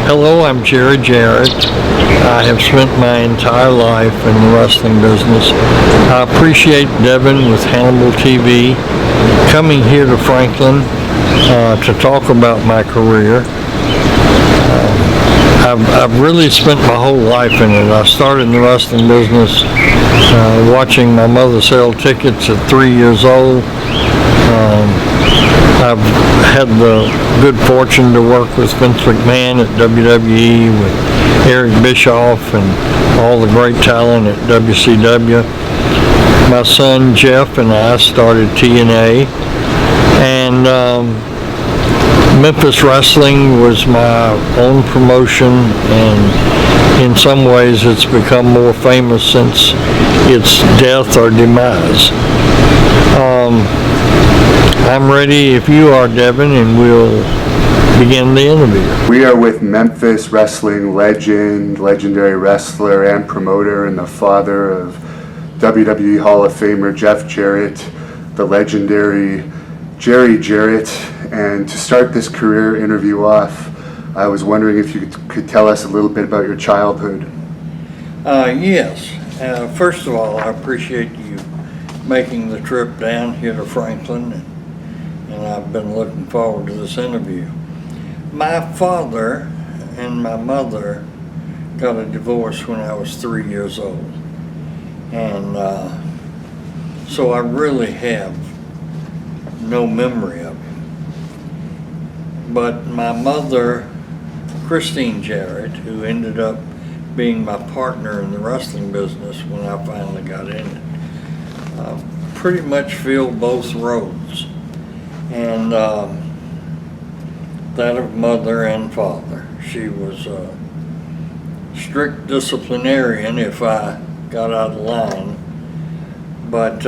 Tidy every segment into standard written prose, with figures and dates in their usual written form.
Hello, I'm Jerry Jarrett. I have spent my entire life in the wrestling business. I appreciate Devin with Hannibal TV coming here to Franklin to talk about my career. I've really spent my whole life in it. I started in the wrestling business watching my mother sell tickets at 3 years old. I've had the good fortune to work with Vince McMahon at WWE, with Eric Bischoff and all the great talent at WCW. My son Jeff and I started TNA, and Memphis Wrestling was my own promotion, and in some ways it's become more famous since its death or demise. I'm ready if you are, Devin, and we'll begin the interview. We are with Memphis Wrestling legend, legendary wrestler and promoter, and the father of WWE Hall of Famer Jeff Jarrett, the legendary Jerry Jarrett. And to start this career interview off, I was wondering if you could tell us a little bit about your childhood. Yes. First of all, I appreciate you making the trip down here to Franklin, and I've been looking forward to this interview. My father and my mother got a divorce when I was 3 years old, and so I really have no memory of it. But my mother, Christine Jarrett, who ended up being my partner in the wrestling business when I finally got in it, pretty much filled both roles, and that of mother and father. She was a strict disciplinarian if I got out of line, but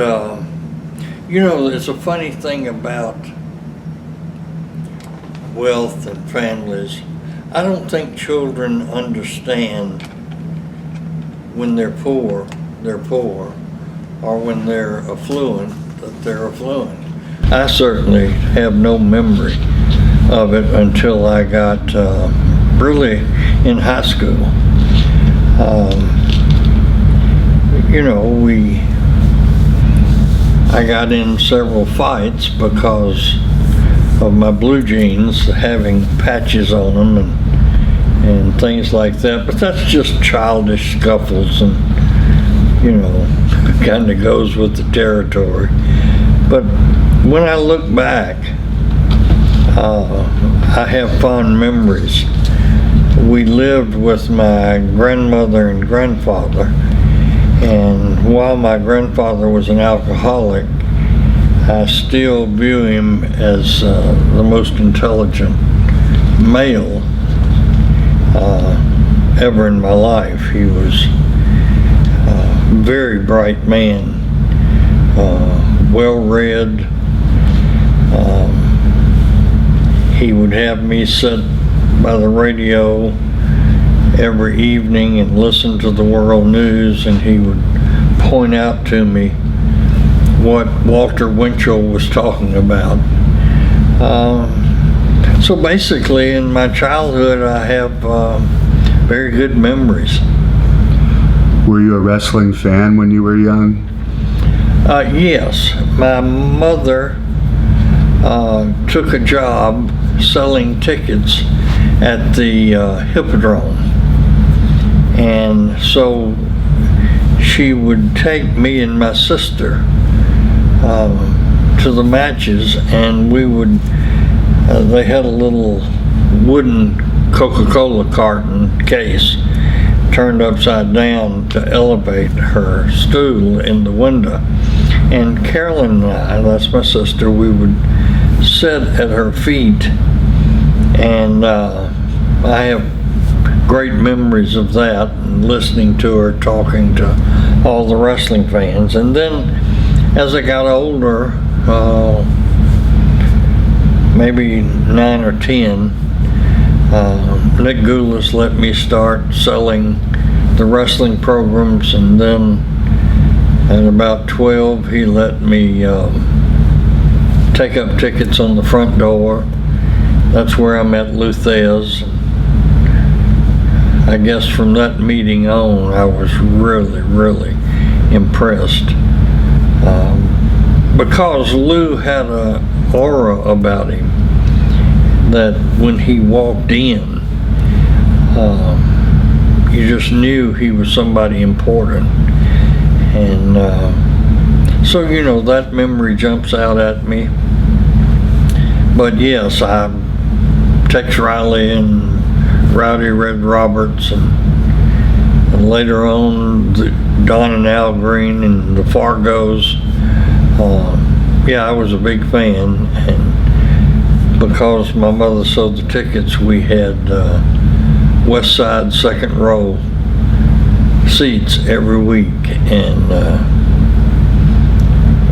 you know, it's a funny thing about wealth and families. I don't think children understand when they're poor, or when they're affluent, that they're affluent. I certainly have no memory of it until I got really in high school. You know, I got in several fights because of my blue jeans having patches on them and things like that, but that's just childish scuffles, and you know, kind of goes with the territory. But when I look back, I have fond memories. We lived with my grandmother and grandfather, and while my grandfather was an alcoholic, I still view him as the most intelligent male ever in my life. He was a very bright man, well-read. He would have me sit by the radio every evening and listen to the world news, and he would point out to me what Walter Winchell was talking about. So basically, in my childhood, I have very good memories. Were you a wrestling fan when you were young? Yes. My mother took a job selling tickets at the Hippodrome, and so she would take me and my sister to the matches, and we would they had a little wooden Coca-Cola carton case turned upside down to elevate her stool in the window, and Carolyn and I, that's my sister, we would sit at her feet, and I have great memories of that, and listening to her talking to all the wrestling fans. And then as I got older, maybe 9 or 10, Nick Goulas let me start selling the wrestling programs, and then at about 12 he let me take up tickets on the front door. That's where I met Lou Thez. I guess from that meeting on, I was really, really impressed. Because Lou had a aura about him that when he walked in, you just knew he was somebody important. And so, you know, that memory jumps out at me. But yes, I Tex Riley and Rowdy Red Roberts, and later on Don and Al Green and the Fargos. Yeah, I was a big fan, and because my mother sold the tickets, we had West Side second row seats every week. And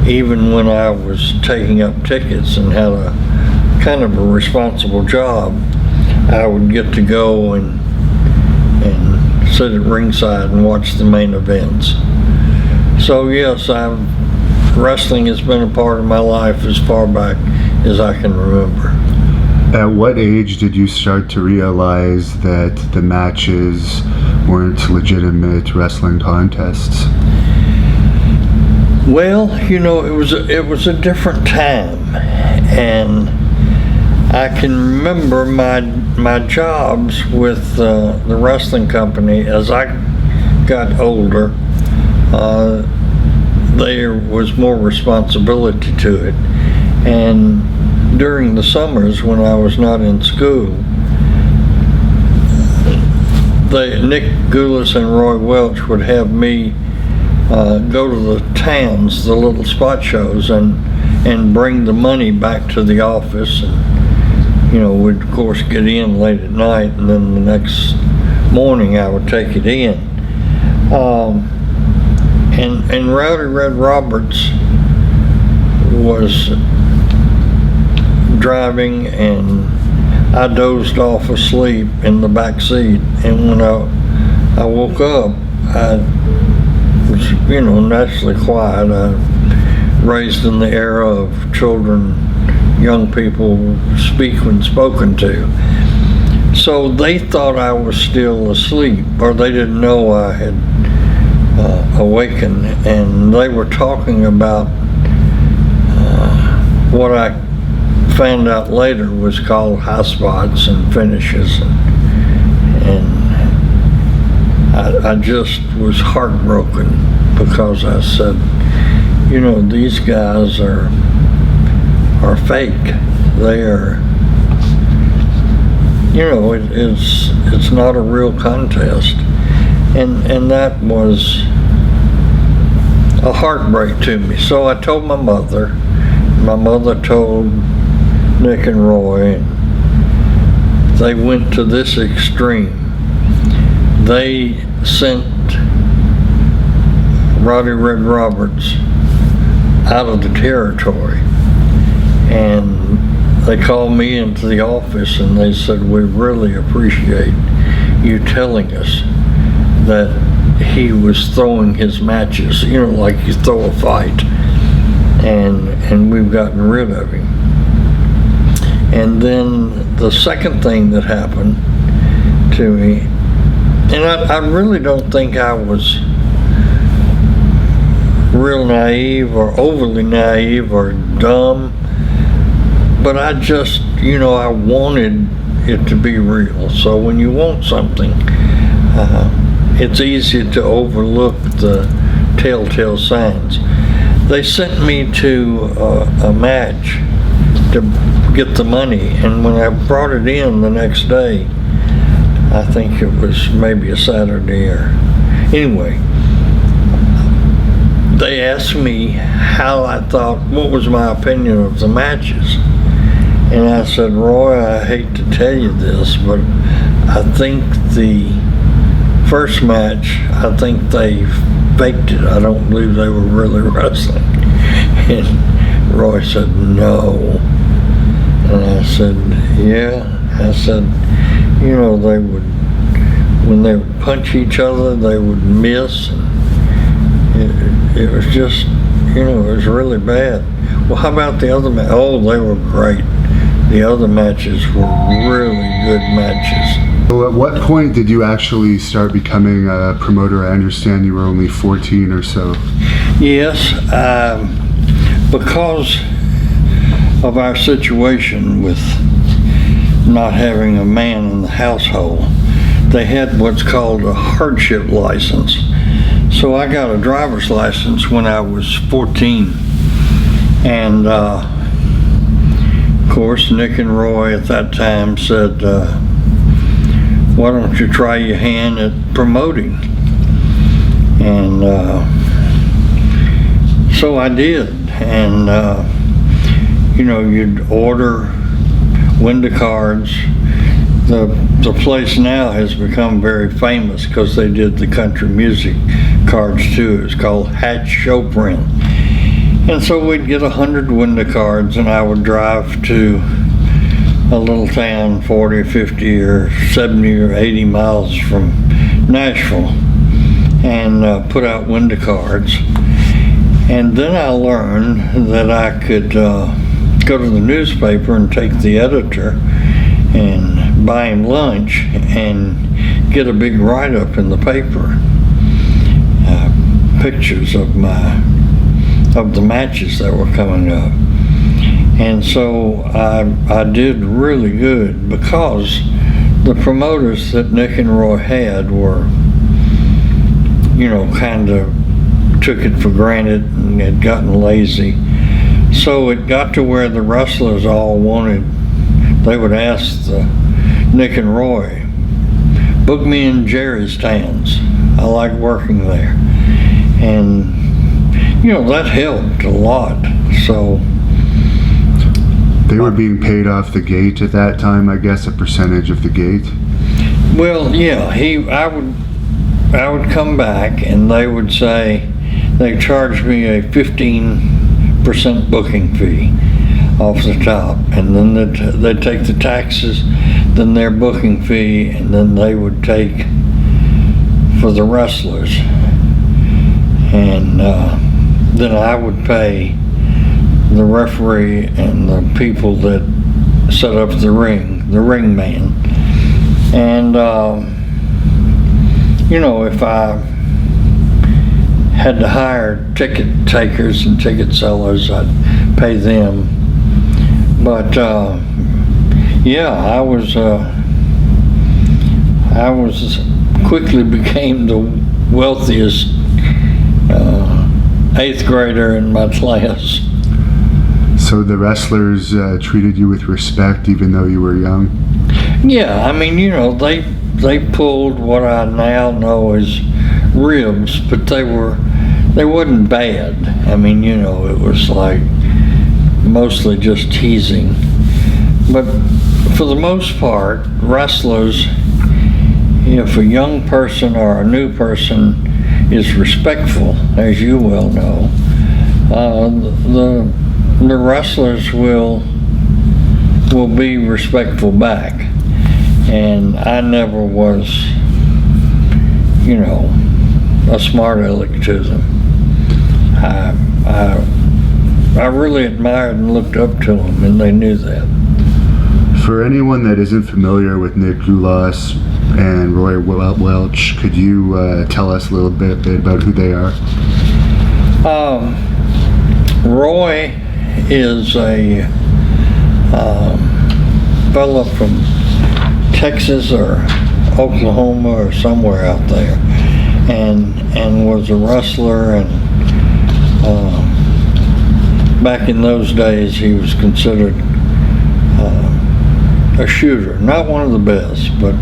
even when I was taking up tickets and had a kind of a responsible job, I would get to go and sit at ringside and watch the main events. So yes, wrestling has been a part of my life as far back as I can remember. At what age did you start to realize that the matches weren't legitimate wrestling contests? Well, you know, it was a different time, and I can remember my jobs with the wrestling company. As I got older, there was more responsibility to it, and during the summers when I was not in school, Nick Goulas and Roy Welch would have me go to the towns, the little spot shows, and bring the money back to the office. And you know, we'd of course get in late at night, and then the next morning I would take it in. And Rowdy Red Roberts was driving, and I dozed off asleep in the back seat. And when I woke up, I was, you know, naturally quiet. I raised in the era of children, young people speak when spoken to. So they thought I was still asleep, or they didn't know I had awakened, and they were talking about what I found out later was called high spots and finishes, and I just was heartbroken, because I said, you know, these guys are fake. They are, you know, it's not a real contest, and that was a heartbreak to me. So I told my mother. My mother told Nick and Roy, and they went to this extreme. They sent Rowdy Red Roberts out of the territory, and they called me into the office and they said, we really appreciate you telling us that he was throwing his matches, you know, like you throw a fight, and we've gotten rid of him. And then the second thing that happened to me, and I really don't think I was real naive or overly naive or dumb, but I just, you know, I wanted it to be real. So when you want something, it's easy to overlook the telltale signs. They sent me to a match to get the money, and when I brought it in the next day, I think it was maybe a Saturday, or anyway, they asked me how I thought, what was my opinion of the matches. And I said, Roy, I hate to tell you this, but I think the first match, I think they faked it. I don't believe they were really wrestling. And Roy said, no. And I said, yeah. I said, you know, they would, when they would punch each other, they would miss. And it was just, you know, it was really bad. Well, how about the other match? Oh, they were great. The other matches were really good matches. So at what point did you actually start becoming a promoter? I understand you were only 14 or so. Yes, because of our situation with not having a man in the household, they had what's called a hardship license. So I got a driver's license when I was 14. And of course, Nick and Roy at that time said, why don't you try your hand at promoting? And so I did. And you know, you'd order window cards. The place now has become very famous because they did the country music cards too. It's called Hatch Showprint. And so we'd get 100 window cards, and I would drive to a little town 40 or 50 or 70 or 80 miles from Nashville and put out window cards. And then I learned that I could go to the newspaper and take the editor and buy him lunch and get a big write-up in the paper, pictures of the matches that were coming up. And so I did really good because the promoters that Nick and Roy had were, you know, kind of took it for granted and had gotten lazy. So it got to where the wrestlers all wanted, they would ask Nick and Roy, book me in Jerry's Towns. I like working there. And, you know, that helped a lot. So they were being paid off the gate at that time, I guess, a percentage of the gate. Well, yeah, I would come back and they would say, they charged me a 15% booking fee off the top, and then they'd take the taxes, then their booking fee, and then they would take for the wrestlers. And then I would pay the referee and the people that set up the ring man. And you know, if I had to hire ticket takers and ticket sellers, I'd pay them. But yeah, I quickly became the wealthiest 8th grader in my class. So the wrestlers treated you with respect even though you were young? Yeah, I mean, you know, they pulled what I now know as ribs, but they wasn't bad. I mean, you know, it was like mostly just teasing. But for the most part, wrestlers, if a young person or a new person is respectful, as you well know, the wrestlers will be respectful back. And I never was, you know, a smart aleck to them. I really admired and looked up to them, and they knew that. For anyone that isn't familiar with Nick Gulas and Roy Welch, could you tell us a little bit about who they are? Roy is a fella from Texas or Oklahoma or somewhere out there, and was a wrestler, and back in those days he was considered a shooter, not one of the best, but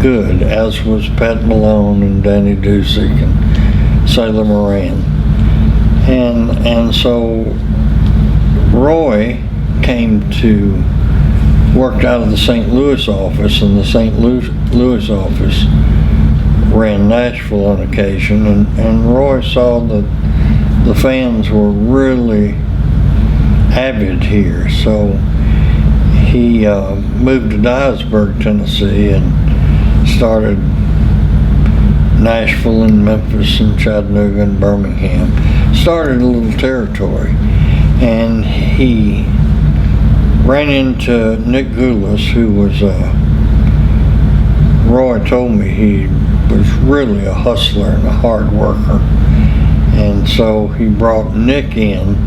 good, as was Pat Malone and Danny Dusick and Sailor Moran. And so Roy worked out of the St. Louis office, and the St. Louis office ran Nashville on occasion, and Roy saw that the fans were really avid here, so he moved to Dyersburg, Tennessee, and started Nashville and Memphis and Chattanooga and Birmingham. Started a little territory, and he ran into Nick Gulas, who was Roy told me he was really a hustler and a hard worker. And so he brought Nick in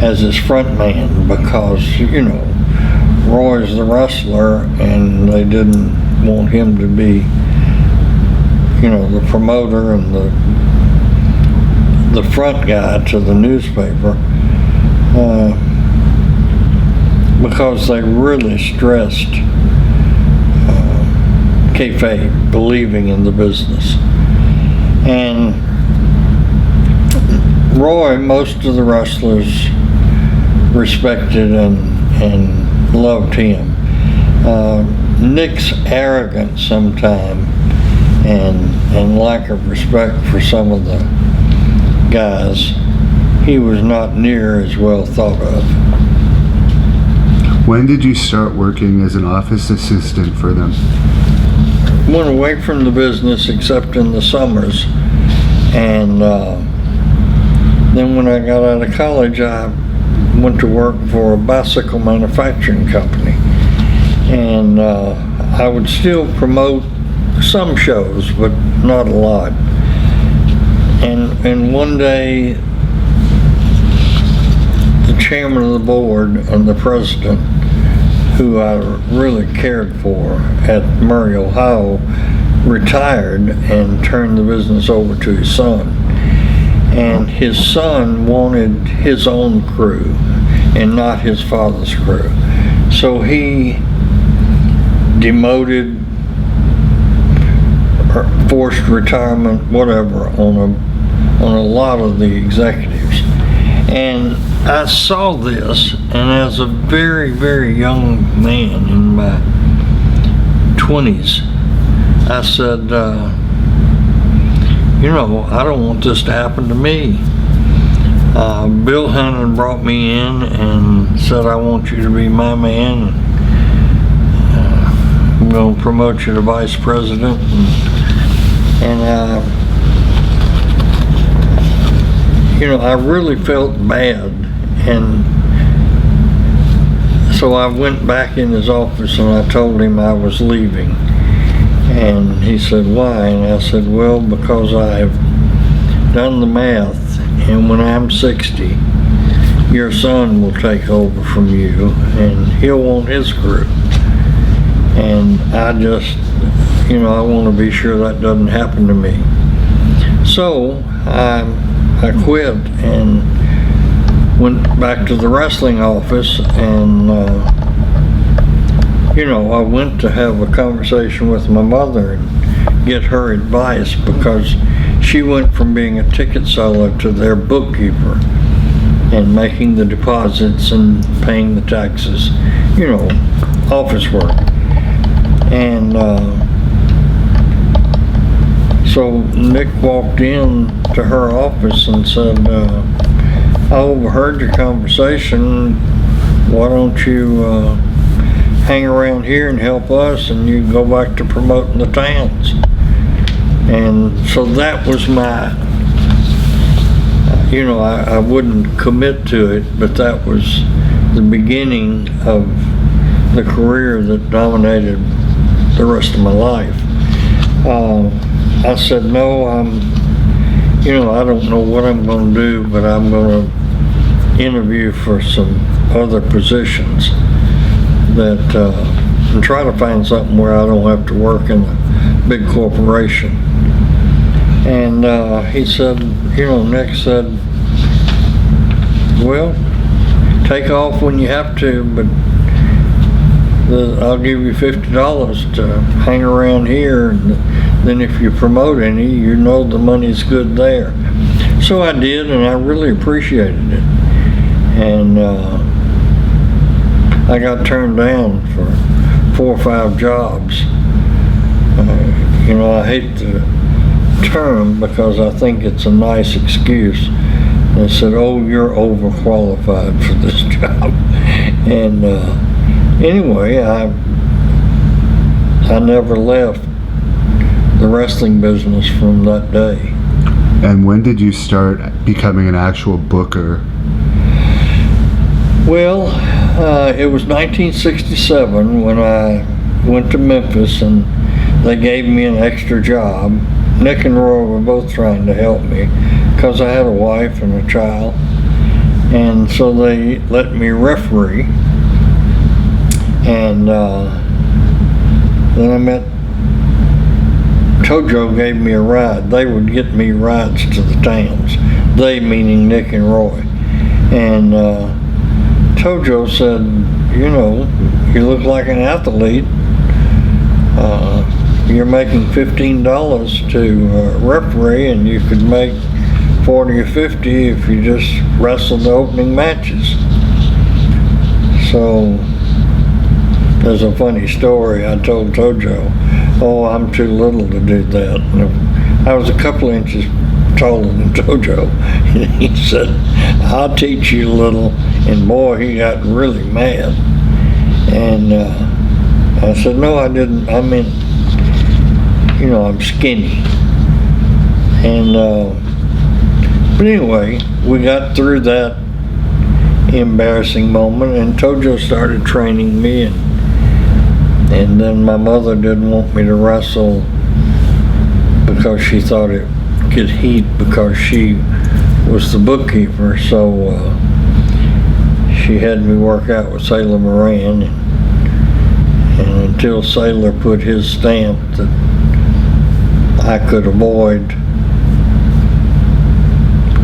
as his front man because, you know, Roy's the wrestler and they didn't want him to be, you know, the promoter and the front guy to the newspaper, because they really stressed kayfabe, believing in the business. And Roy, most of the wrestlers respected and loved him. Nick's arrogance sometimes and lack of respect for some of the guys, he was not near as well thought of. When did you start working as an office assistant for them? Went away from the business except in the summers, and then when I got out of college I went to work for a bicycle manufacturing company, and I would still promote some shows but not a lot. And one day the chairman of the board and the president, who I really cared for at Murray, Ohio, retired and turned the business over to his son. And his son wanted his own crew and not his father's crew. So he demoted or forced retirement, whatever, on a lot of the executives. And I saw this, and as a very, very young man in my 20s, I said, you know, I don't want this to happen to me. Bill Hannon brought me in and said, I want you to be my man. I'm going to promote you to vice president. And you know, I really felt bad. And so I went back in his office and I told him I was leaving. And he said, why? And I said, well, because I've done the math, and when I'm 60, your son will take over from you and he'll want his crew. And I just, you know, I want to be sure that doesn't happen to me. So I quit and went back to the wrestling office, and you know, I went to have a conversation with my mother and get her advice, because she went from being a ticket seller to their bookkeeper and making the deposits and paying the taxes, you know, office work. And so Nick walked in to her office and said, I overheard your conversation. Why don't you hang around here and help us, and you can go back to promoting the towns. And so that was my, you know, I wouldn't commit to it, but that was the beginning of the career that dominated the rest of my life. I said, no, you know, I don't know what I'm going to do, but I'm going to interview for some other positions that, and try to find something where I don't have to work in a big corporation. And he said, you know, Nick said, well, take off when you have to, but I'll give you $50 to hang around here, and then if you promote any, you know the money's good there. So I did, and I really appreciated it. And I got turned down for 4 or 5 jobs. You know, I hate the term because I think it's a nice excuse. They said, oh, you're overqualified for this job. And anyway, I never left the wrestling business from that day. And when did you start becoming an actual booker? Well, it was 1967 when I went to Memphis and they gave me an extra job. Nick and Roy were both trying to help me because I had a wife and a child. And so they let me referee. And then I met Tojo gave me a ride. They would get me rides to the towns. They meaning Nick and Roy. And Tojo said, you know, you look like an athlete. You're making $15 to referee, and you could make 40 or 50 if you just wrestled the opening matches. So there's a funny story. I told Tojo, oh, I'm too little to do that. And I was a couple inches taller than Tojo. He said, I'll teach you a little. And boy, he got really mad. And I said, no, I didn't. I meant, you know, I'm skinny. And but anyway, we got through that embarrassing moment, and Tojo started training me, and then my mother didn't want me to wrestle because she thought it could heat because she was the bookkeeper. So she had me work out with Sailor Moran, and until Sailor put his stamp that I could avoid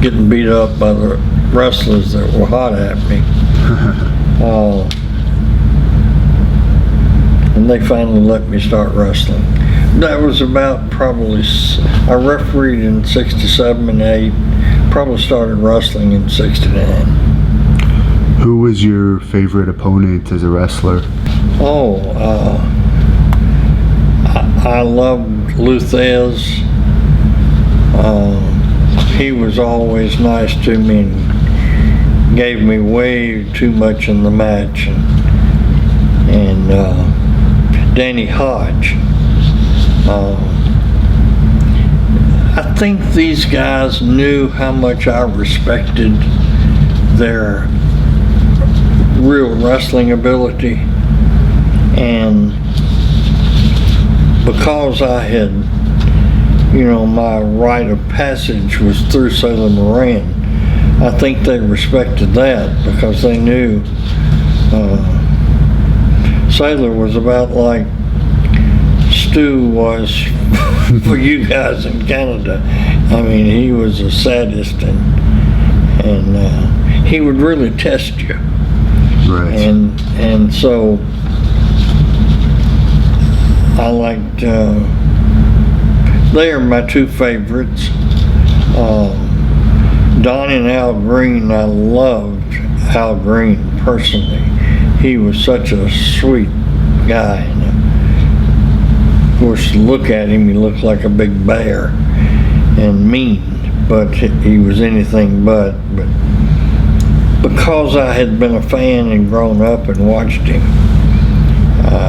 getting beat up by the wrestlers that were hot at me. And they finally let me start wrestling. That was about probably, I refereed in 67 and 8, probably started wrestling in 69. Who was your favorite opponent as a wrestler? Oh, I loved Lou Thez. He was always nice to me and gave me way too much in the match. And Danny Hodge. I think these guys knew how much I respected their real wrestling ability, and because I had, you know, my rite of passage was through Sailor Moran, I think they respected that because they knew Sailor was about like Stu was for you guys in Canada. I mean, he was a sadist, and he would really test you. Right. And so I liked, they are my two favorites. Don and Al Green, I loved Al Green personally. He was such a sweet guy. And of course, to look at him, he looked like a big bear and mean, but he was anything but because I had been a fan and grown up and watched him,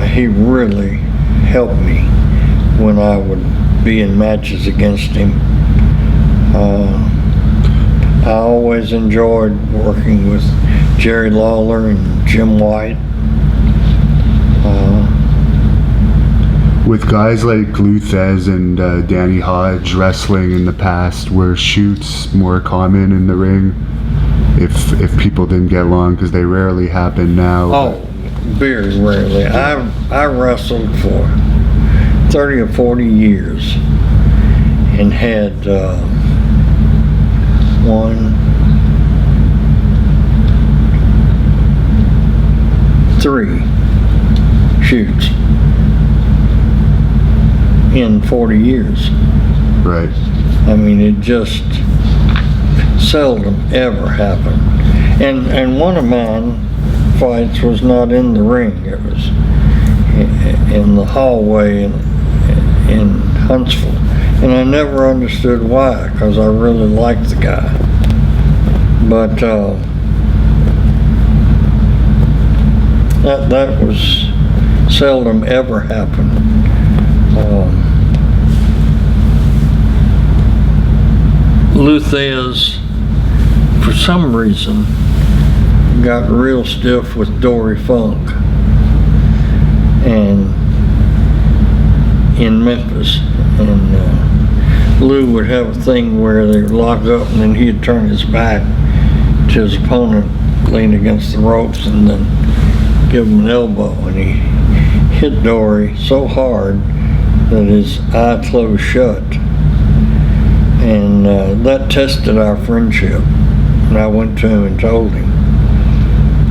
he really helped me when I would be in matches against him. I always enjoyed working with Jerry Lawler and Jim White. With guys like Lou Thez and Danny Hodge wrestling in the past, were shoots more common in the ring if people didn't get along, because they rarely happen now? Oh, very rarely. I wrestled for 30 or 40 years and had 3 shoots in 40 years. Right. I mean, it just seldom ever happened. And one of mine fights was not in the ring. It was in the hallway in Huntsville. And I never understood why, because I really liked the guy. But that was seldom ever happened. Lou Thez, for some reason, got real stiff with Dory Funk, and in Memphis, and Lou would have a thing where they would lock up, and then he'd turn his back to his opponent, lean against the ropes, and then give him an elbow, and he hit Dory so hard that his eye closed shut, and that tested our friendship. And I went to him and told him,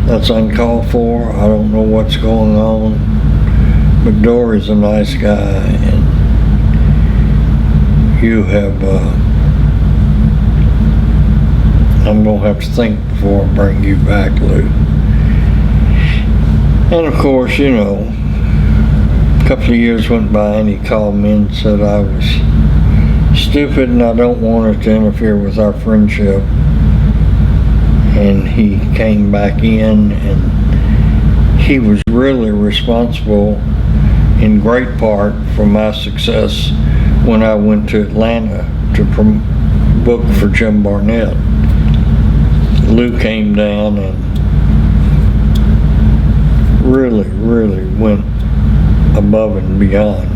that's uncalled for, I don't know what's going on, but Dory's a nice guy, and you have, I'm going to have to think before I bring you back, Lou. And of course, you know, a couple of years went by and he called me and said I was stupid and I don't want it to interfere with our friendship. And he came back in, and he was really responsible in great part for my success when I went to Atlanta to book for Jim Barnett. Lou came down and really went above and beyond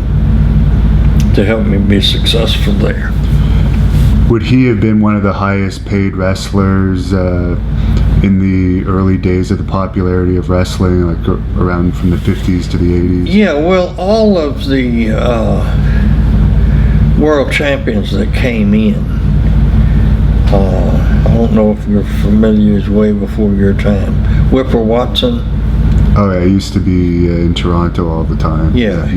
to help me be successful there. Would he have been one of the highest paid wrestlers in the early days of the popularity of wrestling, like around from the 50s to the 80s? Yeah, well, all of the world champions that came in, I don't know if you're familiar, is way before your time. Whipper Watson. Oh, yeah, I used to be in Toronto all the time. Yeah,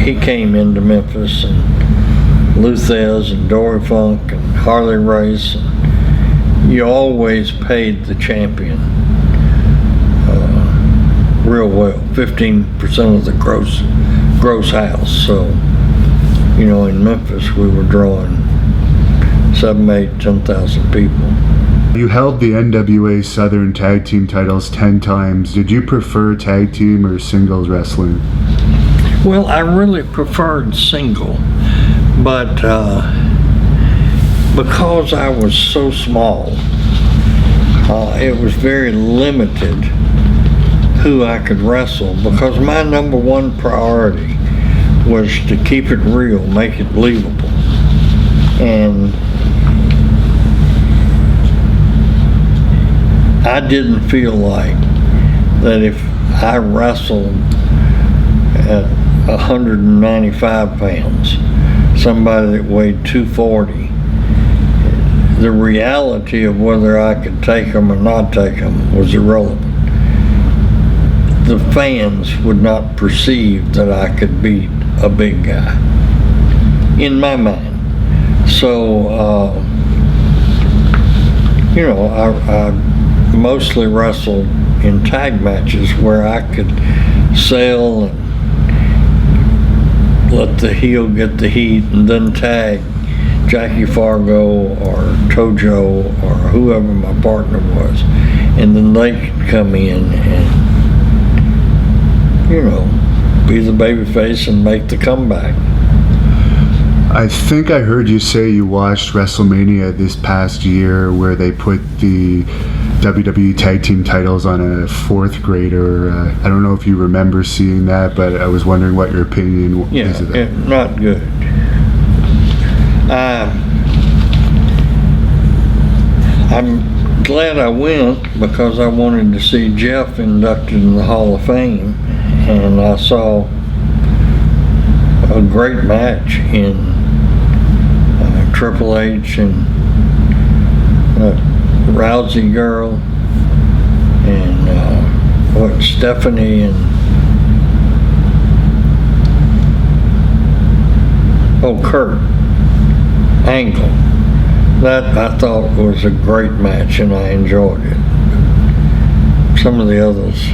he came into Memphis, and Lou Thesz and Dory Funk and Harley Race. And you always paid the champion real well, 15% of the gross house. So, you know, in Memphis we were drawing 7, 8, 10,000 people. You held the NWA Southern Tag Team titles 10 times. Did you prefer tag team or singles wrestling? Well, I really preferred single, but because I was so small, it was very limited who I could wrestle, because my number one priority was to keep it real, make it believable. And I didn't feel like that if I wrestled at 195 pounds, somebody that weighed 240, the reality of whether I could take them or not take them was irrelevant. The fans would not perceive that I could beat a big guy, in my mind. So, you know, I mostly wrestled in tag matches where I could sell and let the heel get the heat and then tag Jackie Fargo or Tojo or whoever my partner was, and then they could come in and, you know, be the babyface and make the comeback. I think I heard you say you watched WrestleMania this past year, where they put the WWE Tag Team titles on a 4th grader. I don't know if you remember seeing that, but I was wondering what your opinion is of that. Yeah, not good. I'm glad I went because I wanted to see Jeff inducted in the Hall of Fame, and I saw a great match in Triple H and Rousey girl and Stephanie and Kurt Angle. That I thought was a great match and I enjoyed it. Some of the others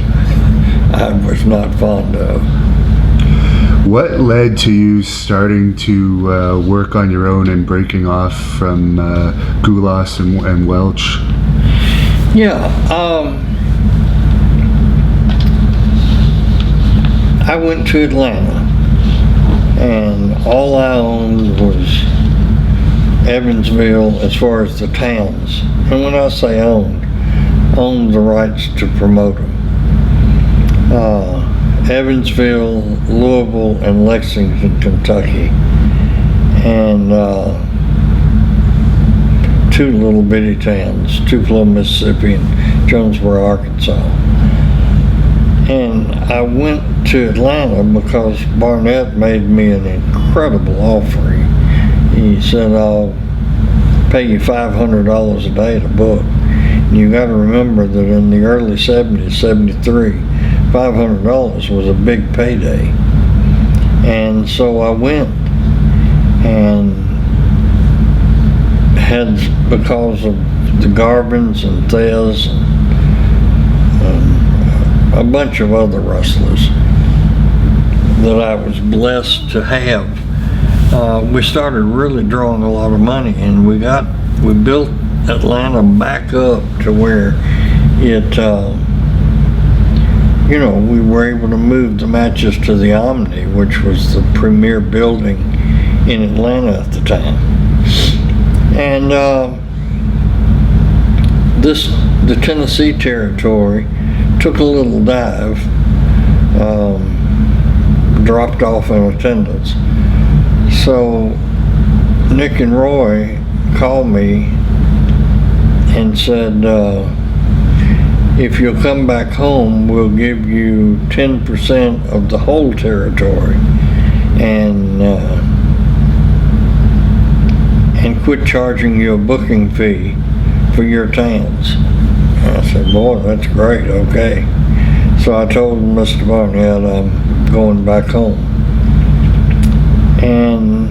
I was not fond of. What led to you starting to work on your own and breaking off from Gulas and Welch? Yeah, I went to Atlanta, and all I owned was Evansville as far as the towns. And when I say owned the rights to promote them. Evansville, Louisville, and Lexington, Kentucky, and 2 little bitty towns, Tupelo, Mississippi, and Jonesboro, Arkansas. And I went to Atlanta because Barnett made me an incredible offer. He said, I'll pay you $500 a day to book. And you got to remember that in the early 70s, 73, $500 was a big payday. And so I went, and had, because of the Garvins and Thez and a bunch of other wrestlers that I was blessed to have, we started really drawing a lot of money, and we built Atlanta back up to where it, we were able to move the matches to the Omni, which was the premier building in Atlanta at the time. And the Tennessee territory took a little dive, dropped off in attendance. So Nick and Roy called me and said, if you'll come back home, we'll give you 10% of the whole territory, and quit charging you a booking fee for your towns. And I said, boy, that's great, okay. So I told Mr. Barnett I'm going back home. And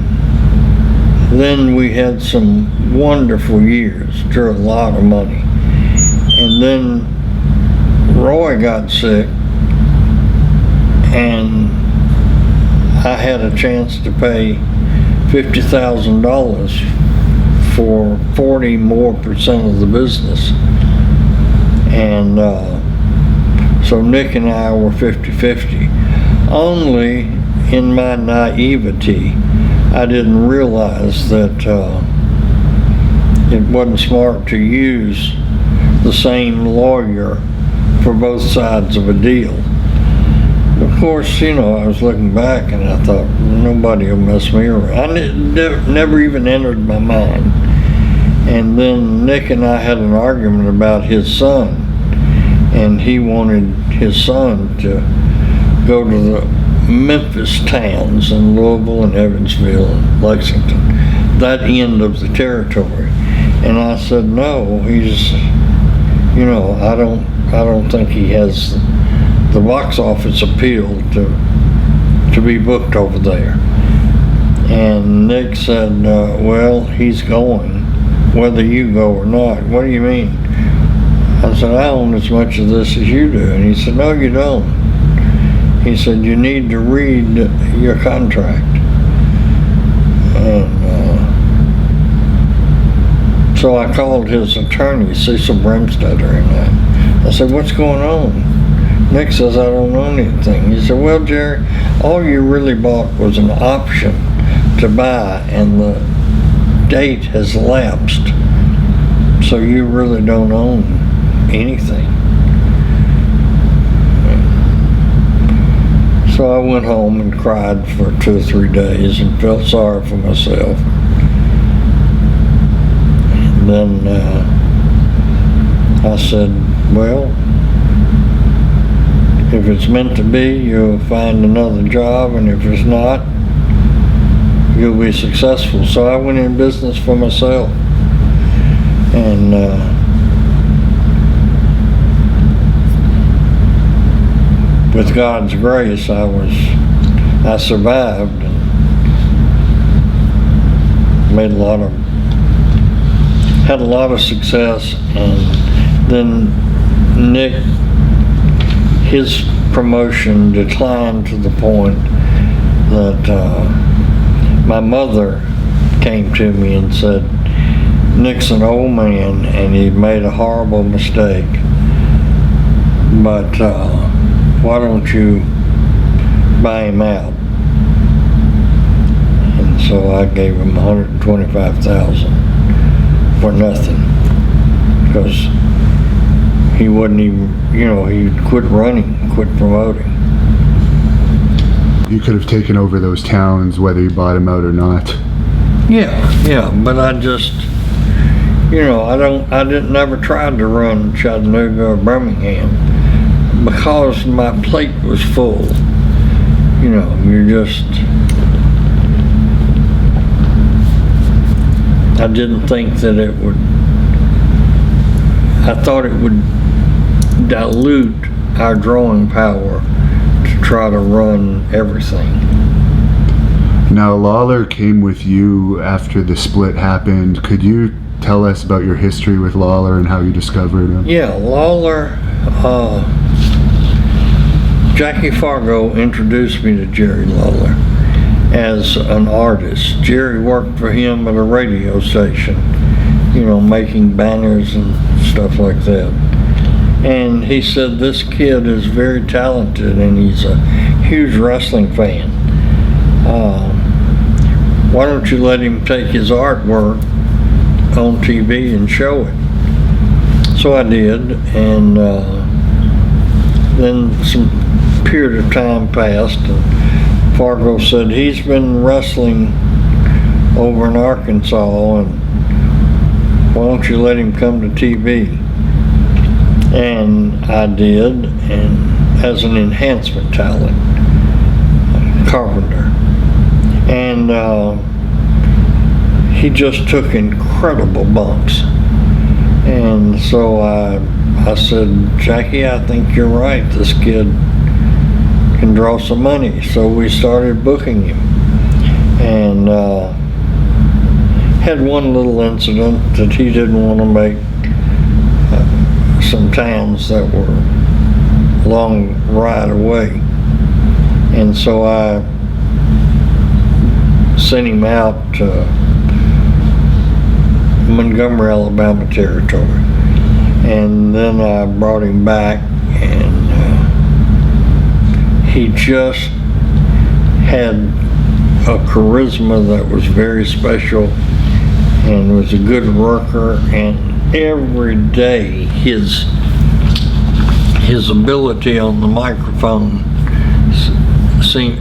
then we had some wonderful years, drew a lot of money. And then Roy got sick, and I had a chance to pay $50,000 for 40% more of the business. And so Nick and I were 50-50. Only in my naivety, I didn't realize that it wasn't smart to use the same lawyer for both sides of a deal. Of course, I was looking back and I thought, nobody will mess me around. It never even entered my mind. And then Nick and I had an argument about his son, and he wanted his son to go to the Memphis towns in Louisville and Evansville and Lexington, that end of the territory. And I said, no, he's, I don't think he has the box office appeal to be booked over there. And Nick said, well, he's going, whether you go or not. What do you mean? I said, I own as much of this as you do. And he said, no, you don't. He said, you need to read your contract. And so I called his attorney, Cecil Bremstetter, and I said, what's going on? Nick says, I don't own anything. He said, well, Jerry, all you really bought was an option to buy, and the date has lapsed, so you really don't own anything. So I went home and cried for 2 or 3 days and felt sorry for myself. And then I said, well, if it's meant to be, you'll find another job, and if it's not, you'll be successful. So I went in business for myself, and with God's grace, I survived and had a lot of success. And then Nick, his promotion declined to the point that my mother came to me and said, Nick's an old man and he made a horrible mistake, but why don't you buy him out? And so I gave him $125,000 for nothing, because he wasn't even, he quit running, quit promoting. You could have taken over those towns whether you bought them out or not. Yeah, but I just, I didn't never tried to run Chattanooga or Birmingham because my plate was full. I didn't think that I thought it would dilute our drawing power to try to run everything. Now, Lawler came with you after the split happened. Could you tell us about your history with Lawler and how you discovered him? Yeah, Lawler, Jackie Fargo introduced me to Jerry Lawler as an artist. Jerry worked for him at a radio station, making banners and stuff like that. And he said, this kid is very talented and he's a huge wrestling fan. Why don't you let him take his artwork on TV and show it? So I did, and then some period of time passed, and Fargo said, he's been wrestling over in Arkansas, and why don't you let him come to TV? And I did, and as an enhancement talent, carpenter. And he just took incredible bumps. And so I said, Jackie, I think you're right. This kid can draw some money. So we started booking him. And had one little incident that he didn't want to make some towns that were a long ride away. And so I sent him out to Montgomery, Alabama territory. And then I brought him back, and he just had a charisma that was very special and was a good worker, and every day his ability on the microphone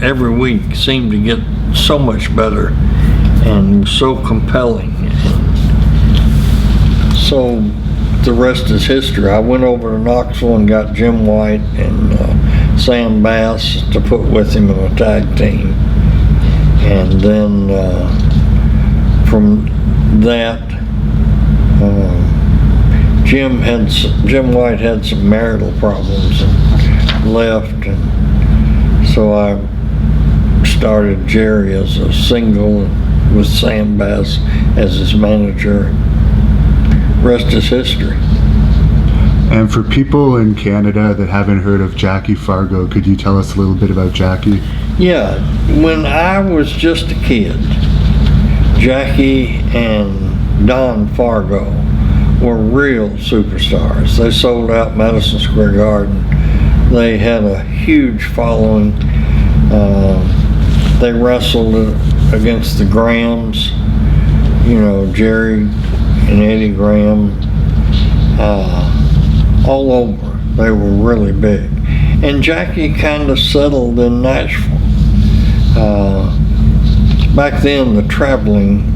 every week seemed to get so much better and so compelling. So the rest is history. I went over to Knoxville and got Jim White and Sam Bass to put with him in a tag team. And then from that, Jim White had some marital problems and left, and so I started Jerry as a single and with Sam Bass as his manager. Rest is history. And for people in Canada that haven't heard of Jackie Fargo, could you tell us a little bit about Jackie? Yeah, when I was just a kid, Jackie and Don Fargo were real superstars. They sold out Madison Square Garden. They had a huge following. They wrestled against the Grahams, Jerry and Eddie Graham, all over. They were really big. And Jackie kind of settled in Nashville. Back then the traveling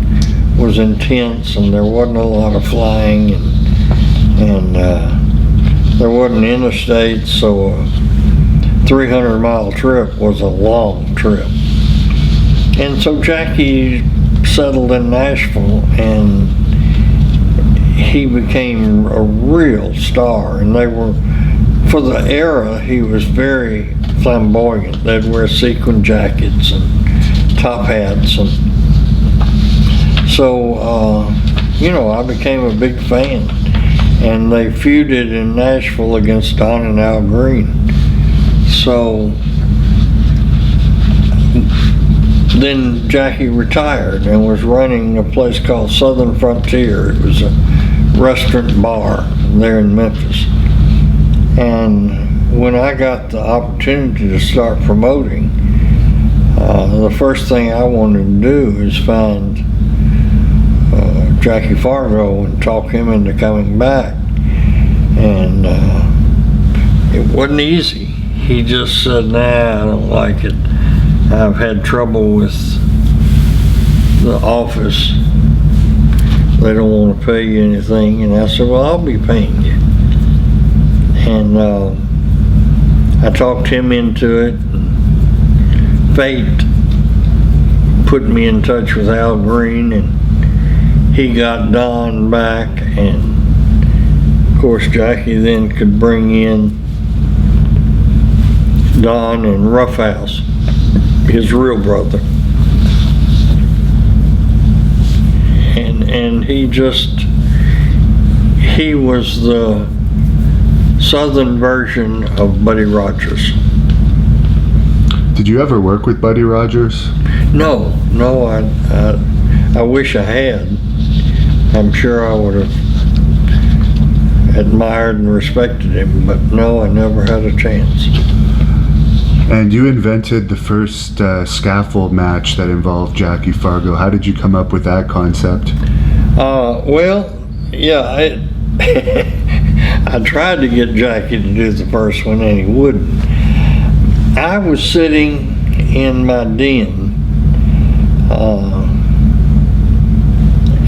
was intense, and there wasn't a lot of flying, and there wasn't interstate, so a 300-mile trip was a long trip. And so Jackie settled in Nashville, and he became a real star. And they were, for the era, he was very flamboyant. They'd wear sequin jackets and top hats, and so I became a big fan. And they feuded in Nashville against Don and Al Green. So then Jackie retired and was running a place called Southern Frontier. It was a restaurant bar there in Memphis. And when I got the opportunity to start promoting, the first thing I wanted to do is find Jackie Fargo and talk him into coming back. And it wasn't easy. He just said, nah, I don't like it. I've had trouble with the office. They don't want to pay you anything. And I said, well, I'll be paying you. And I talked him into it. And fate put me in touch with Al Green, and he got Don back. And of course, Jackie then could bring in Don and Roughhouse, his real brother. And he was the southern version of Buddy Rogers. Did you ever work with Buddy Rogers? No, I wish I had. I'm sure I would have admired and respected him, but no, I never had a chance. And you invented the first scaffold match that involved Jackie Fargo. How did you come up with that concept? Well, yeah, I tried to get Jackie to do the first one, and he wouldn't. I was sitting in my den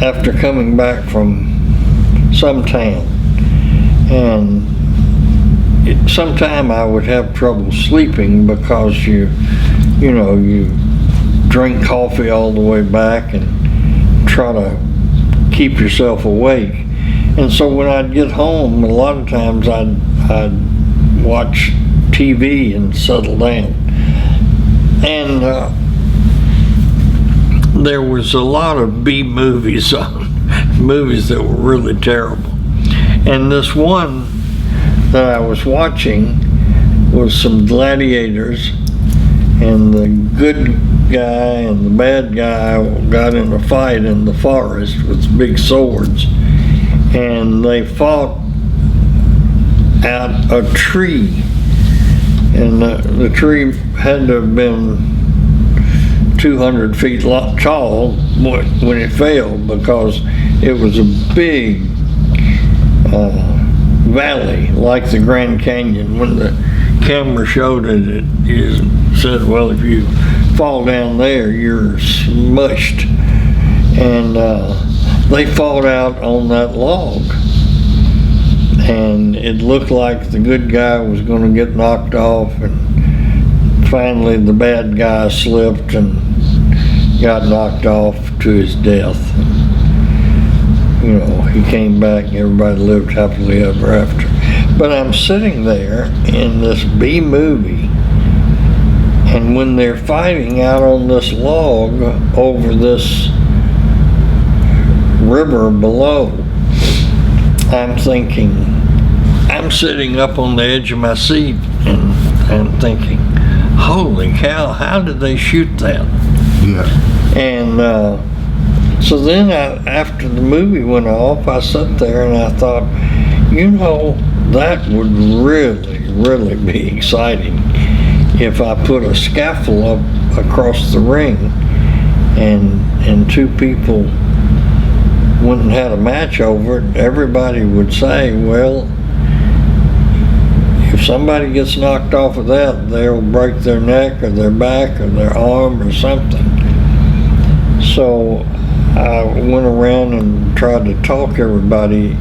after coming back from some town, and sometime I would have trouble sleeping because you drink coffee all the way back and try to keep yourself awake. And so when I'd get home, a lot of times I'd watch TV and settle down. And there was a lot of B movies on, movies that were really terrible. And this one that I was watching was some gladiators, and the good guy and the bad guy got in a fight in the forest with big swords, and they fought out a tree, and the tree had to have been 200 feet tall when it fell, because it was a big valley like the Grand Canyon. When the camera showed it, it said, well, if you fall down there, you're smushed. And they fought out on that log, and it looked like the good guy was going to get knocked off, and finally the bad guy slipped and got knocked off to his death. You know, he came back and everybody lived happily ever after. But I'm sitting there in this B movie, and when they're fighting out on this log over this river below, I'm thinking, I'm sitting up on the edge of my seat and thinking, holy cow, how did they shoot that? Yeah. And so then after the movie went off, I sat there and I thought, you know, that would really, really be exciting if I put a scaffold up across the ring, and two people went and had a match over it. Everybody would say, well, if somebody gets knocked off of that, they'll break their neck or their back or their arm or something. So I went around and tried to talk everybody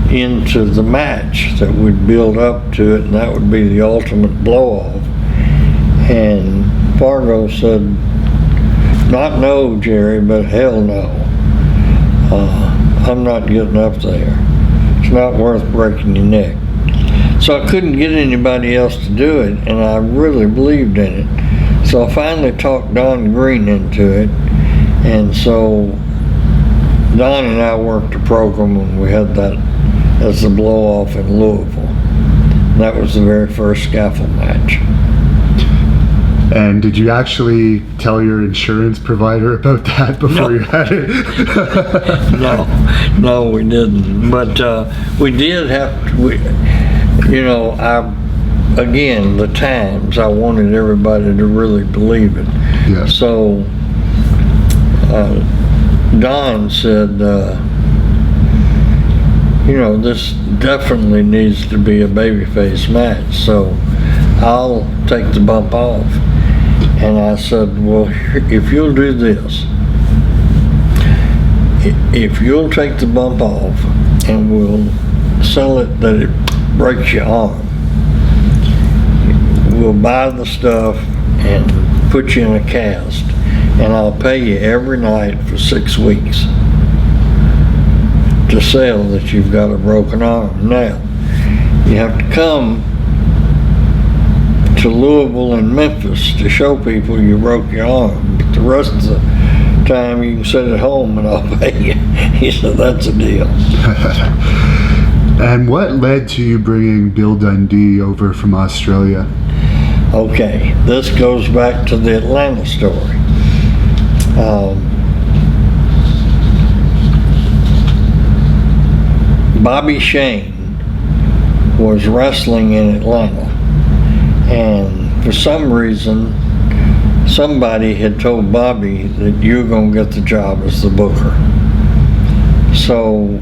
into the match that would build up to it, and that would be the ultimate blow-off. And Fargo said, not no, Jerry, but hell no. I'm not getting up there. It's not worth breaking your neck. So I couldn't get anybody else to do it, and I really believed in it. So I finally talked Don Green into it, and so Don and I worked a program, and we had that as the blow-off in Louisville. That was the very first scaffold match. And did you actually tell your insurance provider about that before you had it? No, we didn't. But we did have to, again, the times, I wanted everybody to really believe it. Yeah. So Don said, you know, this definitely needs to be a babyface match, so I'll take the bump off. And I said, well, if you'll do this, if you'll take the bump off and we'll sell it that it breaks your arm, we'll buy the stuff and put you in a cast, and I'll pay you every night for 6 weeks to sell that you've got a broken arm. Now, you have to come to Louisville and Memphis to show people you broke your arm, but the rest of the time you can sit at home and I'll pay you. He said, that's a deal. And what led to you bringing Bill Dundee over from Australia? Okay, this goes back to the Atlanta story. Bobby Shane was wrestling in Atlanta, and for some reason somebody had told Bobby that you're going to get the job as the booker. So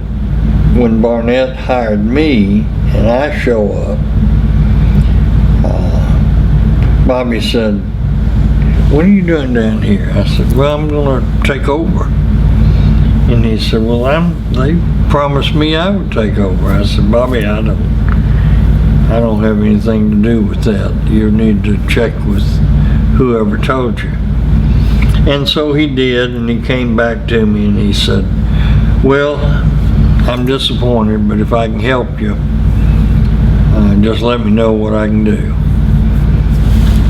when Barnett hired me and I show up, Bobby said, what are you doing down here? I said, well, I'm going to take over. And he said, well, they promised me I would take over. I said, Bobby, I don't have anything to do with that. You need to check with whoever told you. And so he did, and he came back to me and he said, well, I'm disappointed, but if I can help you, just let me know what I can do.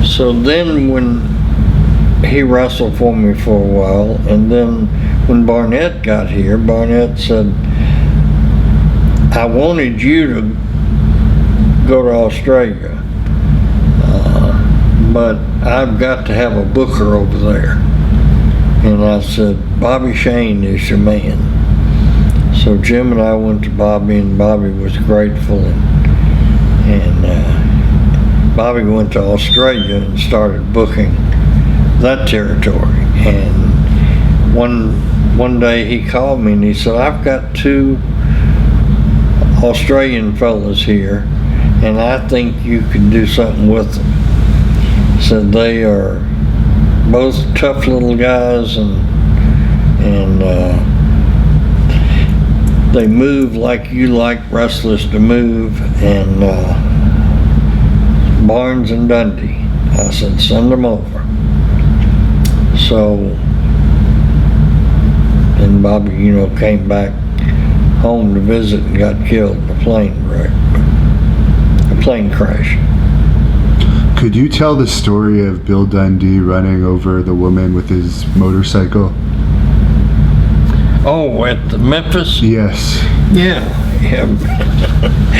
So then when he wrestled for me for a while, and then when Barnett got here, Barnett said, I wanted you to go to Australia, but I've got to have a booker over there. And I said, Bobby Shane is your man. So Jim and I went to Bobby, and Bobby was grateful, and Bobby went to Australia and started booking that territory. And one day he called me and he said, I've got 2 Australian fellas here, and I think you could do something with them. Said they are both tough little guys, and they move like you like wrestlers to move, and Barnes and Dundee. I said, send them over. So, and Bobby, you know, came back home to visit and got killed in a plane wreck, a plane crash. Could you tell the story of Bill Dundee running over the woman with his motorcycle? Oh, at the Memphis? Yes. Yeah.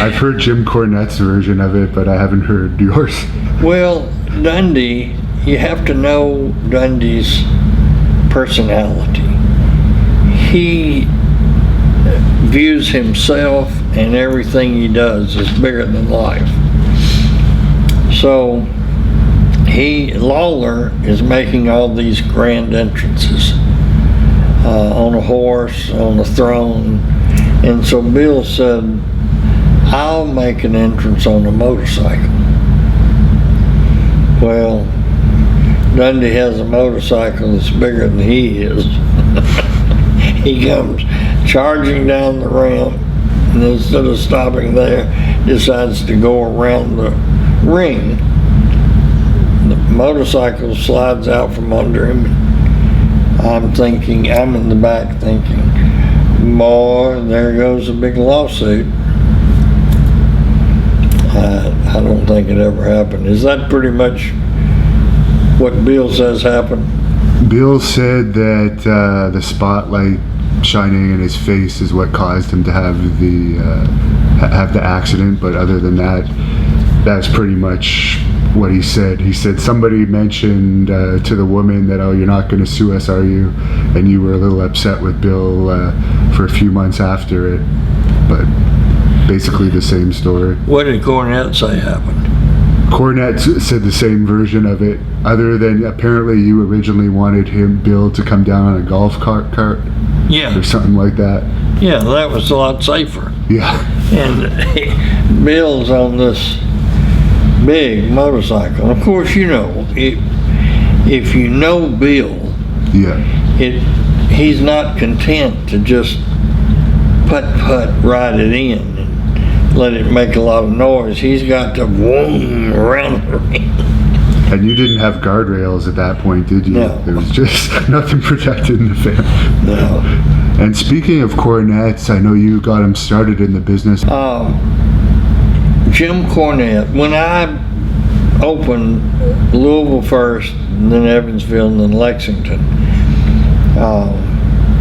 I've heard Jim Cornette's version of it, but I haven't heard yours. Well, Dundee, you have to know Dundee's personality. He views himself and everything he does as bigger than life. So Lawler is making all these grand entrances on a horse, on a throne. And so Bill said, I'll make an entrance on a motorcycle. Well, Dundee has a motorcycle that's bigger than he is. He comes charging down the ramp, and instead of stopping there, decides to go around the ring. The motorcycle slides out from under him. I'm in the back thinking, boy, there goes a big lawsuit. I don't think it ever happened. Is that pretty much what Bill says happened? Bill said that the spotlight shining in his face is what caused him to have the accident, but other than that, that's pretty much what he said. He said somebody mentioned to the woman that, oh, you're not going to sue us, are you? And you were a little upset with Bill for a few months after it, but basically the same story. What did Cornette say happened? Cornette said the same version of it, other than apparently you originally wanted Bill to come down on a golf cart Yeah. or something like that. Yeah, that was a lot safer. Yeah. And Bill's on this big motorcycle. Of course, you know, if you know Bill, Yeah. he's not content to just putt ride it in and let it make a lot of noise. He's got to boom around the ring. And you didn't have guardrails at that point, did you? No. There was just nothing protecting the family. No. And speaking of cornets, I know you got him started in the business. Jim Cornette, when I opened Louisville first, and then Evansville, and then Lexington,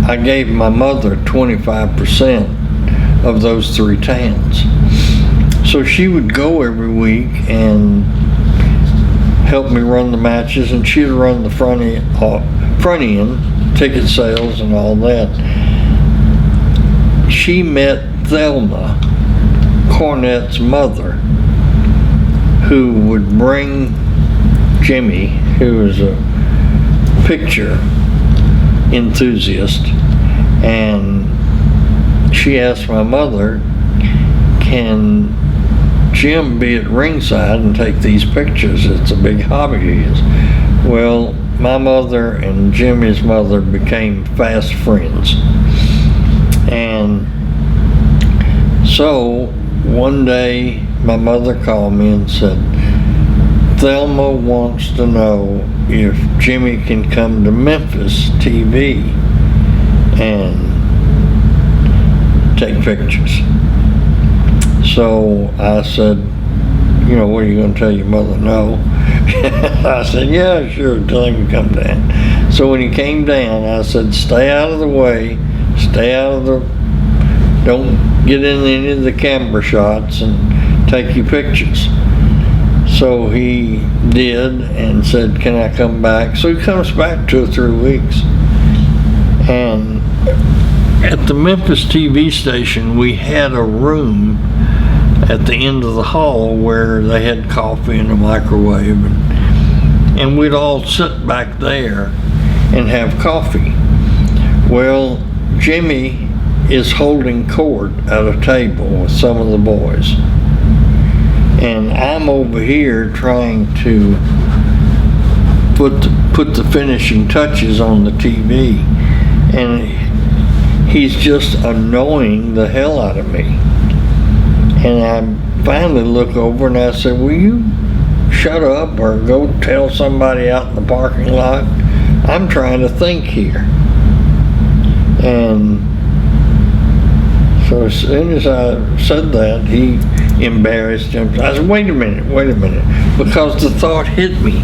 I gave my mother 25% of those 3 towns. So she would go every week and help me run the matches, and she'd run the front end, ticket sales and all that. She met Thelma, Cornette's mother, who would bring Jimmy, who was a picture enthusiast, and she asked my mother, can Jim be at ringside and take these pictures? It's a big hobby of his. Well, my mother and Jimmy's mother became fast friends. And so one day my mother called me and said, Thelma wants to know if Jimmy can come to Memphis TV and take pictures. So I said, you know, what are you going to tell your mother? No. I said, yeah, sure, tell him to come down. So when he came down, I said, stay out of the way, don't get in any of the camera shots and take your pictures. So he did and said, can I come back? So he comes back 2 or 3 weeks. And at the Memphis TV station, we had a room at the end of the hall where they had coffee and a microwave, and we'd all sit back there and have coffee. Well, Jimmy is holding court at a table with some of the boys, and I'm over here trying to put the finishing touches on the TV, and he's just annoying the hell out of me. And I finally look over and I said, will you shut up or go tell somebody out in the parking lot? I'm trying to think here. And so as soon as I said that, he embarrassed him. I said, wait a minute, because the thought hit me.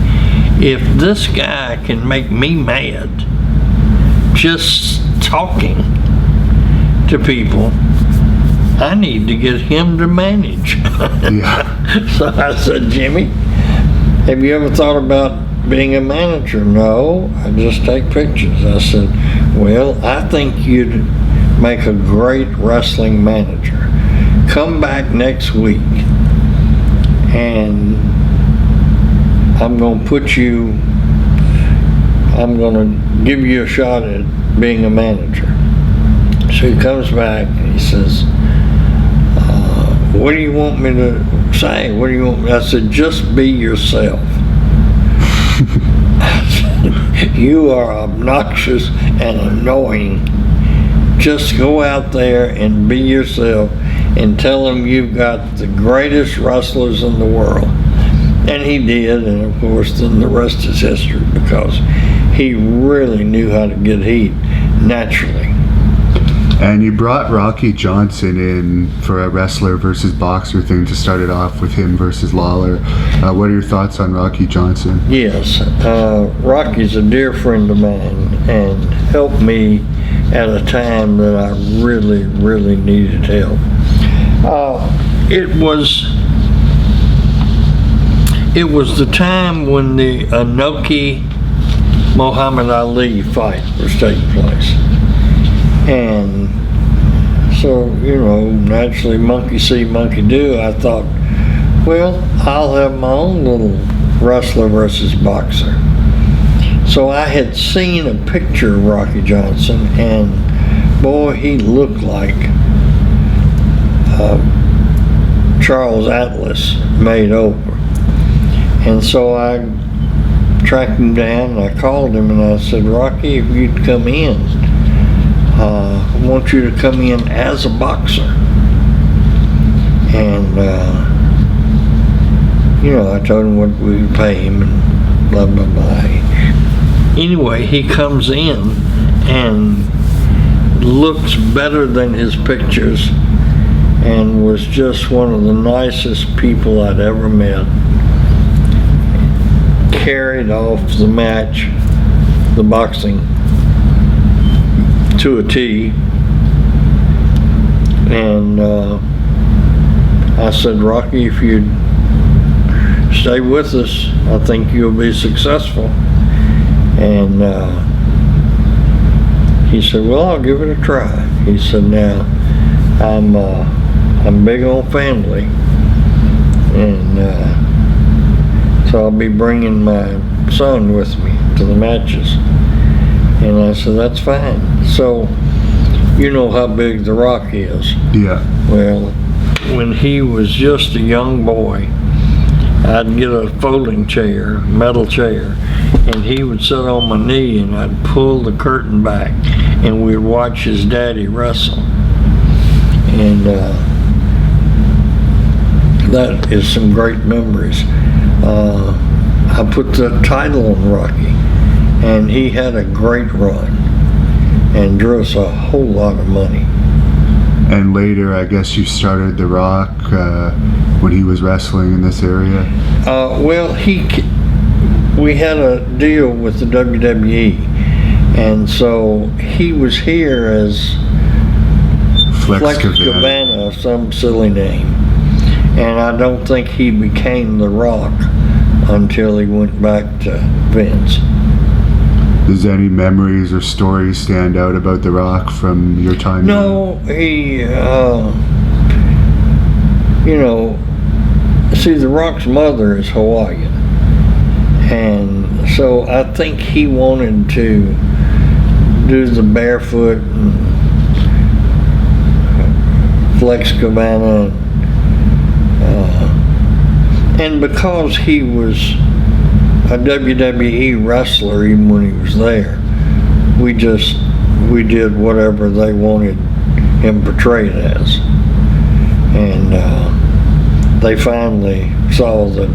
If this guy can make me mad just talking to people, I need to get him to manage. Yeah. So I said, Jimmy, have you ever thought about being a manager? No, I just take pictures. I said, well, I think you'd make a great wrestling manager. Come back next week and I'm going to give you a shot at being a manager. So he comes back and he says, what do you want me to say? What do you want me? I said, just be yourself. You are obnoxious and annoying. Just go out there and be yourself and tell them you've got the greatest wrestlers in the world. And he did, and of course then the rest is history, because he really knew how to get heat naturally. And you brought Rocky Johnson in for a wrestler versus boxer thing to start it off with him versus Lawler. What are your thoughts on Rocky Johnson? Yes, Rocky's a dear friend of mine and helped me at a time that I really, really needed help. It was the time when the Inoki Muhammad Ali fight was taking place. And so, you know, naturally, monkey see, monkey do. I thought, well, I'll have my own little wrestler versus boxer. So I had seen a picture of Rocky Johnson, and boy, he looked like Charles Atlas made over. And so I tracked him down and I called him and I said, Rocky, if you'd come in, I want you to come in as a boxer. And, you know, I told him what we would pay him and blah, blah, blah. Anyway, he comes in and looks better than his pictures and was just one of the nicest people I'd ever met. Carried off the match, the boxing, to a T. And I said, Rocky, if you'd stay with us, I think you'll be successful. And he said, well, I'll give it a try. He said, now, I'm big on family, and so I'll be bringing my son with me to the matches. And I said, that's fine. So, you know how big The Rock is. Yeah. Well, when he was just a young boy, I'd get a folding chair, metal chair, and he would sit on my knee and I'd pull the curtain back and we'd watch his daddy wrestle. And that is some great memories. I put the title on Rocky, and he had a great run and drew us a whole lot of money. And later, I guess you started The Rock when he was wrestling in this area? Well, we had a deal with the WWE, and so he was here as Flex Cabana, some silly name. And I don't think he became The Rock until he went back to Vince. Does any memories or stories stand out about The Rock from your time? No, he, you know, see, The Rock's mother is Hawaiian. And so I think he wanted to do the barefoot and Flex Cabana. And because he was a WWE wrestler even when he was there, we did whatever they wanted him portrayed as. And they finally saw that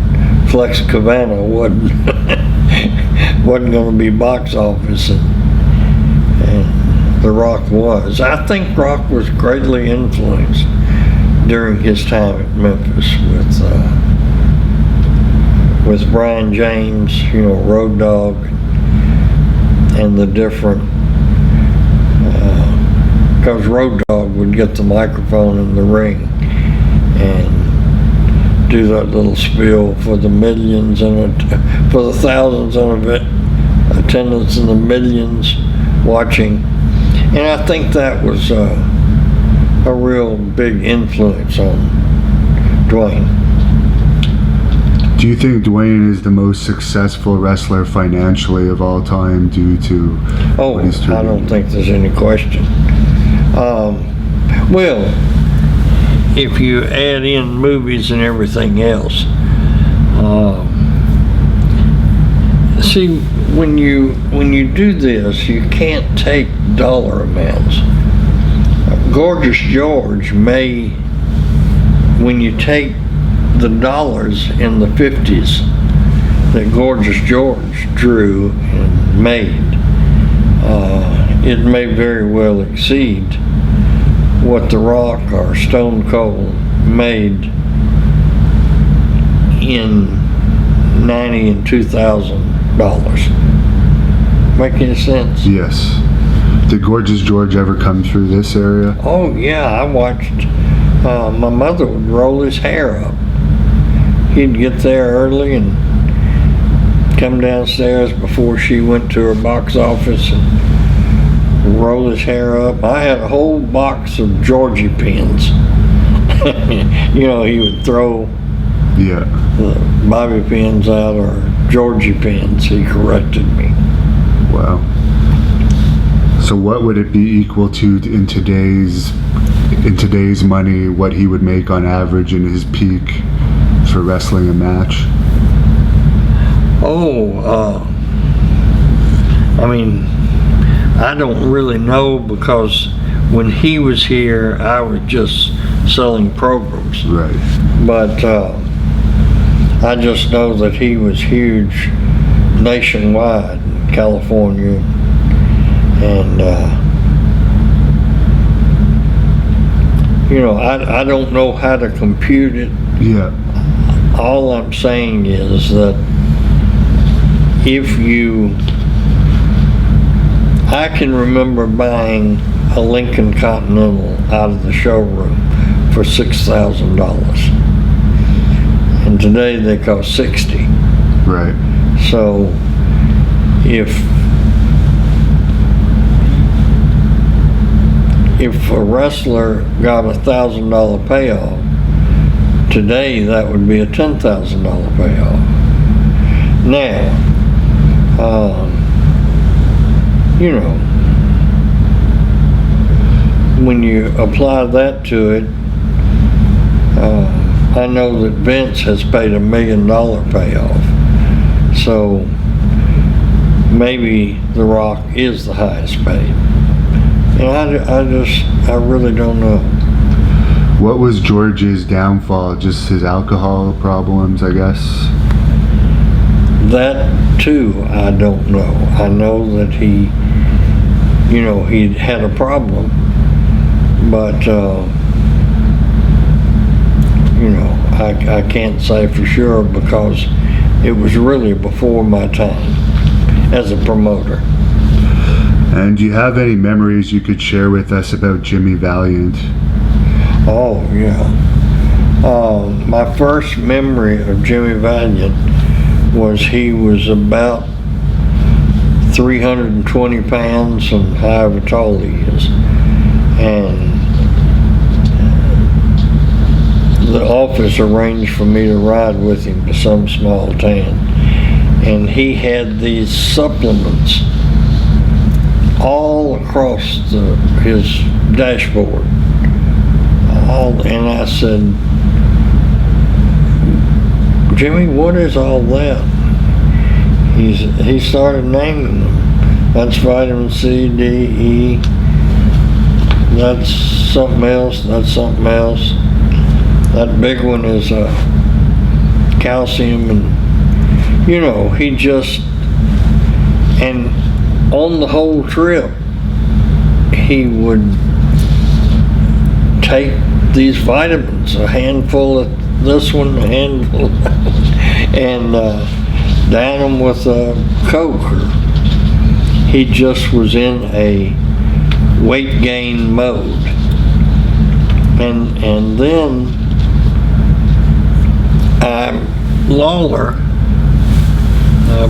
Flex Cabana wasn't going to be box office, and The Rock was. I think Rock was greatly influenced during his time at Memphis with Brian James, you know, Road Dogg, and the different, because Road Dogg would get the microphone in the ring and do that little spiel for the millions and for the thousands of attendants and the millions watching. And I think that was a real big influence on Dwayne. Do you think Dwayne is the most successful wrestler financially of all time due to what he's doing? I don't think there's any question. Well, if you add in movies and everything else, see, when you do this, you can't take dollar amounts. Gorgeous George may, when you take the dollars in the 50s that Gorgeous George drew and made, it may very well exceed what The Rock or Stone Cold made in $90,000 and $2,000. Make any sense? Yes. Did Gorgeous George ever come through this area? Oh yeah, I watched. My mother would roll his hair up. He'd get there early and come downstairs before she went to her box office and roll his hair up. I had a whole box of Georgie pins. You know, he would throw the bobby pins out or Georgie pins. He corrected me. Wow. So what would it be equal to in today's in today's money, what he would make on average in his peak for wrestling a match? I mean, I don't really know, because when he was here, I was just selling programs. Right. But I just know that he was huge nationwide in California, and I don't know how to compute it. Yeah. All I'm saying is that I can remember buying a Lincoln Continental out of the showroom for $6,000, and today they cost $60,000. Right. So if a wrestler got $1,000 payoff today, that would be a $10,000 payoff. Now, when you apply that to it, I know that Vince has paid $1 million payoff. So maybe The Rock is the highest paid. And I really don't know. What was George's downfall? Just his alcohol problems, I guess? That too, I don't know. I know that he had a problem, but I can't say for sure, because it was really before my time as a promoter. And do you have any memories you could share with us about Jimmy Valiant? Oh, yeah. My first memory of Jimmy Valiant was he was about 320 pounds and however tall he is. And the office arranged for me to ride with him to some small town. And he had these supplements all across his dashboard. And I said, Jimmy, what is all that? He started naming them. That's vitamin C, D, E. That's something else. That's something else. That big one is calcium, and he just, and on the whole trip, he would take these vitamins, a handful of this one, a handful of that one, and down them with Coke. He just was in a weight gain mode. And then Lawler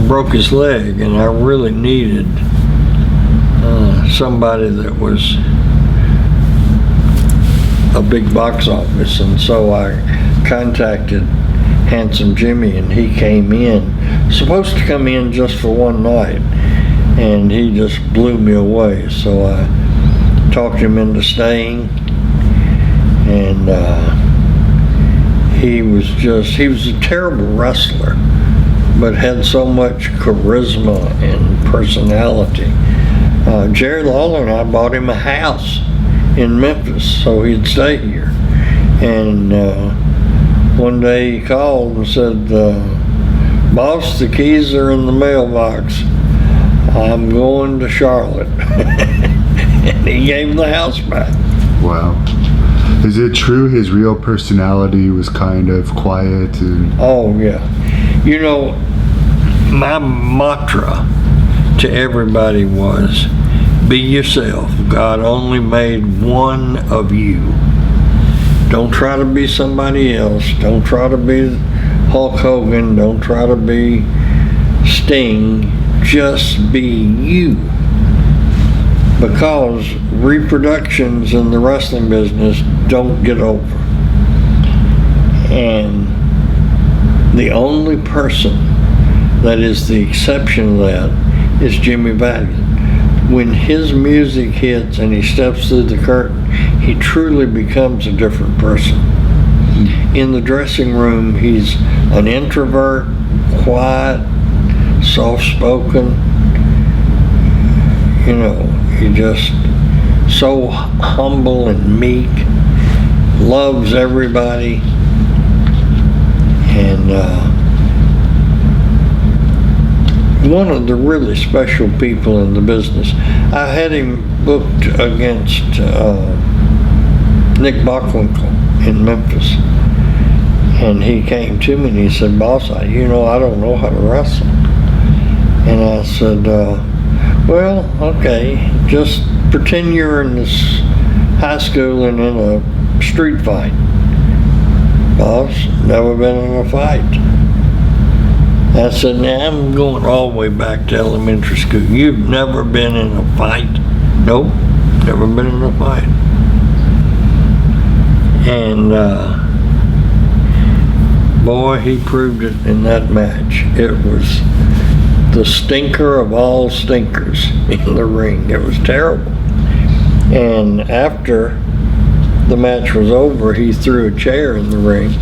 broke his leg, and I really needed somebody that was a big box office, and so I contacted Handsome Jimmy, and he came in, supposed to come in just for one night, and he just blew me away. So I talked him into staying, and he was a terrible wrestler, but had so much charisma and personality. Jerry Lawler and I bought him a house in Memphis so he'd stay here. And one day he called and said, boss, the keys are in the mailbox. I'm going to Charlotte. And he gave him the house back. Wow. Is it true his real personality was kind of quiet? Oh, yeah. My mantra to everybody was, be yourself. God only made one of you. Don't try to be somebody else. Don't try to be Hulk Hogan. Don't try to be Sting. Just be you. Because reproductions in the wrestling business don't get over. And the only person that is the exception to that is Jimmy Valiant. When his music hits and he steps through the curtain, he truly becomes a different person. In the dressing room, he's an introvert, quiet, soft-spoken. You know, he just so humble and meek, loves everybody, and one of the really special people in the business. I had him booked against Nick Bockwinkel in Memphis, and he came to me and he said, "Boss, I don't know how to wrestle." And I said, "Well, okay, just pretend you're in this high school and in a street fight." "Boss, never been in a fight." I said, "Now I'm going all the way back to elementary school. You've never been in a fight?" "Nope, never been in a fight." And boy, he proved it in that match. It was the stinker of all stinkers in the ring. It was terrible. And after the match was over, he threw a chair in the ring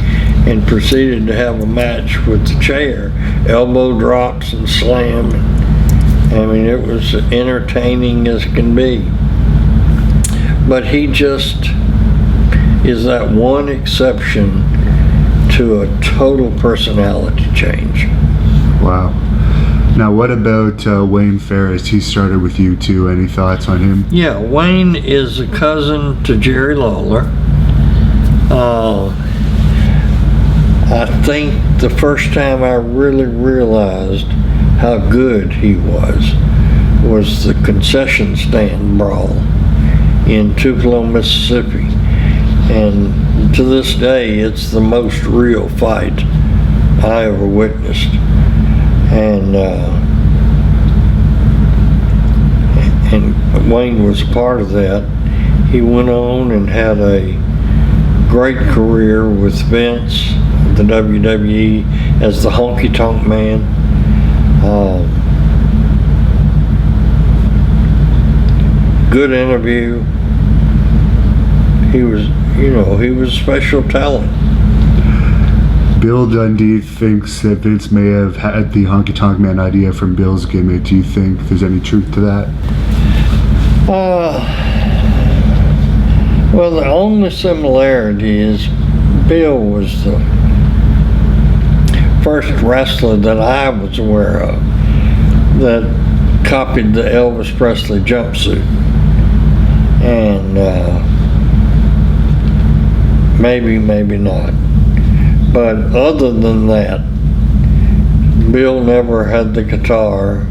and proceeded to have a match with the chair, elbow drops and slam. I mean, it was entertaining as can be. But he just is that one exception to a total personality change. Wow. Now, what about Wayne Ferris? He started with you too. Any thoughts on him? Yeah, Wayne is a cousin to Jerry Lawler. I think the first time I really realized how good he was the concession stand brawl in Tupelo, Mississippi. And to this day, it's the most real fight I ever witnessed. And Wayne was a part of that. He went on and had a great career with Vince, the WWE, as the Honky Tonk Man. Good interview. He was a special talent. Bill Dundee thinks that Vince may have had the Honky Tonk Man idea from Bill's gimmick. Do you think there's any truth to that? Well, the only similarity is Bill was the first wrestler that I was aware of that copied the Elvis Presley jumpsuit. And maybe not. But other than that, Bill never had the guitar.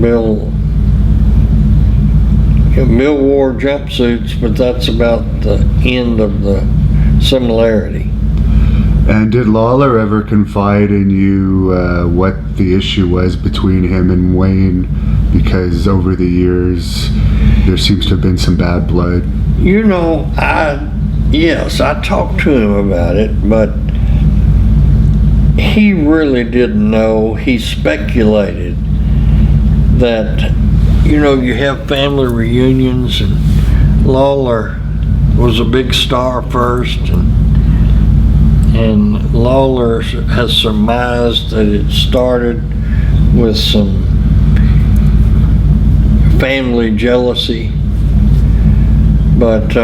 Bill wore jumpsuits, but that's about the end of the similarity. And did Lawler ever confide in you what the issue was between him and Wayne? Because over the years, there seems to have been some bad blood. Yes, I talked to him about it, but he really didn't know. He speculated that, you have family reunions, and Lawler was a big star first, and Lawler has surmised that it started with some family jealousy, but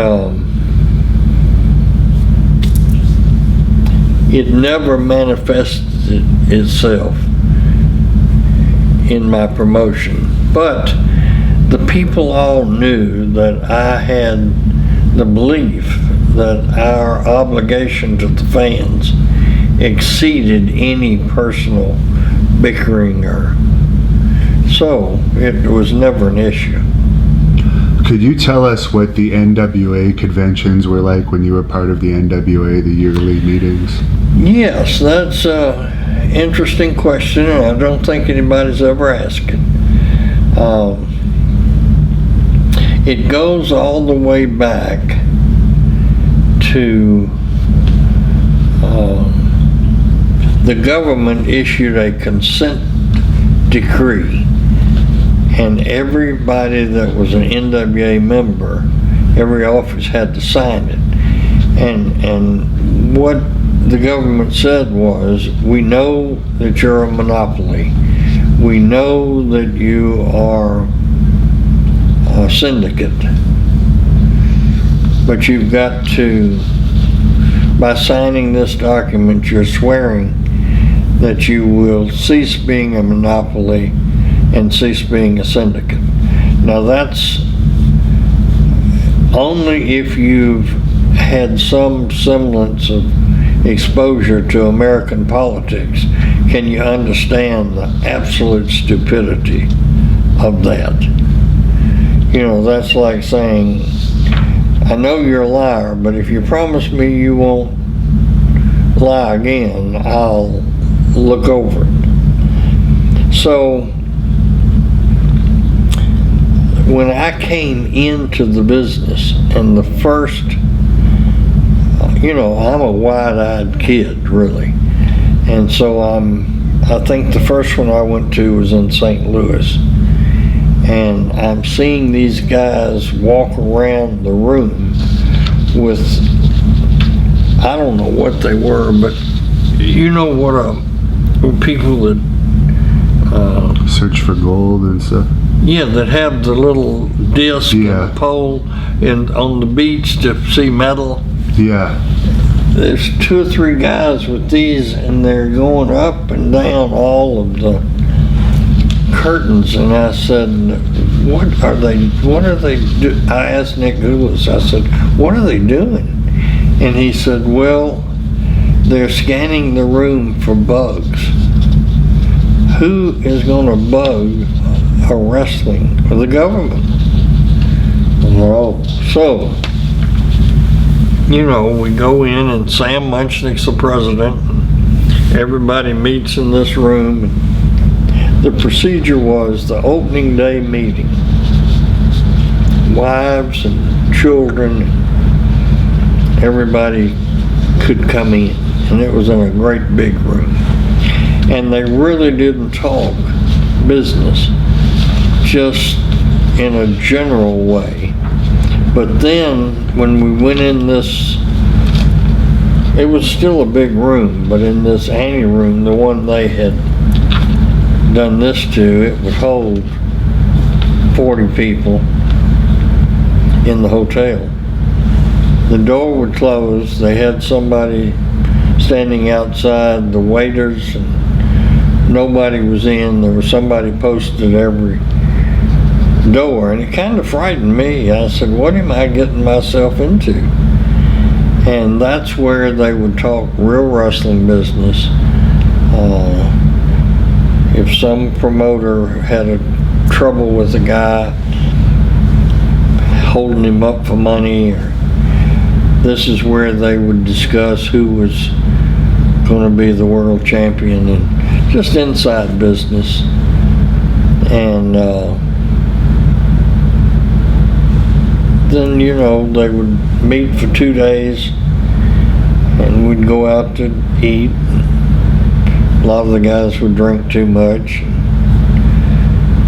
it never manifested itself in my promotion. But the people all knew that I had the belief that our obligation to the fans exceeded any personal bickering, so it was never an issue. Could you tell us what the NWA conventions were like when you were part of the NWA, the yearly meetings? Yes, that's an interesting question, and I don't think anybody's ever asked it. It goes all the way back to the government issued a consent decree and everybody that was an NWA member, every office had to sign it. And what the government said was, we know that you're a monopoly. We know that you are a syndicate. But you've got to, by signing this document, you're swearing that you will cease being a monopoly and cease being a syndicate. Now that's only if you've had some semblance of exposure to American politics can you understand the absolute stupidity of that. You know, that's like saying, I know you're a liar, but if you promise me you won't lie again, I'll look over it. So when I came into the business, and the first, you know, I'm a wide-eyed kid, really. And so I think the first one I went to was in St. Louis. And I'm seeing these guys walk around the room with, I don't know what they were, but you know what people that search for gold and stuff. Yeah, that have the little disc and a pole on the beach to see metal. Yeah. There's 2 or 3 guys with these, and they're going up and down all of the curtains. And I said, what are they doing? I asked Nick Goulas, I said, what are they doing? And he said, well, they're scanning the room for bugs. Who is going to bug a wrestling for the government? So, you know, we go in and Sam Munchnick's the president, and everybody meets in this room. The procedure was the opening day meeting. Wives and children, everybody could come in, and it was in a great big room. And they really didn't talk business, just in a general way. But then when we went in this, it was still a big room, but in this ante room, the one they had done this to, it would hold 40 people in the hotel. The door would close, they had somebody standing outside, the waiters, and nobody was in. There was somebody posted every door, and it kind of frightened me. I said, what am I getting myself into? And that's where they would talk real wrestling business. If some promoter had a trouble with a guy, holding him up for money, or this is where they would discuss who was going to be the world champion, and just inside business. And then, you know, they would meet for 2 days, and we'd go out to eat. A lot of the guys would drink too much.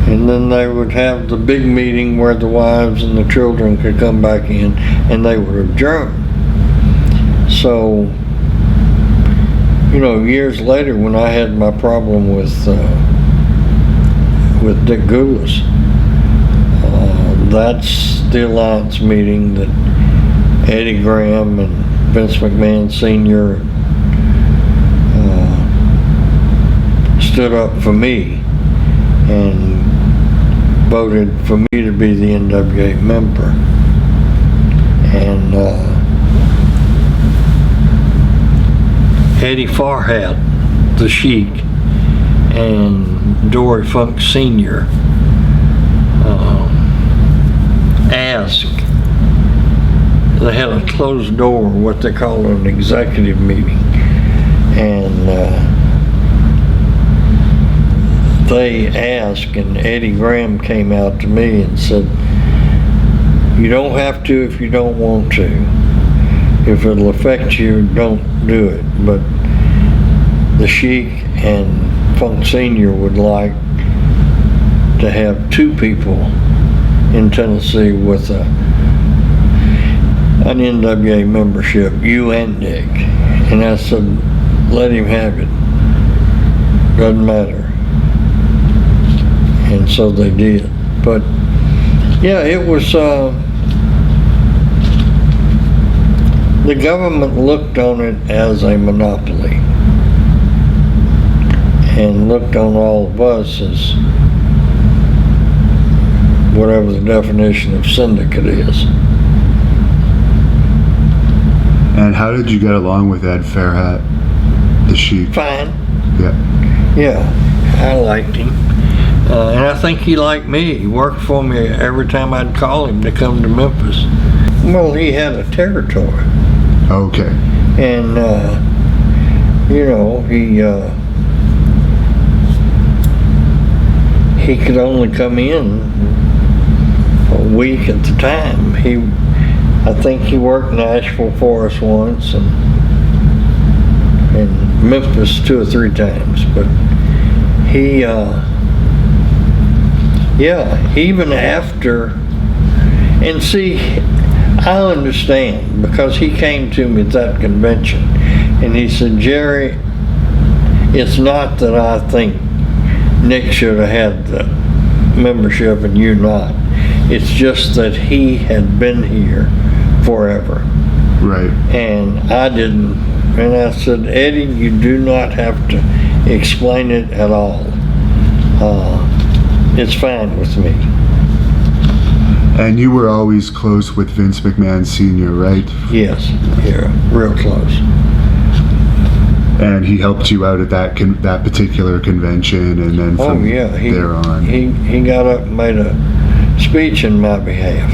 And then they would have the big meeting where the wives and the children could come back in, and they would adjourn. So, you know, years later, when I had my problem with Dick Goulas, that's the alliance meeting that Eddie Graham and Vince McMahon Sr. Stood up for me and voted for me to be the NWA member. And Eddie Farhat, the Sheik, and Dory Funk Sr. Asked, they had a closed door, what they call an executive meeting, and they asked, and Eddie Graham came out to me and said, you don't have to if you don't want to. If it'll affect you, don't do it. But the Sheik and Funk Sr. would like to have two people in Tennessee with an NWA membership, you and Nick. And I said, let him have it. Doesn't matter. And so they did. But yeah, it was, the government looked on it as a monopoly and looked on all of us as whatever the definition of syndicate is. And how did you get along with Ed Fairhat, the Sheik? Fine. Yeah. Yeah, I liked him. And I think he liked me. He worked for me every time I'd call him to come to Memphis. Well, he had a territory. Okay. And, you know, he could only come in a week at the time. I think he worked Nashville for us once and Memphis 2 or 3 times. But he, yeah, even after, and see, I understand because he came to me at that convention and he said, Jerry, it's not that I think Nick should have had the membership and you not. It's just that he had been here forever. Right. And I didn't. And I said, Eddie, you do not have to explain it at all. It's fine with me. And you were always close with Vince McMahon Sr., right? Yes, yeah, real close. And he helped you out at that particular convention, and then from there on. He got up and made a speech in my behalf.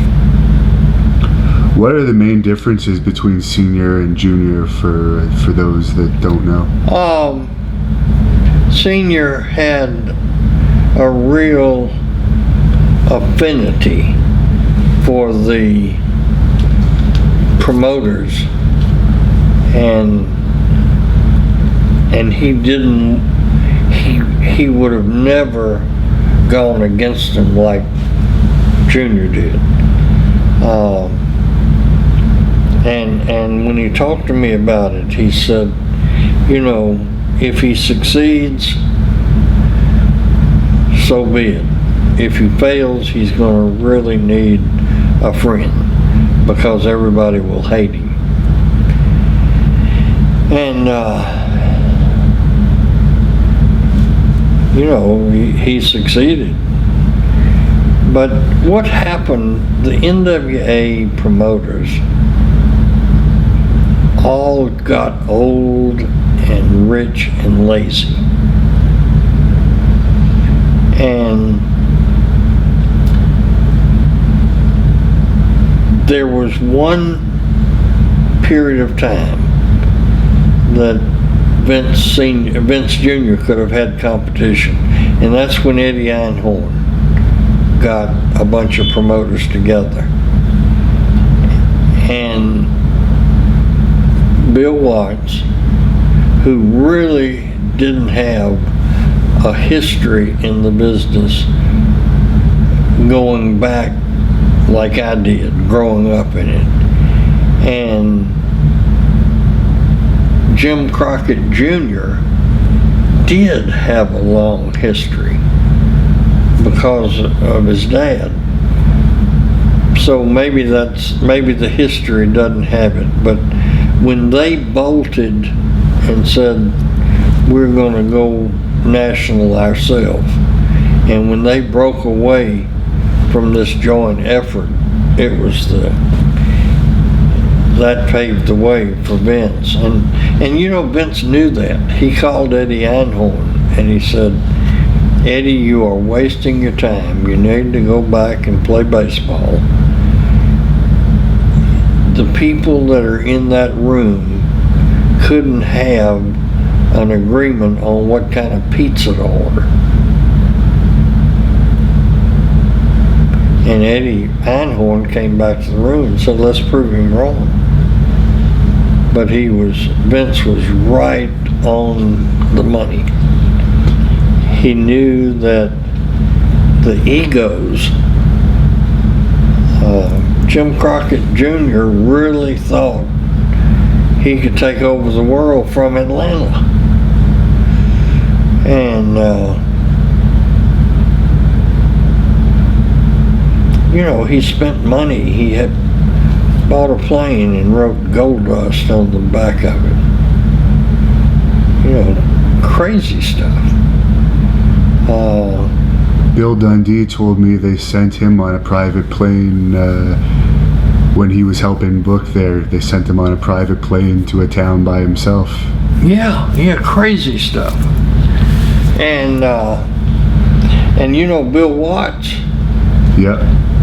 What are the main differences between Senior and Junior for those that don't know? Senior had a real affinity for the promoters, and he would have never gone against them like Junior did. And when he talked to me about it, he said, you know, if he succeeds, so be it. If he fails, he's going to really need a friend because everybody will hate him. And, you know, he succeeded. But what happened, the NWA promoters all got old and rich and lazy. And there was one period of time that Vince Jr. could have had competition, and that's when Eddie Einhorn got a bunch of promoters together. And Bill Watts, who really didn't have a history in the business going back like I did, growing up in it, and Jim Crockett Jr. did have a long history because of his dad. So maybe the history doesn't have it, but when they bolted and said we're going to go national ourselves, and when they broke away from this joint effort, it was that paved the way for Vince. And you know, Vince knew that. He called Eddie Einhorn and he said, Eddie, you are wasting your time. You need to go back and play baseball. The people that are in that room couldn't have an agreement on what kind of pizza to order. And Eddie Einhorn came back to the room and said, let's prove him wrong. But Vince was right on the money. He knew that the egos. Jim Crockett Jr. really thought he could take over the world from Atlanta. And, you know, he spent money. He had bought a plane and wrote Gold Dust on the back of it. You know, crazy stuff. Bill Dundee told me they sent him on a private plane when he was helping book there. They sent him on a private plane to a town by himself. Yeah, crazy stuff. And you know, Bill Watts Yeah.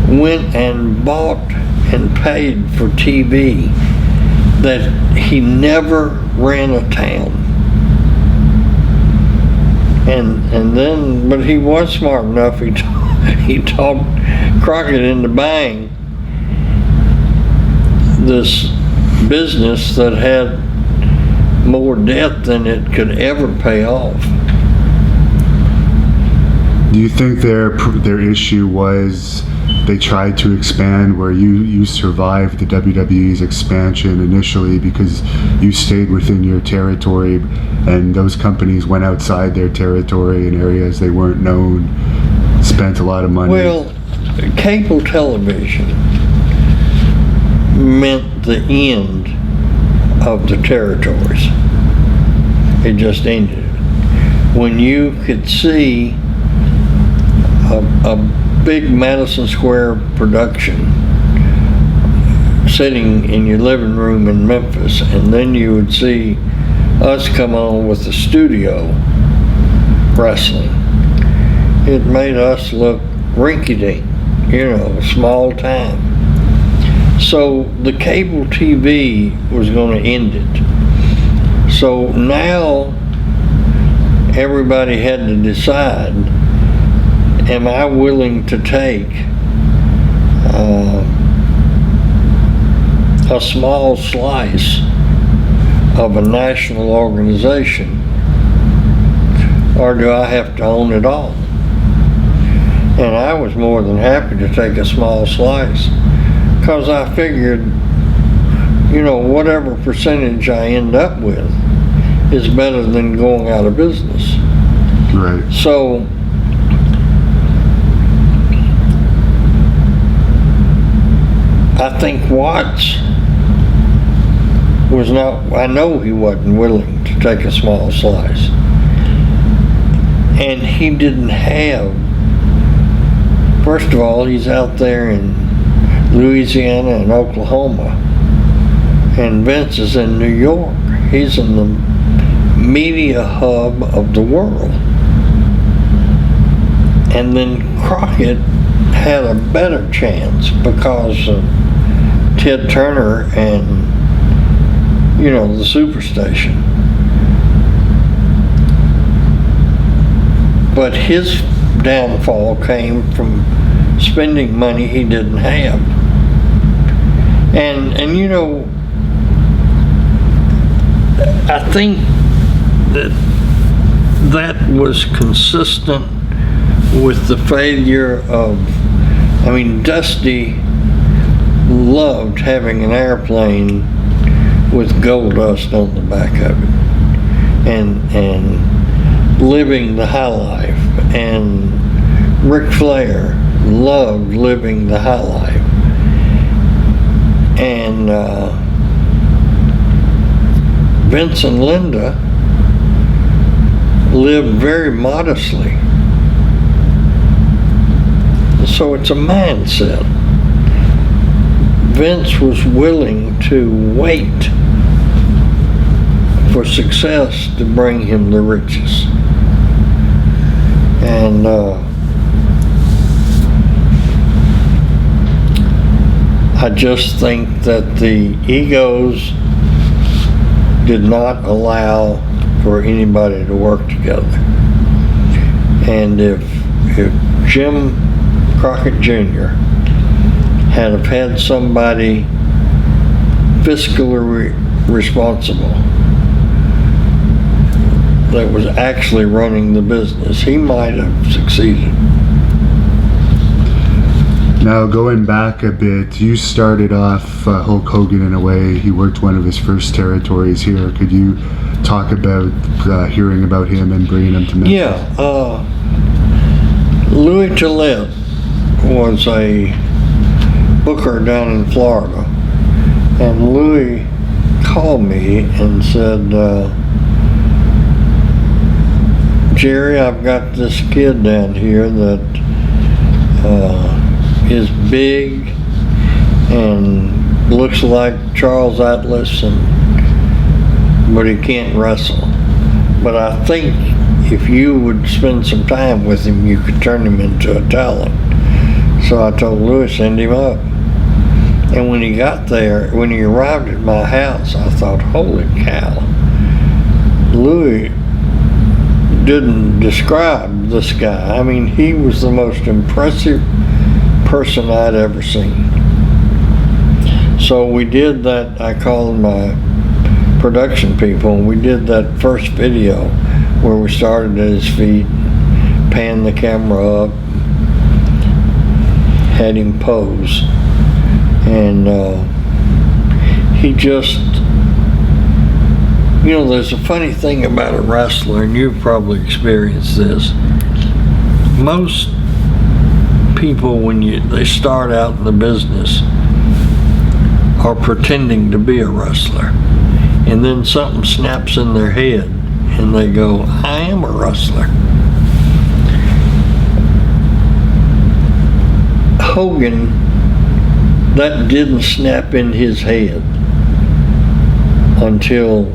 went and bought and paid for TV that he never ran a town. And then, but he was smart enough, he talked Crockett into buying this business that had more debt than it could ever pay off. Do you think their issue was they tried to expand where you survived the WWE's expansion initially because you stayed within your territory, and those companies went outside their territory in areas they weren't known, spent a lot of money? Well, cable television meant the end of the territories. It just ended it. When you could see a big Madison Square production sitting in your living room in Memphis, and then you would see us come on with the studio wrestling. It made us look rinky-dink, you know, small time. So the cable TV was going to end it. So now everybody had to decide, am I willing to take a small slice of a national organization, or do I have to own it all? And I was more than happy to take a small slice, because I figured, you know, whatever percentage I end up with is better than going out of business. Right. So I think Watts was not, I know he wasn't willing to take a small slice. And he didn't have, first of all, he's out there in Louisiana and Oklahoma, and Vince is in New York. He's in the media hub of the world. And then Crockett had a better chance because of Ted Turner and, you know, the Superstation. But his downfall came from spending money he didn't have. And you know, I think that was consistent with the failure of, I mean, Dusty loved having an airplane with Gold Dust on the back of it, and living the high life. And Ric Flair loved living the high life. And Vince and Linda lived very modestly. So it's a mindset. Vince was willing to wait for success to bring him the riches. And I just think that the egos did not allow for anybody to work together. And if Jim Crockett Jr. had have had somebody fiscally responsible that was actually running the business, he might have succeeded. Now, going back a bit, you started off Hulk Hogan in a way. He worked one of his first territories here. Could you talk about hearing about him and bringing him to Memphis? Yeah, Louis Gillette was a booker down in Florida, and Louis called me and said, Jerry, I've got this kid down here that is big and looks like Charles Atlas, but he can't wrestle. But I think if you would spend some time with him, you could turn him into a talent. So I told Louis, send him up. And when he got there, when he arrived at my house, I thought, holy cow. Louis didn't describe this guy. I mean, he was the most impressive person I'd ever seen. So we did that. I called my production people, and we did that first video where we started at his feet, panned the camera up, had him pose, and he just, you know, there's a funny thing about a wrestler, and you've probably experienced this. Most people, when they start out in the business, are pretending to be a wrestler, and then something snaps in their head, and they go, I am a wrestler. Hogan, that didn't snap in his head until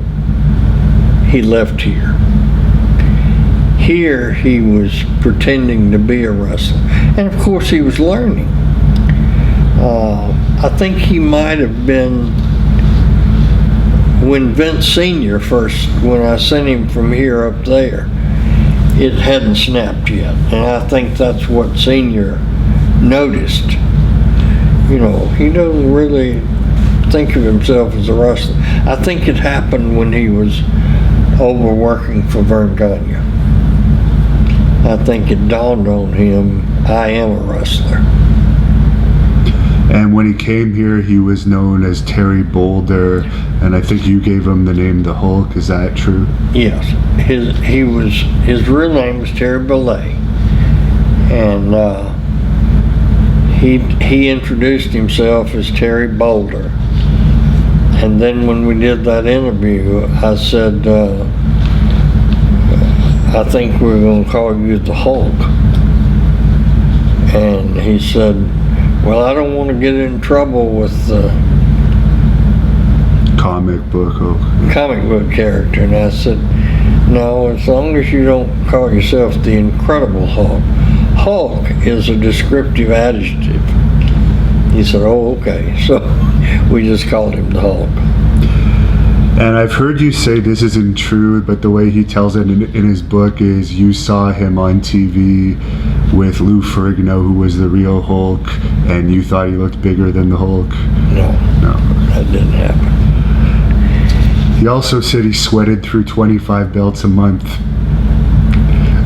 he left here. Here he was pretending to be a wrestler, and of course he was learning. I think he might have been, when Vince Sr. first, when I sent him from here up there, it hadn't snapped yet, and I think that's what Sr. noticed. You know, he doesn't really think of himself as a wrestler. I think it happened when he was overworking for Verne Gagne. I think it dawned on him, I am a wrestler. And when he came here, he was known as Terry Boulder, and I think you gave him the name the Hulk. Is that true? Yes, his real name was Terry Bollea, and he introduced himself as Terry Boulder. And then when we did that interview, I said, I think we're going to call you the Hulk. And he said, well, I don't want to get in trouble with the comic book character. And I said, no, as long as you don't call yourself the Incredible Hulk. Hulk is a descriptive adjective. He said, oh, okay. So we just called him the Hulk. And I've heard you say this isn't true, but the way he tells it in his book is you saw him on TV with Lou Ferrigno, who was the real Hulk, and you thought he looked bigger than the Hulk. No, that didn't happen. He also said he sweated through 25 belts a month.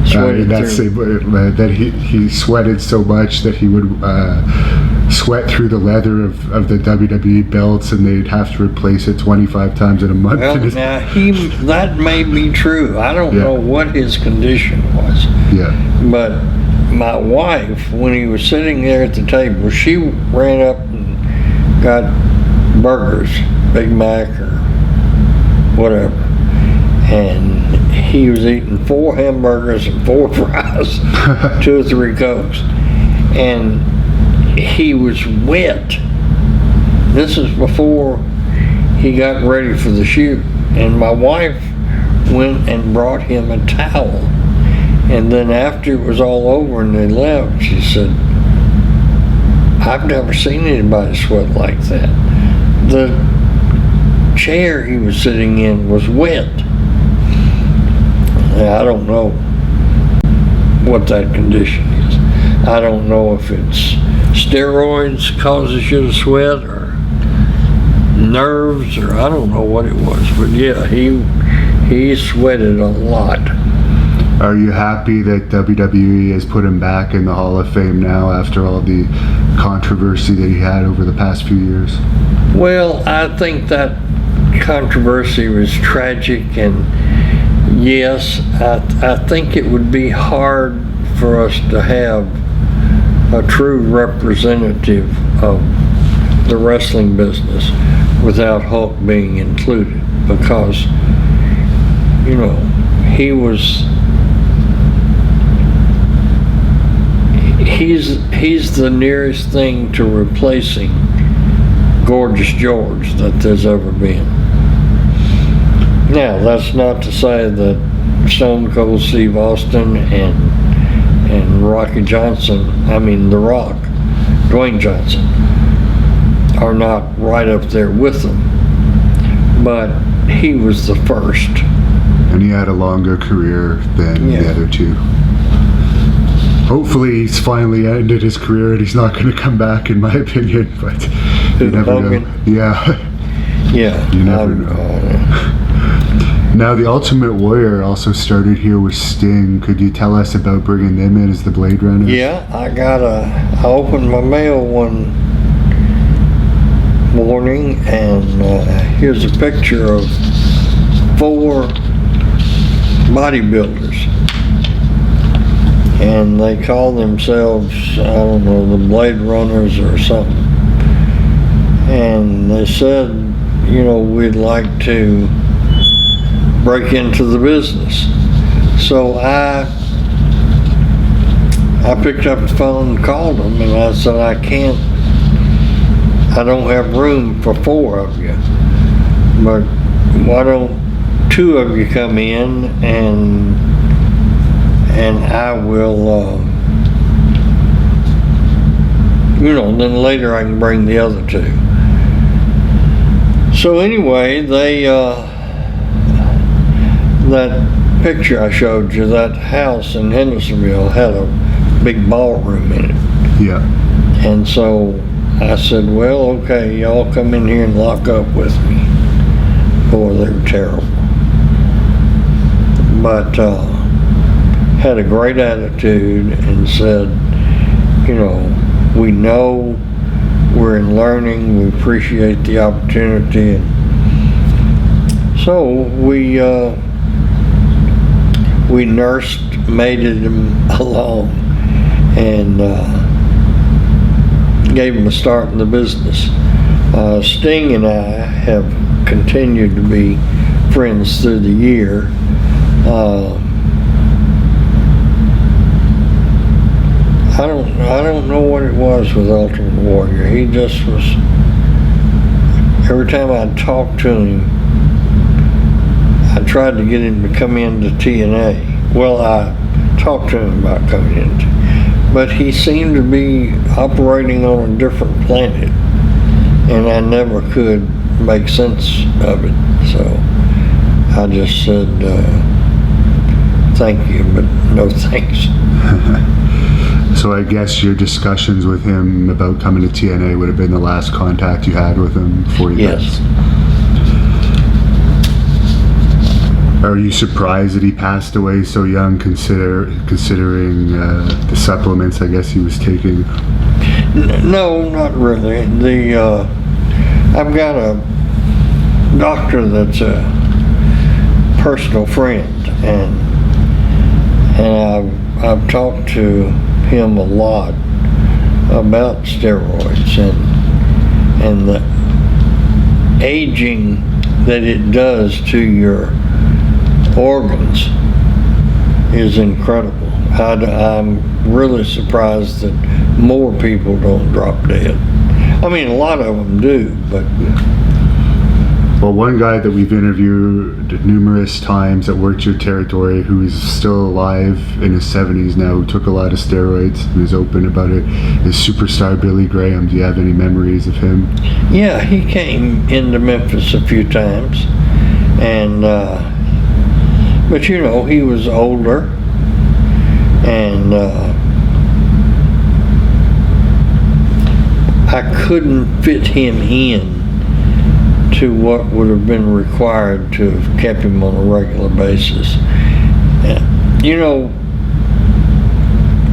That he sweated so much that he would sweat through the leather of the WWE belts, and they'd have to replace it 25 times in a month. Well, now that may be true. I don't know what his condition was. Yeah. But my wife, when he was sitting there at the table, she ran up and got burgers, Big Mac or whatever, and he was eating 4 hamburgers and 4 fries, 2 or 3 Cokes, and he was wet. This is before he got ready for the shoot, and my wife went and brought him a towel, and then after it was all over and they left, she said, I've never seen anybody sweat like that. The chair he was sitting in was wet. I don't know what that condition is. I don't know if it's steroids causes you to sweat, or nerves, or I don't know what it was. But yeah, he sweated a lot. Are you happy that WWE has put him back in the Hall of Fame now after all the controversy that he had over the past few years? Well, I think that controversy was tragic, and yes, I think it would be hard for us to have a true representative of the wrestling business without Hulk being included, because, you know, he's the nearest thing to replacing Gorgeous George that there's ever been. Now, that's not to say that Stone Cold Steve Austin and Rocky Johnson, The Rock, Dwayne Johnson, are not right up there with them. But he was the first. And he had a longer career than the other two. Hopefully he's finally ended his career and he's not going to come back, in my opinion, but you never know. Yeah. Yeah. You never know. Now, the Ultimate Warrior also started here with Sting. Could you tell us about bringing them in as the Blade Runners? Yeah, I opened my mail one morning, and here's a picture of 4 bodybuilders. And they call themselves, I don't know, the Blade Runners or something. And they said, you know, we'd like to break into the business. So I picked up the phone and called them, and I said, I don't have room for 4 of you, but why don't 2 of you come in, and I will, then later I can bring the other 2. So anyway, that picture I showed you, that house in Hendersonville had a big ballroom in it. Yeah. And so I said, well, okay, y'all come in here and lock up with me. Boy, they were terrible. But had a great attitude and said, we know we're in learning, we appreciate the opportunity. And so we nursed, mated him along, and gave him a start in the business. Sting and I have continued to be friends through the year. I don't know what it was with Ultimate Warrior. He just was, every time I talked to him, I tried to get him to come into TNA. Well, I talked to him about coming into, but he seemed to be operating on a different planet, and I never could make sense of it. So I just said, thank you, but no thanks. So I guess your discussions with him about coming to TNA would have been the last contact you had with him before you Yes. Are you surprised that he passed away so young, considering the supplements I guess he was taking? No, not really. I've got a doctor that's a personal friend, and I've talked to him a lot about steroids and the aging that it does to your organs is incredible. I'm really surprised that more people don't drop dead. A lot of them do, but... Well, one guy that we've interviewed numerous times that worked your territory, who is still alive in his 70s now, who took a lot of steroids and is open about it, is superstar Billy Graham. Do you have any memories of him? Yeah, he came into Memphis a few times, and but he was older, and I couldn't fit him in to what would have been required to have kept him on a regular basis.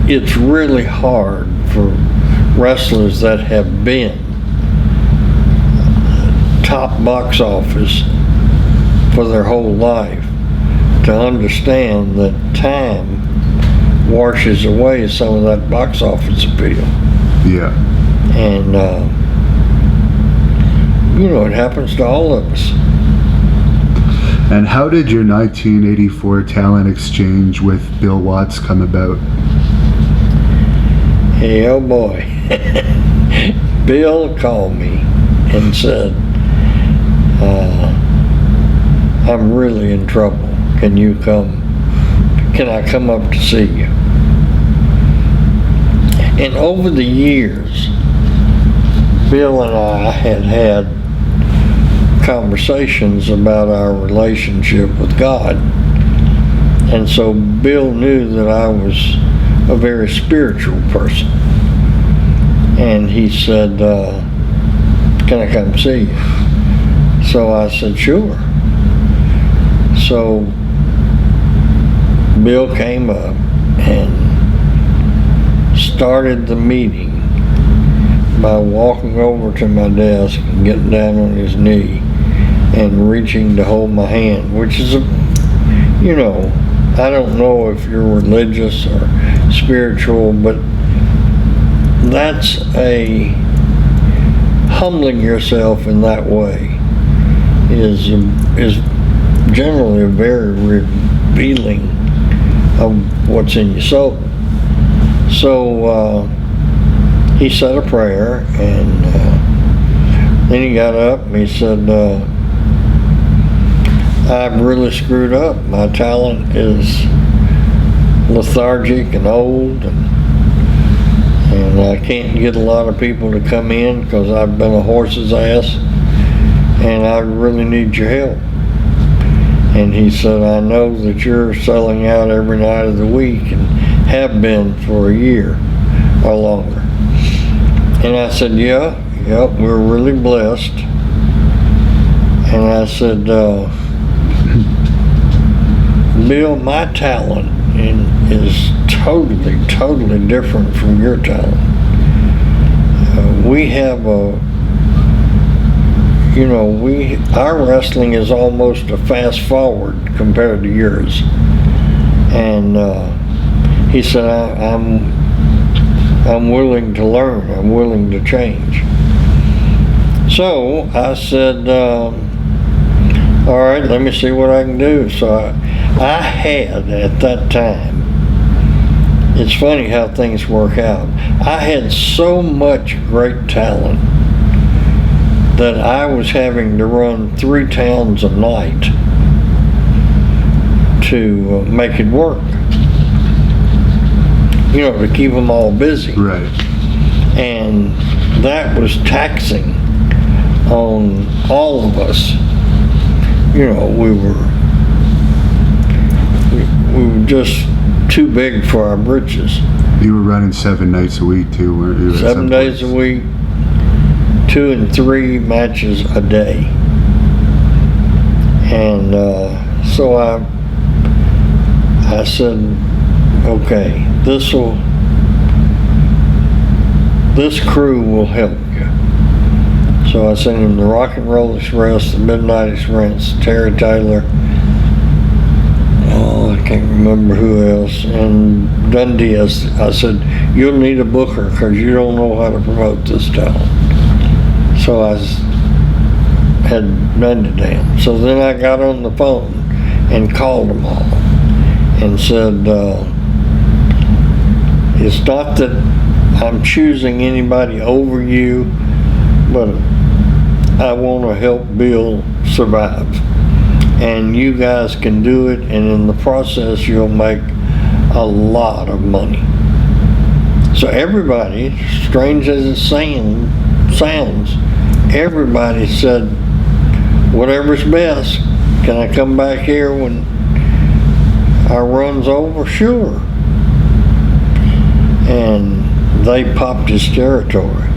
It's really hard for wrestlers that have been top box office for their whole life to understand that time washes away some of that box office appeal. Yeah. And, it happens to all of us. And how did your 1984 talent exchange with Bill Watts come about? Hey, oh boy. Bill called me and said, I'm really in trouble. Can I come up to see you? And over the years, Bill and I had conversations about our relationship with God. And so Bill knew that I was a very spiritual person. And he said, can I come see you? So I said, sure. So Bill came up and started the meeting by walking over to my desk and getting down on his knee and reaching to hold my hand, which is I don't know if you're religious or spiritual, but that's humbling yourself in that way is generally very revealing of what's in your soul. So he said a prayer, and then he got up and he said, I've really screwed up. My talent is lethargic and old, and I can't get a lot of people to come in because I've been a horse's ass, and I really need your help. And he said, I know that you're selling out every night of the week and have been for a year or longer. And I said, yep, we're really blessed. And I said, Bill, my talent is totally different from your talent. We have our wrestling is almost a fast forward compared to yours. And he said, I'm willing to learn. I'm willing to change. So I said, all right, let me see what I can do. So I had at that time, it's funny how things work out. I had so much great talent that I was having to run 3 towns a night to make it work. To keep them all busy. Right. And that was taxing on all of us. We were just too big for our britches. You were running 7 nights a week too, weren't you? 7 days a week, 2 and 3 matches a day. And so I said, okay, this crew will help you. So I sent him the Rock and Roll Express, the Midnight Express, Terry Taylor, I can't remember who else, and Dundee. I said, you'll need a booker because you don't know how to promote this talent. So I had Dundee down. So then I got on the phone and called them all and said, it's not that I'm choosing anybody over you, but I want to help Bill survive. And you guys can do it, and in the process, you'll make a lot of money. So everybody, strange as it sounds, everybody said, whatever's best. Can I come back here when our run's over? Sure. And they popped his territory.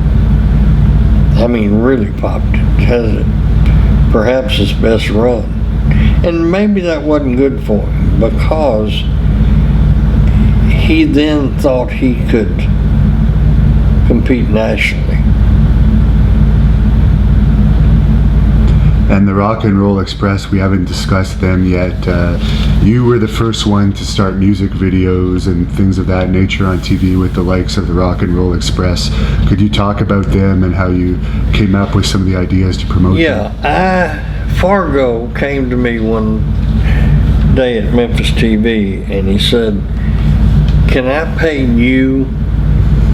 I mean, really popped it. Has it perhaps his best run. And maybe that wasn't good for him because he then thought he could compete compete nationally. And the Rock and Roll Express, we haven't discussed them yet. You were the first one to start music videos and things of that nature on TV with the likes of the Rock and Roll Express. Could you talk about them and how you came up with some of the ideas to promote them? Fargo came to me one day at Memphis TV and he said, "Can I pay you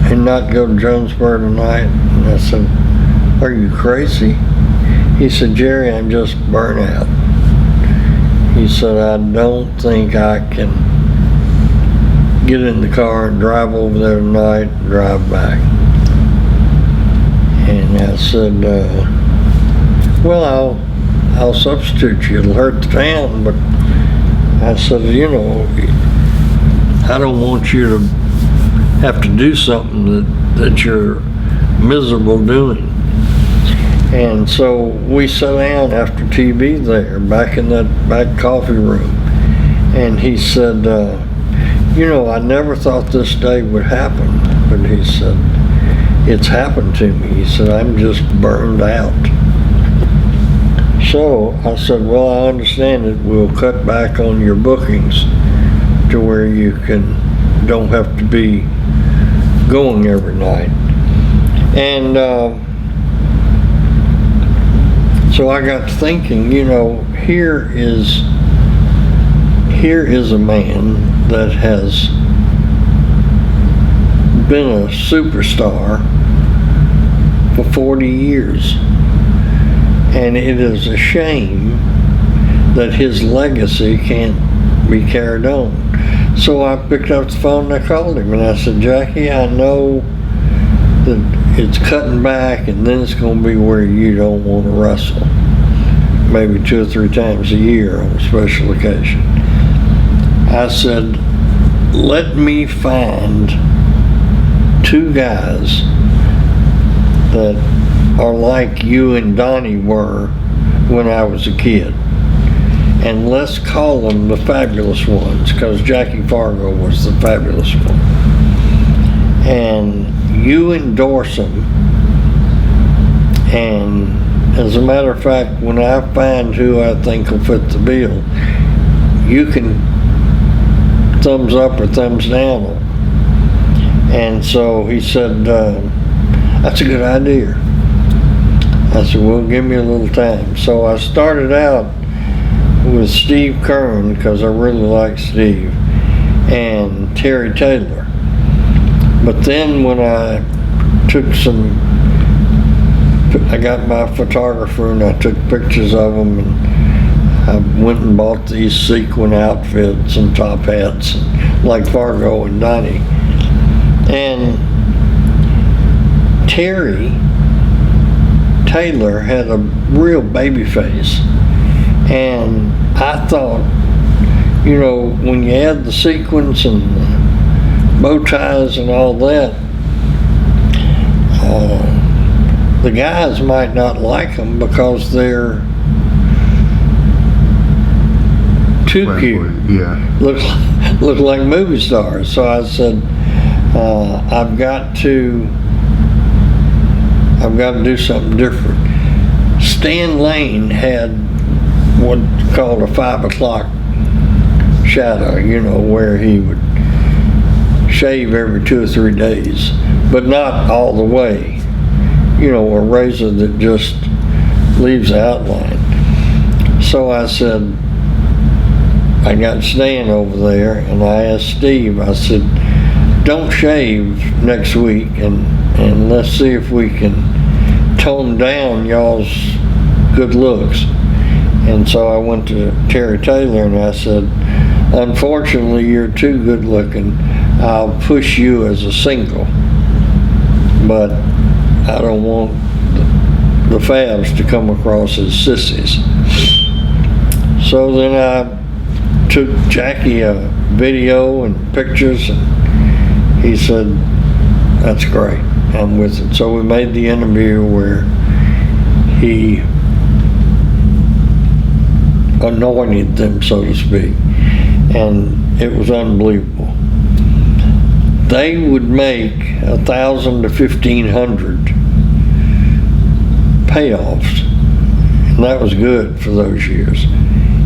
and not go to Jonesboro tonight?" And I said, "Are you crazy?" He said, "Jerry, I'm just burnt out." He said, "I don't think I can get in the car and drive over there tonight and drive back." And I said, "Well, I'll substitute you. It'll hurt the town, but," I said, "you know, I don't want you to have to do something that you're miserable doing." And so we sat down after TV there, back in that back coffee room, and he said, "You know, I never thought this day would happen," but he said, "It's happened to me." He said, "I'm just burned out." So I said, "Well, I understand it. We'll cut back on your bookings to where you don't have to be going every night." And so I got to thinking, you know, here is a man that has been a superstar for 40 years. And it is a shame that his legacy can't be carried on. So I picked up the phone and I called him and I said, "Jackie, I know that it's cutting back and then it's going to be where you don't want to wrestle. Maybe 2 or 3 times a year on a special occasion." I said, "Let me find 2 guys that are like you and Donnie were when I was a kid. And let's call them the Fabulous Ones, because Jackie Fargo was the fabulous one. And you endorse them. And as a matter of fact, when I find who I think will fit the bill, you can thumbs up or thumbs down on." And so he said, "That's a good idea." I said, "Well, give me a little time." So I started out with Steve Kern, because I really like Steve, and Terry Taylor. But then when I got my photographer and I took pictures of them, and I went and bought these sequin outfits and top hats like Fargo and Donnie. And Terry Taylor had a real baby face, and I thought, you know, when you add the sequins and the bow ties and all that, the guys might not like them because they're too cute. Yeah. Look like movie stars. So I said, I've got to do something different. Stan Lane had what's called a 5 o'clock shadow, you know, where he would shave every 2 or 3 days, but not all the way. You know, a razor that just leaves the outline. So I said, I got Stan over there, and I asked Steve, I said, "Don't shave next week, and let's see if we can tone down y'all's good looks." And so I went to Terry Taylor and I said, "Unfortunately, you're too good looking. I'll push you as a single, but I don't want the Fabs to come across as sissies." So then I took Jackie a video and pictures, and he said, "That's great, I'm with it." So we made the interview where he anointed them, so to speak, and it was unbelievable. they would make 1,000 to 1,500 payoffs, and that was good for those years.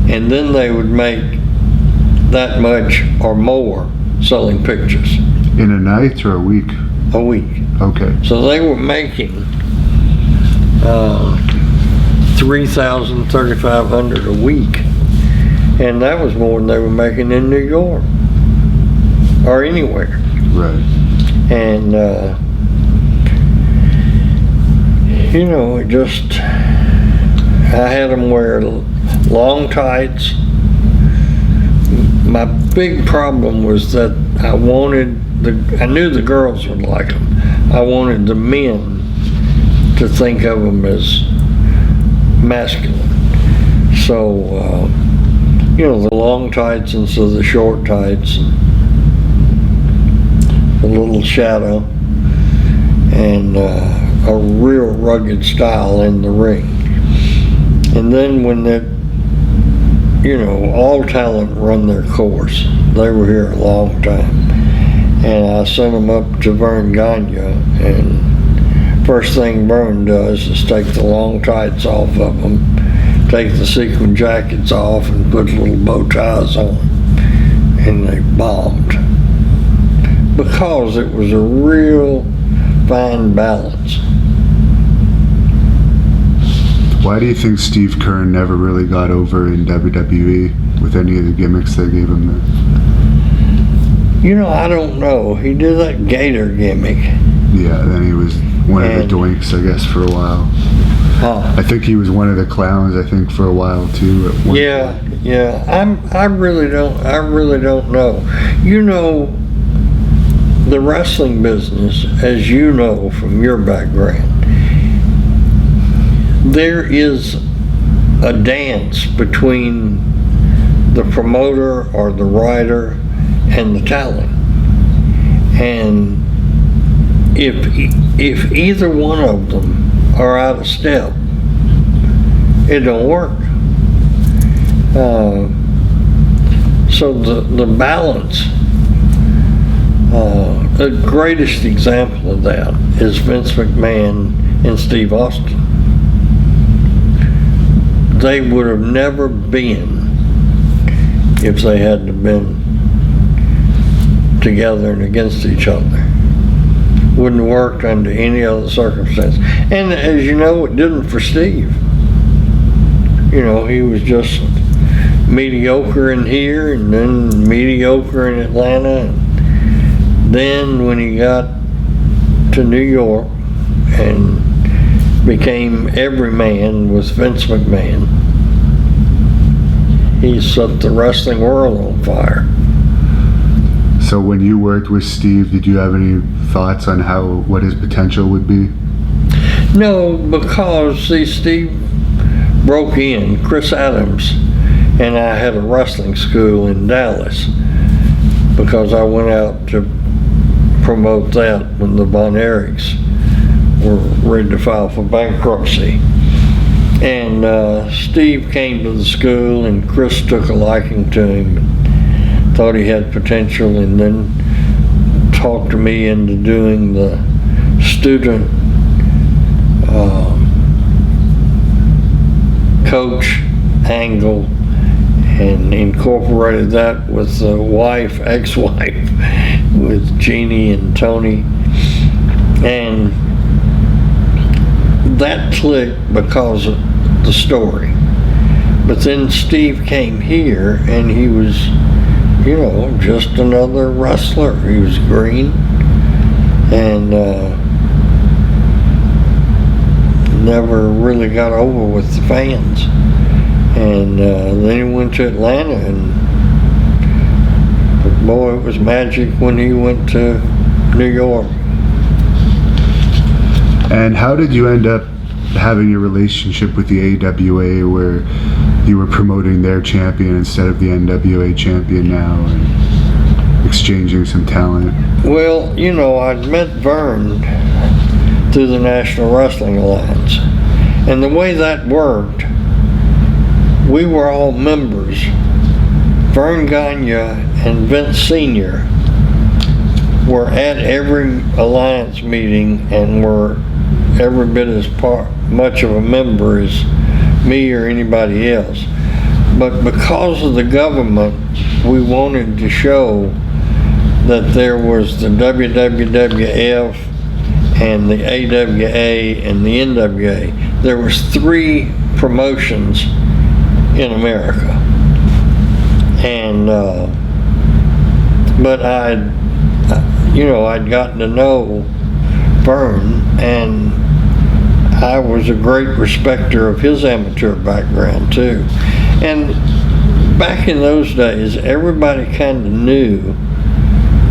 And then they would make that much or more selling pictures In a night or a week? a week. Okay. So they were making 3,000, 3,500 a week, and that was more than they were making in New York or anywhere. Right. And you know, it just, I had them wear long tights. My big problem was that I knew the girls would like them. I wanted the men to think of them as masculine. So, you know, the long tights instead of the short tights, the little shadow, and a real rugged style in the ring. And then when that, you know, all talent run their course. They were here a long time. And I sent them up to Vern Gagne, and first thing Vern does is take the long tights off of them, take the sequin jackets off, and put little bow ties on. And they bombed. Because it was a real fine balance. Why do you think Steve Keirn never really got over in WWE with any of the gimmicks they gave him then? You know, I don't know. He did that gator gimmick. Yeah, then he was one of the doinks, I guess, for a while. Huh. I think he was one of the clowns, I think, for a while too. At one Yeah, point. yeah. I really don't know. You know, the wrestling business, as you know from your background, there is a dance between the promoter or the writer and the talent. And if either one of them are out of step, it don't work. So the balance, the greatest example of that is Vince McMahon and Steve Austin. They would have never been if they hadn't been together and against each other. Wouldn't have worked under any other circumstance. And as you know, it didn't for Steve. You know, he was just mediocre in here and then mediocre in Atlanta. And then when he got to New York and became everyman with Vince McMahon, he set the wrestling world on fire. So when you worked with Steve, did you have any thoughts on what his potential would be? No, because see, Steve broke in, Chris Adams, and I had a wrestling school in Dallas because I went out to promote that when the Von Erichs were ready to file for bankruptcy. And Steve came to the school, and Chris took a liking to him and thought he had potential, and then talked to me into doing the student coach angle, and incorporated that with the wife, ex-wife, with Jeannie and Tony. And that clicked because of the story. But then Steve came here, and he was, you know, just another wrestler. He was green, and never really got over with the fans. And then he went to Atlanta, and boy, it was magic when he went to New York. And how did you end up having a relationship with the AWA where you were promoting their champion instead of the NWA champion now, and exchanging some talent? Well, you know, I'd met Vern through the National Wrestling Alliance. And the way that worked, we were all members. Vern Gagne and Vince Sr. were at every alliance meeting and were every bit as much of a member as me or anybody else. But because of the government, we wanted to show that there was the WWWF and the AWA and the NWA. There was 3 promotions in America. And, but I'd gotten to know Vern, and I was a great respecter of his amateur background too. And back in those days, everybody kind of knew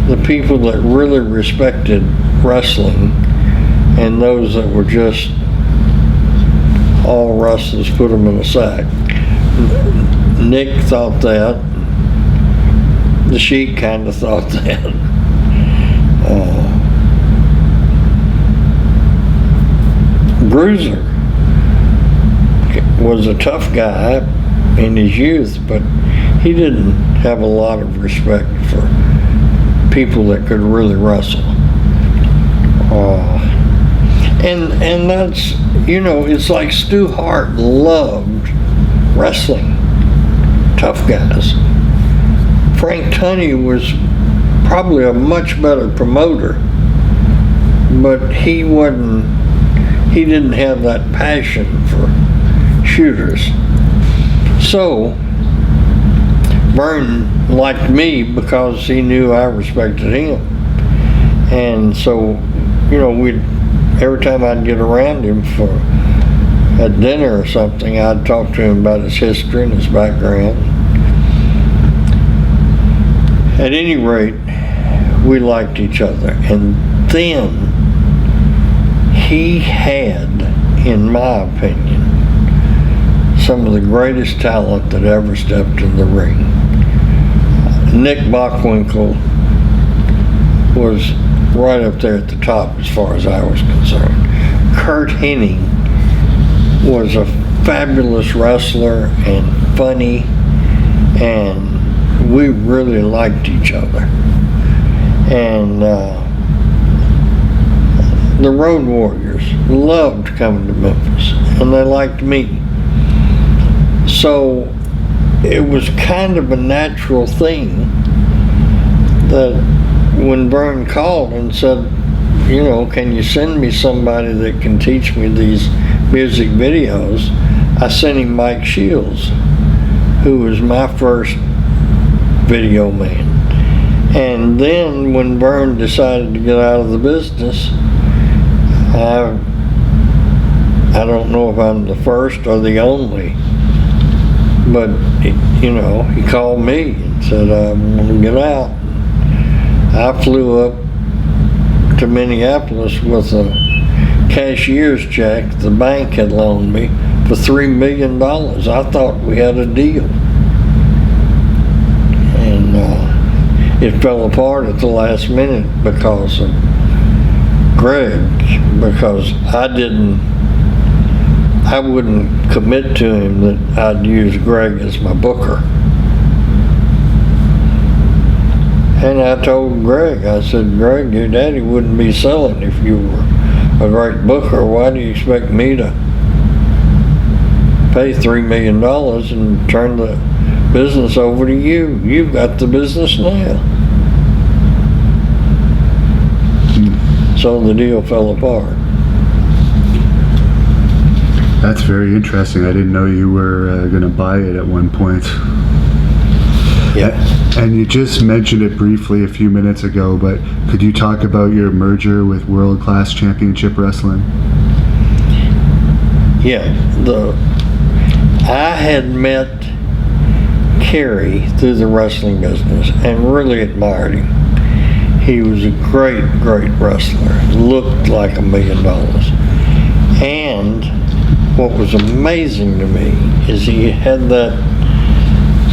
the people that really respected wrestling and those that were just all wrestlers, put them in a sack. Nick thought that. The Sheik kind of thought that. Bruiser was a tough guy in his youth, but he didn't have a lot of respect for people that could really wrestle. And that's, it's like Stu Hart loved wrestling, tough guys. Frank Tunney was probably a much better promoter, but he didn't have that passion for shooters. So Vern liked me because he knew I respected him. And so, every time I'd get around him at dinner or something, I'd talk to him about his history and his background. At any rate, we liked each other. And then he had, in my opinion, some of the greatest talent that ever stepped in the ring. Nick Bockwinkel was right up there at the top as far as I was concerned. Kurt Hennig was a fabulous wrestler and funny, and we really liked each other. And the Road Warriors loved coming to Memphis, and they liked me. So it was kind of a natural thing that when Vern called and said, can you send me somebody that can teach me these music videos, I sent him Mike Shields, who was my first video man. And then when Vern decided to get out of the business, I don't know if I'm the first or the only, but he called me and said, I want to get out. I flew up to Minneapolis with a cashier's check the bank had loaned me for $3 million. I thought we had a deal. And it fell apart at the last minute because of Greg, because I wouldn't commit to him that I'd use Greg as my booker. And I told Greg, I said, Greg, your daddy wouldn't be selling if you were a great booker. Why do you expect me to pay $3 million and turn the business over to you? You've got the business now. So the deal fell apart. That's very interesting. I didn't know you were going to buy it at one point. Yeah. And you just mentioned it briefly a few minutes ago, but could you talk about your merger with World Class Championship Wrestling? Yeah. I had met Kerry through the wrestling business and really admired him. He was a great, great wrestler. Looked like $1 million. And what was amazing to me is he had that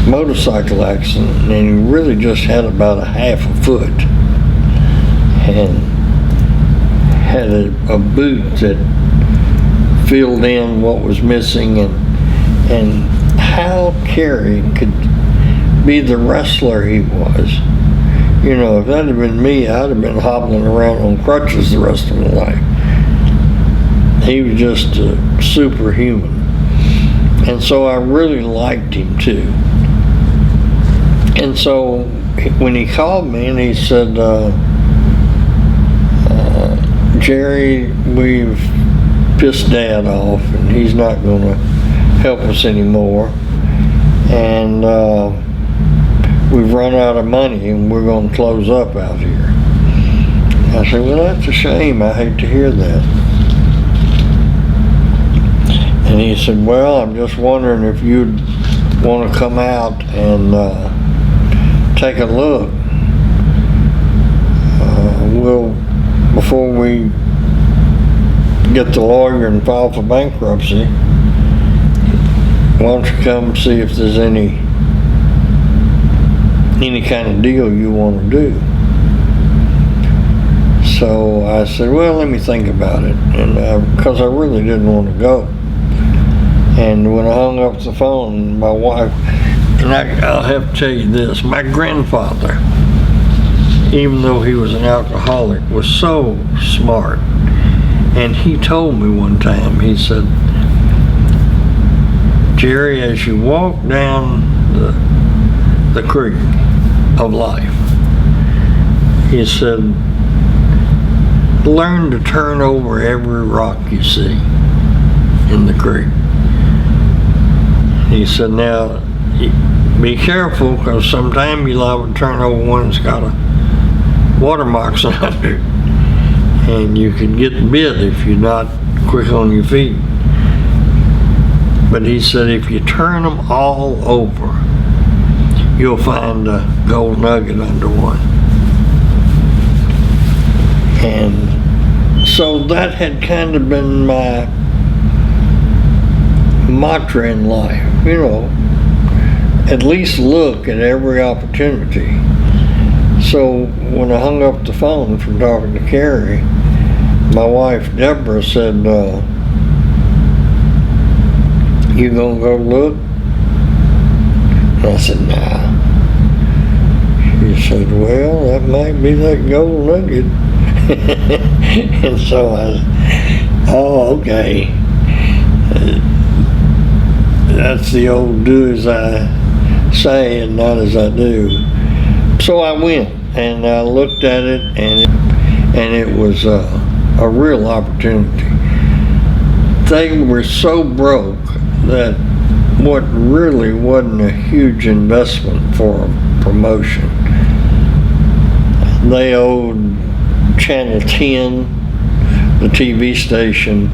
motorcycle accident and he really just had about a half a foot and had a boot that filled in what was missing, and how Kerry could be the wrestler he was You know, if that had been me, I'd have been hobbling around on crutches the rest of my life. He was just superhuman. And so I really liked him too. And so when he called me and he said, Jerry, we've pissed Dad off and he's not going to help us anymore. And we've run out of money and we're going to close up out here. I said, well, that's a shame. I hate to hear that. And he said, well, I'm just wondering if you'd want to come out and take a look. Before we get the lawyer and file for bankruptcy, why don't you come see if there's any kind of deal you want to do? So I said, well, let me think about it, and because I really didn't want to go. And when I hung up the phone, my wife, and I'll have to tell you this, my grandfather, even though he was an alcoholic, was so smart. And he told me one time, he said, Jerry, as you walk down the creek of life, he said, learn to turn over every rock you see in the creek. He said, now, be careful, because sometimes you'll have to turn over one that's got a watermarks on it, and you can get bit if you're not quick on your feet. But he said, if you turn them all over, you'll find a gold nugget under one. And so that had kind of been my mantra in life, you know, at least look at every opportunity. So when I hung up the phone from talking to Carrie, my wife Deborah said, you gonna go look? And I said, nah. She said, well, that might be that gold nugget. And so I said, oh, okay. That's the old do as I say and not as I do. So I went and I looked at it, and it was a real opportunity. They were so broke that what really wasn't a huge investment for a promotion. They owed Channel 10, the TV station,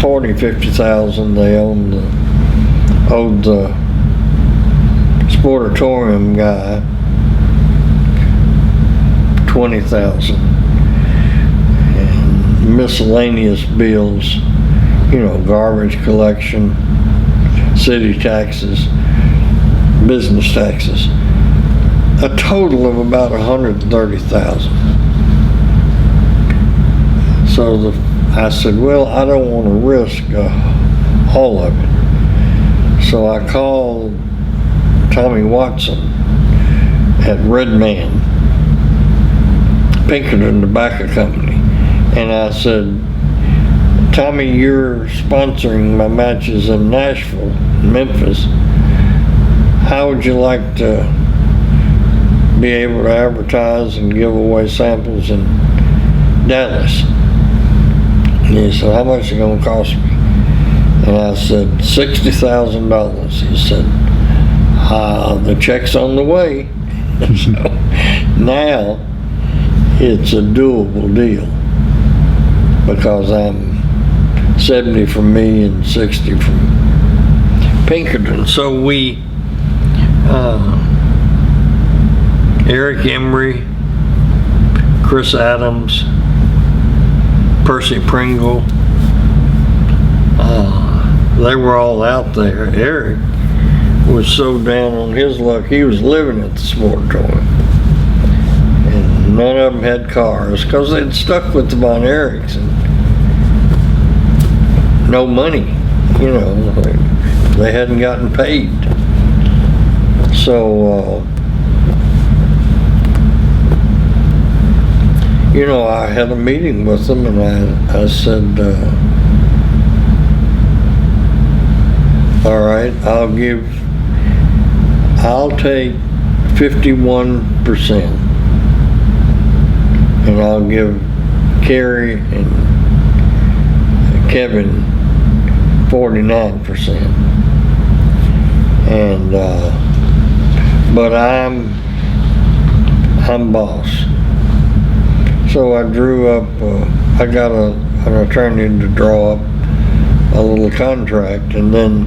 $50,000. They owed the Sportatorium guy $20,000, and miscellaneous bills, you know, garbage collection, city taxes, business taxes, a total of about $130,000. So I said, well, I don't want to risk all of it. So I called Tommy Watson at Red Man, Pinkerton Tobacco Company, and I said, Tommy, you're sponsoring my matches in Nashville, Memphis. How would you like to be able to advertise and give away samples in Dallas? And he said, how much is it going to cost me? And I said, $60,000. He said, the check's on the way. So now it's a doable deal, because I'm 70 from me and 60 from Pinkerton. So we, Eric Emery, Chris Adams, Percy Pringle, they were all out there. Eric was so down on his luck, he was living at the Sportatorium. And none of them had cars, because they'd stuck with the Von Erichs and no money, you know, they hadn't gotten paid. So you know, I had a meeting with them and I said, all right, I'll take 51% and I'll give Carrie and Kevin 49%. And, but I'm boss. So I drew up, I got an attorney to draw up a little contract, and then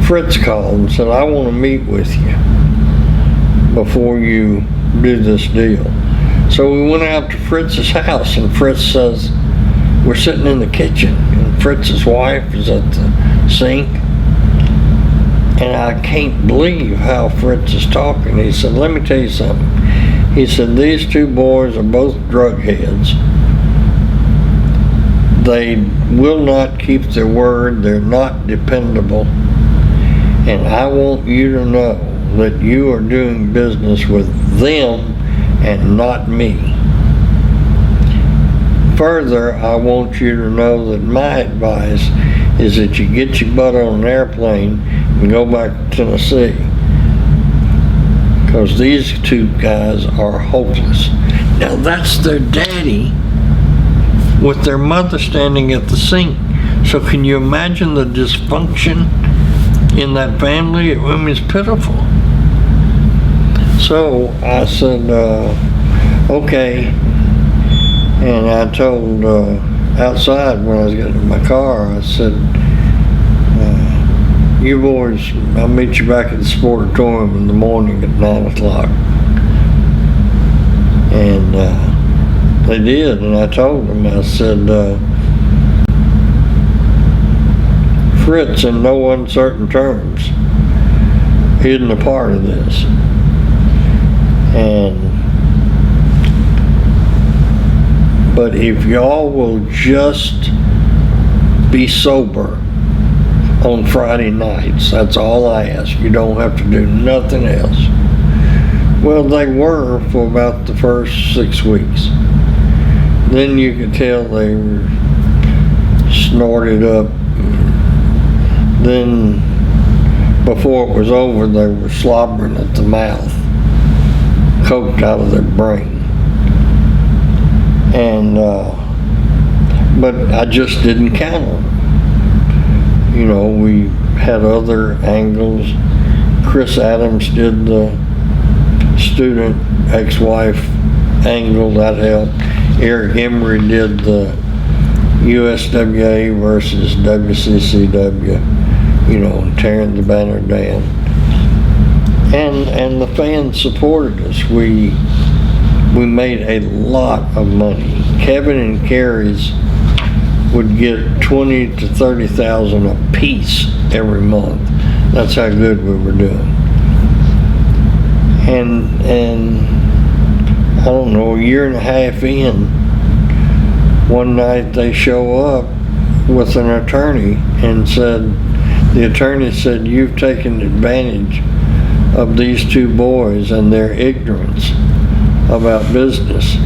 Fritz called and said, I want to meet with you before you do this deal. So we went out to Fritz's house, and Fritz says, we're sitting in the kitchen, and Fritz's wife is at the sink, and I can't believe how Fritz is talking. He said, let me tell you something. He said, these two boys are both drug heads. They will not keep their word. They're not dependable. And I want you to know that you are doing business with them and not me. Further, I want you to know that my advice is that you get your butt on an airplane and go back to Tennessee. Because these two guys are hopeless. Now that's their daddy with their mother standing at the sink. So can you imagine the dysfunction in that family? I mean, it's pitiful. So I said, okay. And I told outside when I was getting in my car, I said, you boys, I'll meet you back at the Sportatorium in the morning at 9 o'clock. And they did, and I told them, I said, Fritz, in no uncertain terms, isn't a part of this. But if y'all will just be sober on Friday nights, that's all I ask. You don't have to do nothing else. Well, they were for about the first 6 weeks. Then you could tell they were snorted up. Then, before it was over, they were slobbering at the mouth, coked out of their brain. And, but I just didn't count on them. You know, we had other angles. Chris Adams did the student ex-wife angle, that helped. Eric Emery did the USWA versus WCCW, you know, tearing the banner down. And the fans supported us. We made a lot of money. Kevin and Carrie's would get 20 to 30,000 a piece every month. That's how good we were doing. And I don't know, a year and a half in, one night they show up with an attorney and the attorney said, you've taken advantage of these two boys and their ignorance about business.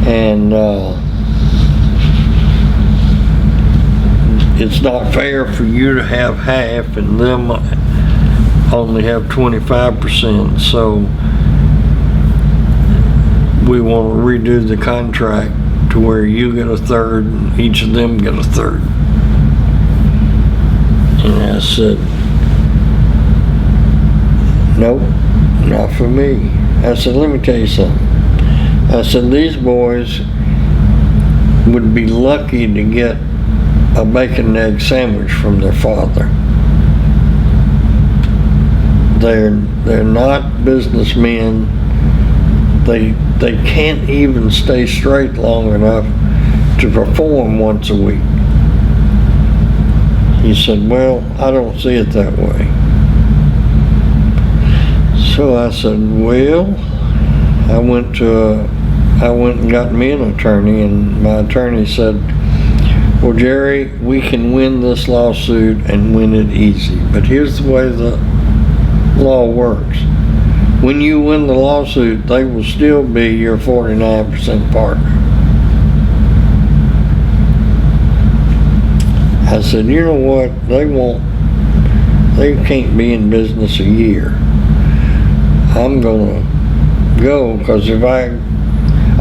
And it's not fair for you to have half and them only have 25%. So we want to redo the contract to where you get a third and each of them get a third. And I said, nope, not for me. I said, let me tell you something. I said, these boys would be lucky to get a bacon and egg sandwich from their father. They're not businessmen. They can't even stay straight long enough to perform once a week. He said, well, I don't see it that way. So I said, well, I went and got me an attorney, and my attorney said, well, Jerry, we can win this lawsuit and win it easy, but here's the way the law works. When you win the lawsuit, they will still be your 49% partner. I said, you know what, they can't be in business a year. I'm gonna go, because if I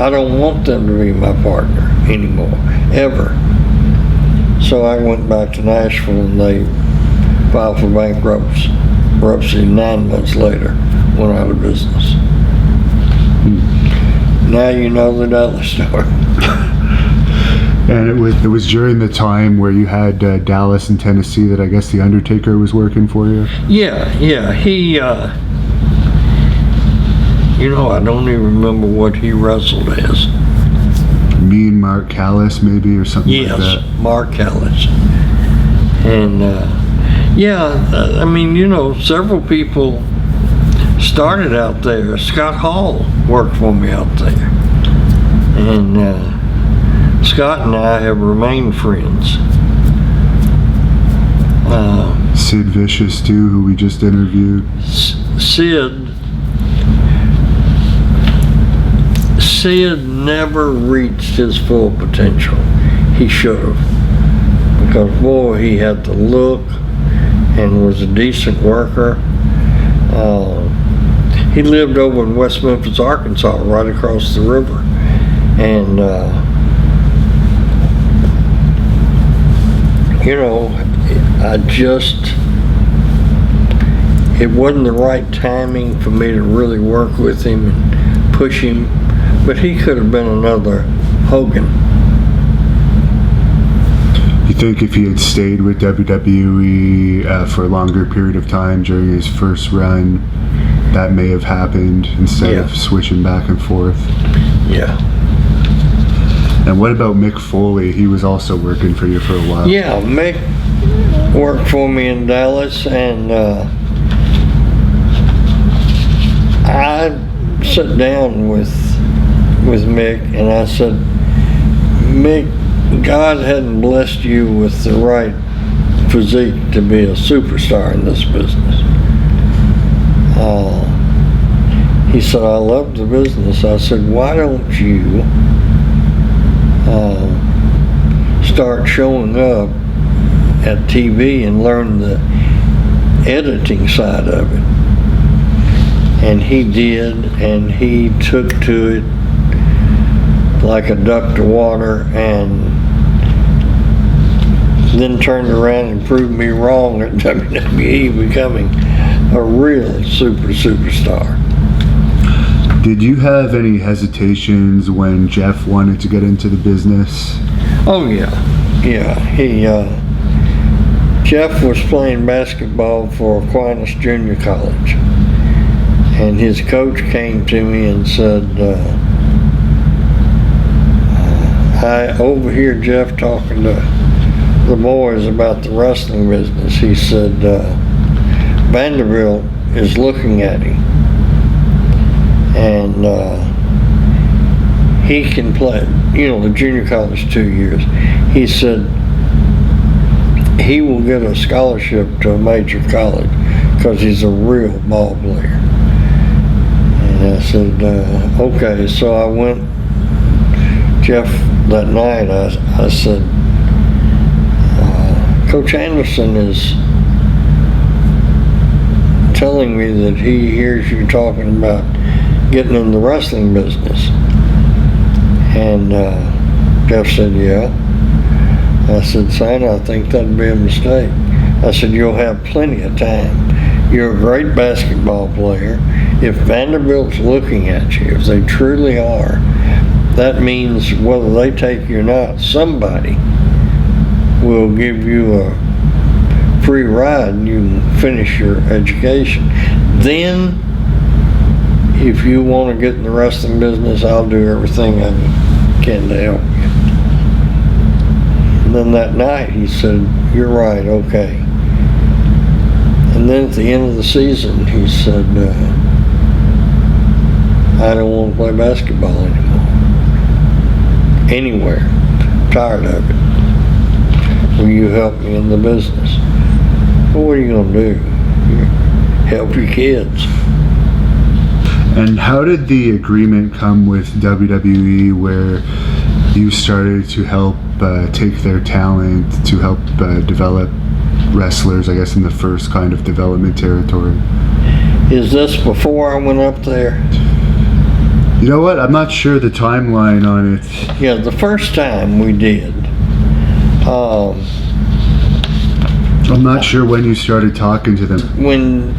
don't want them to be my partner anymore, ever. So I went back to Nashville and they filed for bankruptcy 9 months later, went out of business. Now you know the Dallas story. And it was during the time where you had Dallas and Tennessee that I guess the Undertaker was working for you? Yeah, he, I don't even remember what he wrestled as. Mean Mark Callis maybe, or something like that? Yes, Mark Callis. And, several people started out there. Scott Hall worked for me out there. And Scott and I have remained friends. Sid Vicious too, who we just interviewed. Sid never reached his full potential. He should have. Because boy, he had the look and was a decent worker. He lived over in West Memphis, Arkansas, right across the river. And, it wasn't the right timing for me to really work with him and push him, but he could have been another Hogan. You think if he had stayed with WWE for a longer period of time during his first run, that may have happened instead of switching back and forth? Yeah. And what about Mick Foley? He was also working for you for a while. Yeah, Mick worked for me in Dallas, and I sat down with Mick and I said, Mick, God hadn't blessed you with the right physique to be a superstar in this business. He said, I love the business. I said, why don't you start showing up at TV and learn the editing side of it? And he did, and he took to it like a duck to water, and then turned around and proved me wrong at WWE, becoming a real superstar. Did you have any hesitations when Jeff wanted to get into the business? Oh yeah. He Jeff was playing basketball for Aquinas Junior College, and his coach came to me and said, I overhear Jeff talking to the boys about the wrestling business. He said, Vanderbilt is looking at him, and he can play, the junior college 2 years. He said he will get a scholarship to a major college because he's a real ball player. And I said, okay. So I went, Jeff, that night, I said, Coach Anderson is telling me that he hears you talking about getting in the wrestling business. And Jeff said, yeah. I said, son, I think that'd be a mistake. I said, you'll have plenty of time. You're a great basketball player. If Vanderbilt's looking at you, if they truly are, that means whether they take you or not, somebody will give you a free ride and you can finish your education. Then, if you want to get in the wrestling business, I'll do everything I can to help you. And then that night he said, you're right, okay. And then at the end of the season he said, I don't want to play basketball anymore. Anywhere. I'm tired of it. Will you help me in the business? Well, what are you going to do? Help your kids. And how did the agreement come with WWE where you started to help take their talent to help develop wrestlers, I guess, in the first kind of development territory. Is this before I went up there? You know what? I'm not sure the timeline on it. Yeah, the first time we did. I'm not sure when you started talking to them.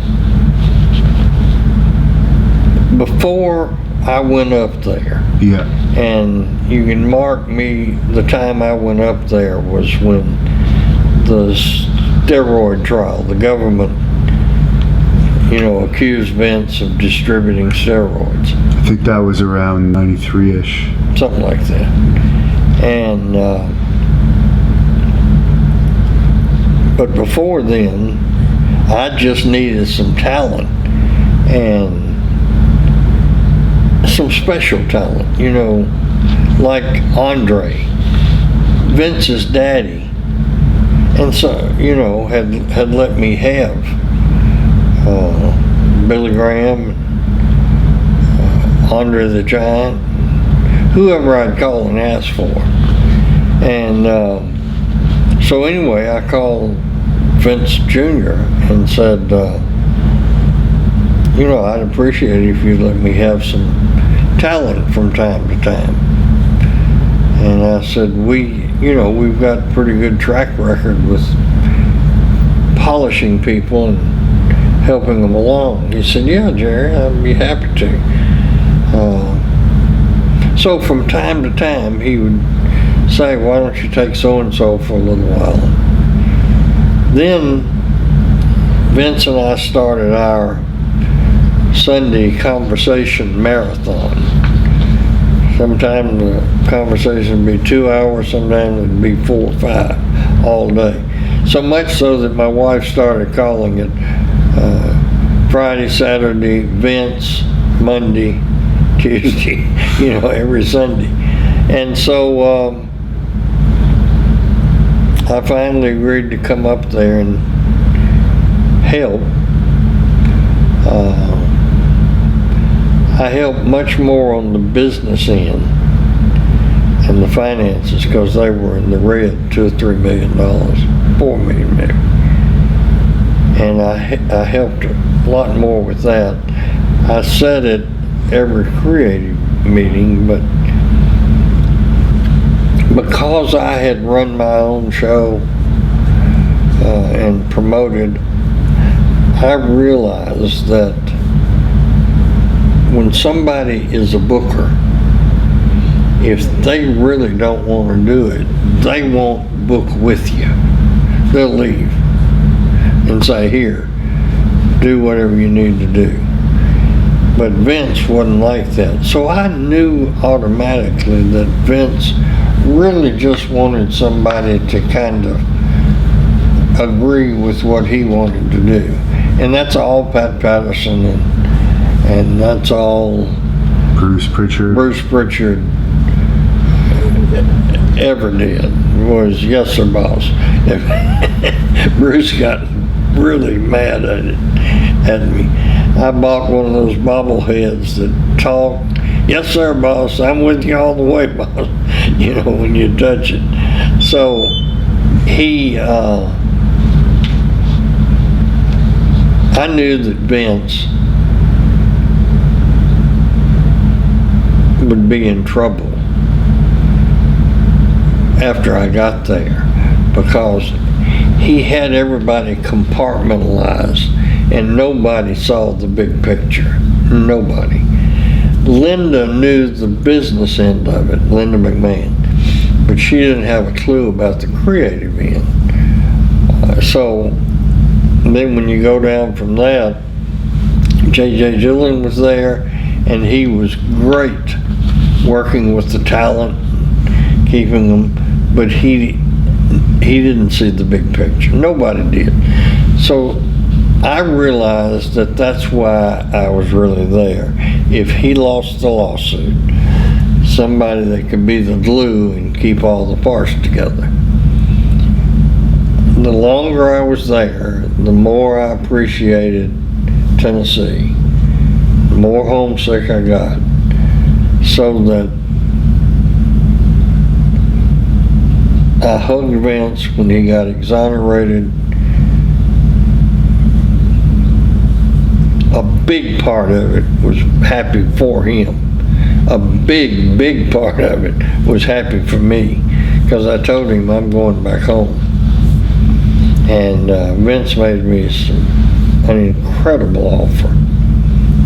Before I went up there, Yeah. and you can mark me, the time I went up there was when the steroid trial, the government, accused Vince of distributing steroids. I think that was around 93-ish. Something like that. And, but before then, I just needed some talent and some special talent, like Andre, Vince's daddy. And so, had let me have Billy Graham, Andre the Giant, whoever I'd call and ask for. And so anyway, I called Vince Jr. and said, I'd appreciate it if you'd let me have some talent from time to time. And I said, we've got a pretty good track record with polishing people and helping them along. He said, yeah, Jerry, I'd be happy to. So from time to time, he would say, why don't you take so-and-so for a little while? Then Vince and I started our Sunday conversation marathon. Sometimes the conversation would be 2 hours, sometimes it would be 4 or 5 all day. So much so that my wife started calling it Friday, Saturday, Vince, Monday, Tuesday, every Sunday. And so I finally agreed to come up there and help. I helped much more on the business end and the finances because they were in the red, $2 or $3 million, $4 million maybe. And I helped a lot more with that. I said at every creative meeting, but because I had run my own show and promoted, I realized that when somebody is a booker, if they really don't want to do it, they won't book with you. They'll leave and say, here, do whatever you need to do. But Vince wasn't like that. So I knew automatically that Vince really just wanted somebody to kind of agree with what he wanted to do. And that's all Pat Patterson and that's all Bruce Pritchard ever did was, yes sir, boss. Bruce got really mad at me. I bought one of those bobbleheads that talk, yes sir, boss, I'm with you all the way, boss, when you touch it. So I knew that Vince would be in trouble after I got there because he had everybody compartmentalized and nobody saw the big picture. Nobody. Linda knew the business end of it, Linda McMahon, but she didn't have a clue about the creative end. So then when you go down from that, J.J. Gillen was there, and he was great working with the talent, keeping them, but he didn't see the big picture. Nobody did. So I realized that that's why I was really there. If he lost the lawsuit, somebody that could be the glue and keep all the parts together. The longer I was there, the more I appreciated Tennessee, the more homesick I got, so that I hugged Vince when he got exonerated. A big part of it was happy for him. A big part of it was happy for me, because I told him I'm going back home. And Vince made me an incredible offer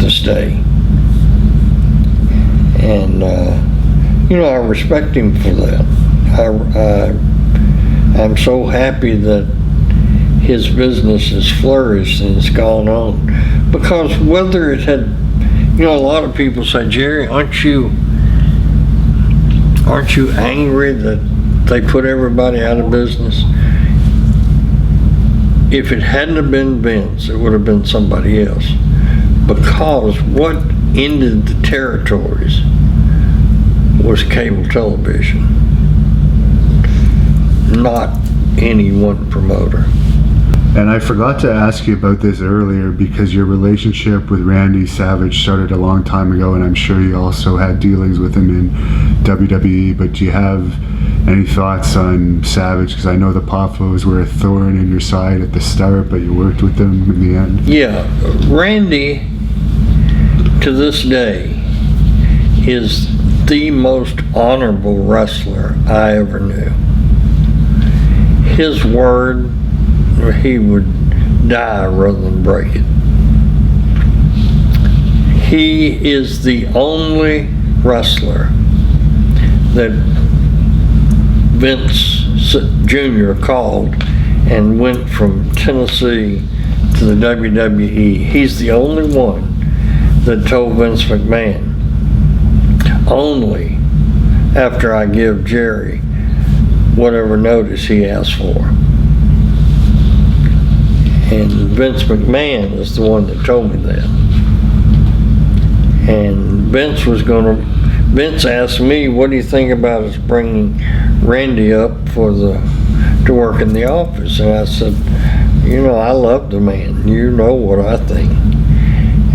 to stay. And I respect him for that. I'm so happy that his business has flourished and it's gone on. Because whether it had, a lot of people say, Jerry, aren't you angry that they put everybody out of business? If it hadn't have been Vince, it would have been somebody else. Because what ended the territories was cable television, not any one promoter. And I forgot to ask you about this earlier, because your relationship with Randy Savage started a long time ago, and I'm sure you also had dealings with him in WWE, but do you have any thoughts on Savage? Because I know the Poffos were a thorn in your side at the start, but you worked with them in the end. Yeah, Randy, to this day, is the most honorable wrestler I ever knew. His word, he would die rather than break it. He is the only wrestler that Vince Jr. called and went from Tennessee to the WWE. He's the only one that told Vince McMahon, only after I give Jerry whatever notice he asks for. And Vince McMahon is the one that told me that. And Vince asked me, what do you think about us bringing Randy up to work in the office? And I said, I love the man. You know what I think.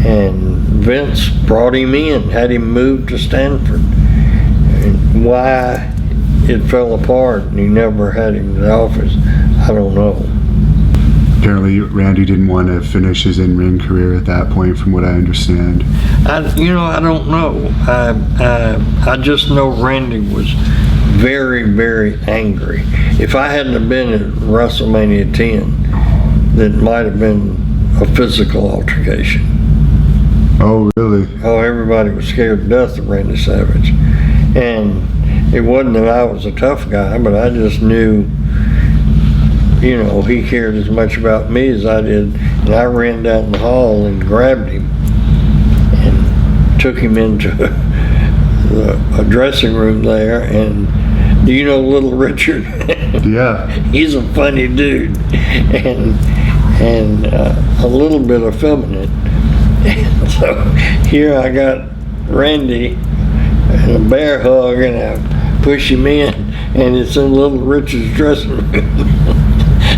And Vince brought him in, had him moved to Stanford. And why it fell apart and he never had him in the office, I don't know. Apparently, Randy didn't want to finish his in-ring career at that point, from what I understand. I don't know. I just know Randy was very angry. If I hadn't have been at WrestleMania 10, that might have been a physical altercation. Oh, really? Oh, everybody was scared to death of Randy Savage. And it wasn't that I was a tough guy, but I just knew, he cared as much about me as I did. And I ran down the hall and grabbed him and took him into a dressing room there. And do you know Little Richard? Yeah. He's a funny dude and a little bit effeminate. And so here I got Randy and a bear hug, and I push him in, and it's in Little Richard's dressing room.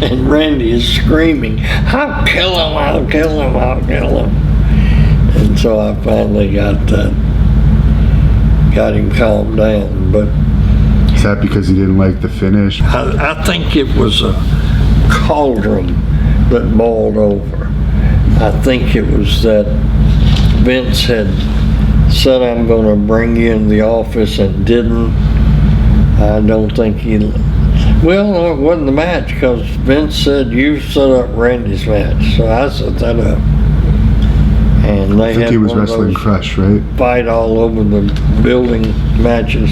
And Randy is screaming, I'll kill him, I'll kill him, I'll kill him. And so I finally got him calmed down. But is that because he didn't like the finish? I think it was a cauldron that boiled over. I think it was that Vince had said, I'm going to bring you in the office, and didn't. I don't think well, no, it wasn't the match, because Vince said, you set up Randy's match. So I set that up. And they I think had he was one of wrestling those Crush, right? fight all over the building matches.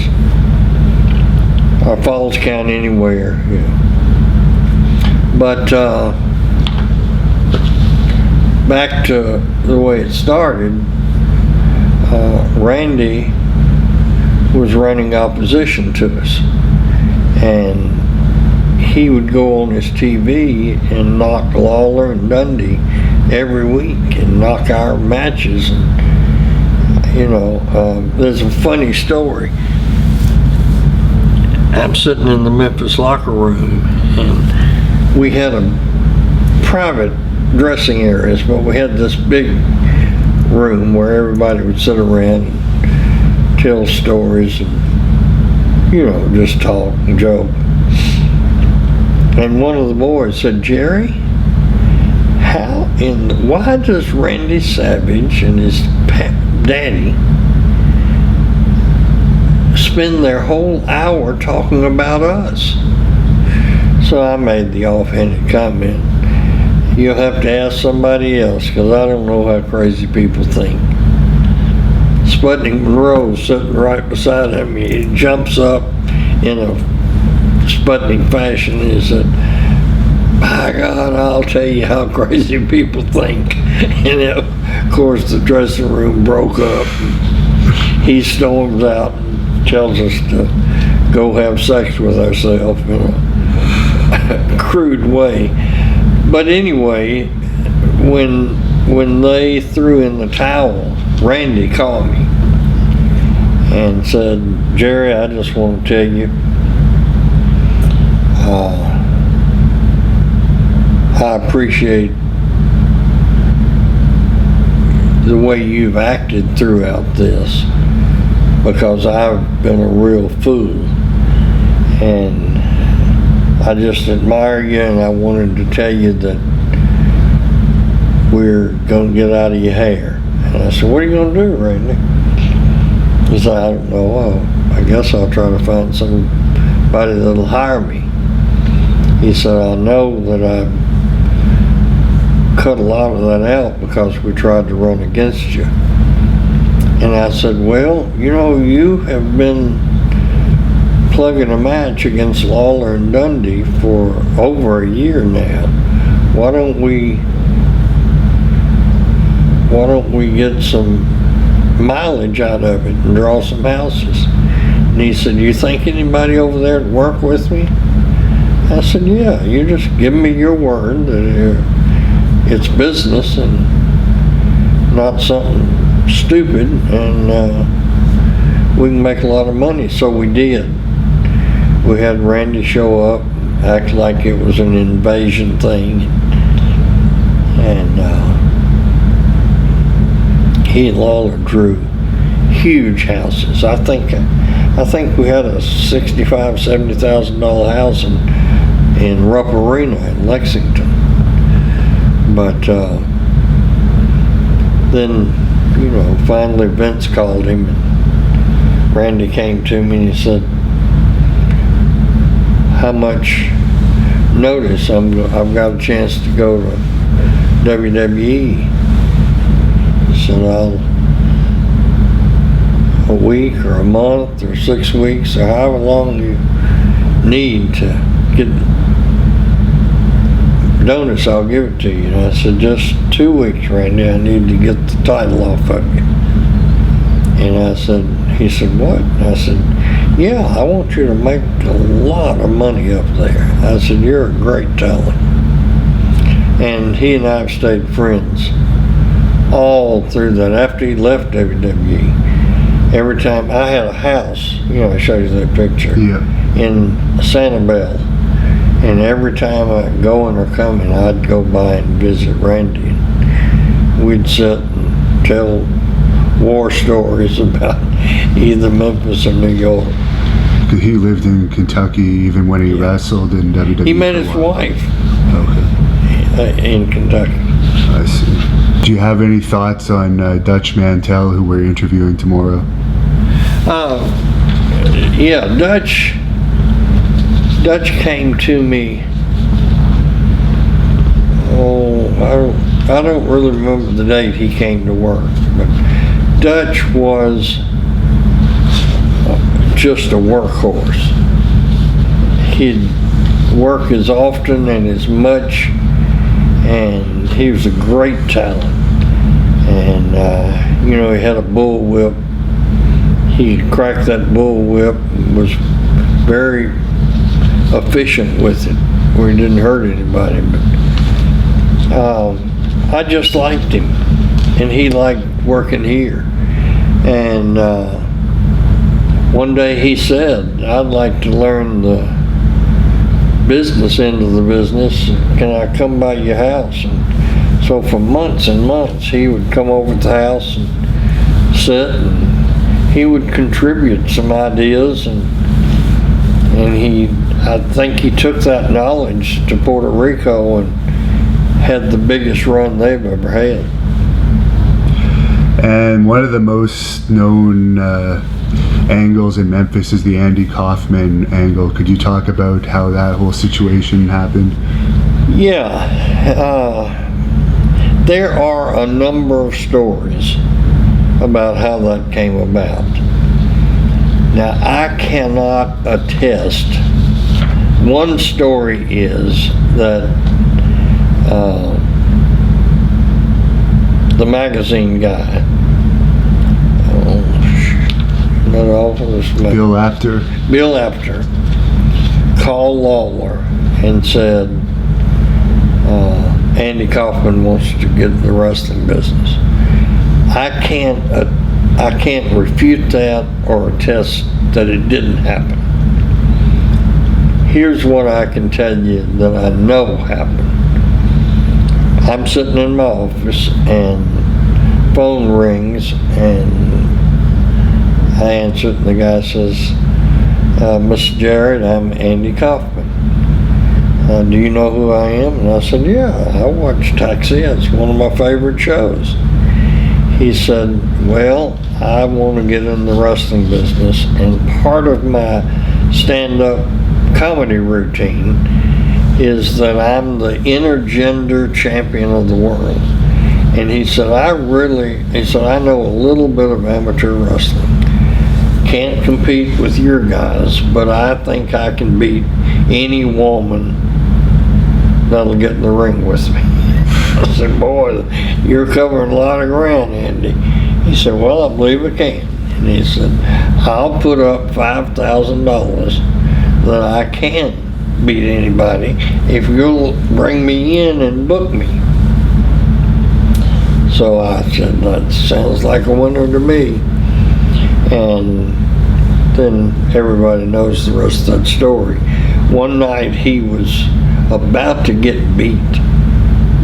Or Falls Count Anywhere, yeah. But back to the way it started, Randy was running opposition to us, and he would go on his TV and knock Lawler and Dundee every week and knock our matches. And there's a funny story. I'm sitting in the Memphis locker room, and we had a private dressing areas, but we had this big room where everybody would sit around and tell stories and, just talk and joke. And one of the boys said, Jerry, why does Randy Savage and his daddy spend their whole hour talking about us? So I made the offhanded comment, you'll have to ask somebody else, because I don't know how crazy people think. Sputnik Monroe's sitting right beside him. He jumps up in a Sputnik fashion and he said, by God, I'll tell you how crazy people think. And of course the dressing room broke up. He storms out and tells us to go have sex with ourselves in a crude way. But anyway, when they threw in the towel, Randy called me and said, Jerry, I just want to tell you, I appreciate the way you've acted throughout this, because I've been a real fool, and I just admire you, and I wanted to tell you that we're going to get out of your hair. And I said, what are you going to do, Randy? He said, I don't know. I guess I'll try to find somebody that'll hire me. He said, I know that I cut a lot of that out because we tried to run against you. And I said, well, you know, you have been plugging a match against Lawler and Dundee for over a year now. Why don't we get some mileage out of it and draw some houses? And he said, you think anybody over there would work with me? I said, yeah, you just give me your word that it's business and not something stupid, and we can make a lot of money. So we did. We had Randy show up, act like it was an invasion thing, and he and Lawler drew huge houses. I think we had a $65,000, $70,000 house in Rupp Arena in Lexington. But then, you know, finally Vince called him, and Randy came to me and he said, how much notice I've got a chance to go to WWE? He said, a week or a month or 6 weeks or however long you need to get notice, I'll give it to you. And I said, just 2 weeks, Randy, I need to get the title off of you. And he said, what? And I said, yeah, I want you to make a lot of money up there. I said, you're a great talent. And he and I have stayed friends all through that. After he left WWE, every time I had a house, you know, I showed you that picture, in Sanibel. And every time I'd going or coming, I'd go by and visit Randy. And we'd sit and tell war stories about either Memphis or New York. He lived in Kentucky even when he wrestled in WWE. He met his wife in Kentucky. I see. Do you have any thoughts on Dutch Mantell, who we're interviewing tomorrow? Yeah, Dutch came to me, I don't really remember the date he came to work, but Dutch was just a workhorse. He'd work as often and as much, and he was a great talent. And you know, he had a bull whip. He cracked that bull whip and was very efficient with it, where he didn't hurt anybody. But I just liked him, and he liked working here. And one day he said, I'd like to learn the business end of the business. Can I come by your house? And so for months and months, he would come over to the house and sit, and he would contribute some ideas, and I think he took that knowledge to Puerto Rico and had the biggest run they've ever had. And one of the most known angles in Memphis is the Andy Kaufman angle. Could you talk about how that whole situation happened? Yeah, there are a number of stories about how that came about. Now, I cannot attest. One story is that the magazine guy, Bill Apter. Bill Apter called Lawler and said, Andy Kaufman wants to get in the wrestling business. I can't refute that or attest that it didn't happen. Here's what I can tell you that I know happened. I'm sitting in my office and phone rings and I answer it and the guy says, Mr. Jarrett, I'm Andy Kaufman. Do you know who I am? And I said, yeah, I watch Taxi. It's one of my favorite shows. He said, well, I want to get in the wrestling business, and part of my stand-up comedy routine is that I'm the intergender champion of the world. And he said, I know a little bit of amateur wrestling. Can't compete with your guys, but I think I can beat any woman that'll get in the ring with me. I said, boy, you're covering a lot of ground, Andy. He said, well, I believe I can. And he said, I'll put up $5,000 that I can beat anybody if you'll bring me in and book me. So I said, that sounds like a winner to me. And then everybody knows the rest of that story. One night he was about to get beat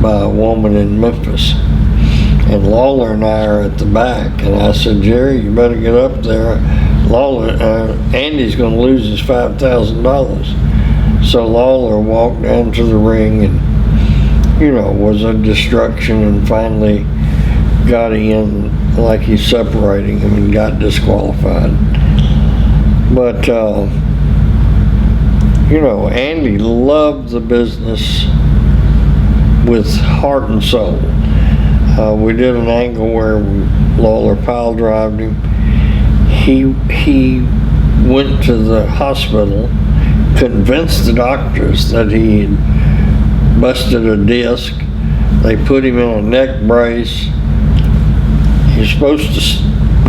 by a woman in Memphis, and Lawler and I are at the back, and I said, Jerry, you better get up there. Andy's going to lose his $5,000. So Lawler walked down to the ring and, was a distraction, and finally got in like he's separating him and got disqualified. But, Andy loved the business with heart and soul. We did an angle where Lawler pile drived him. He went to the hospital, convinced the doctors that he had busted a disc. They put him in a neck brace. He's supposed to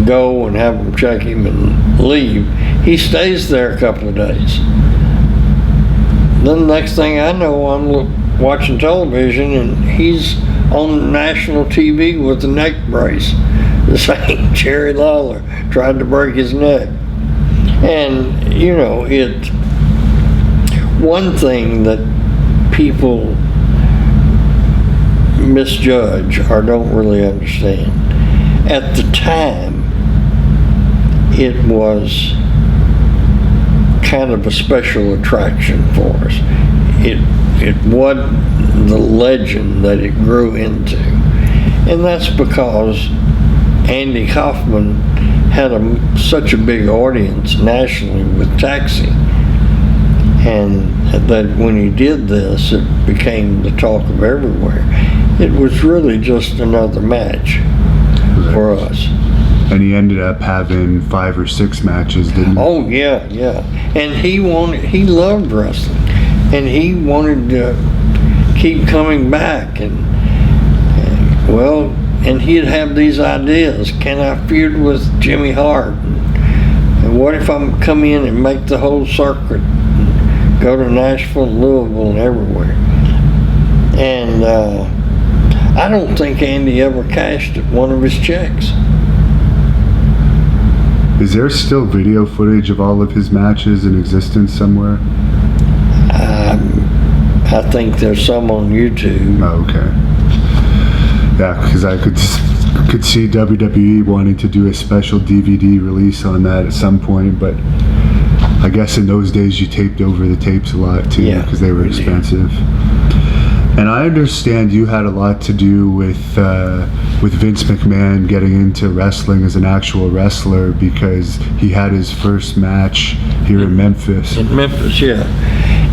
go and have them check him and leave. He stays there a couple of days. Then the next thing I know, I'm watching television and he's on national TV with a neck brace. The same Jerry Lawler tried to break his neck. And, one thing that people misjudge or don't really understand, at the time, it was kind of a special attraction for us. It wasn't the legend that it grew into. And that's because Andy Kaufman had such a big audience nationally with Taxi. And that when he did this, it became the talk of everywhere. It was really just another match for us. And he ended up having 5 or 6 matches, didn't he? Oh yeah. And he loved wrestling, and he wanted to keep coming back, and he'd have these ideas. Can I feud with Jimmy Hart? And what if I come in and make the whole circuit, and go to Nashville, Louisville, and everywhere? And I don't think Andy ever cashed one of his checks. Is there still video footage of all of his matches in existence somewhere? I think there's some on YouTube. Oh, okay. Yeah, because I could see WWE wanting to do a special DVD release on that at some point, but I guess in those days you taped over the tapes a lot too, Yeah, because they were we did. expensive. And I understand you had a lot to do with Vince McMahon getting into wrestling as an actual wrestler, because he had his first match here in Memphis. In Memphis, yeah.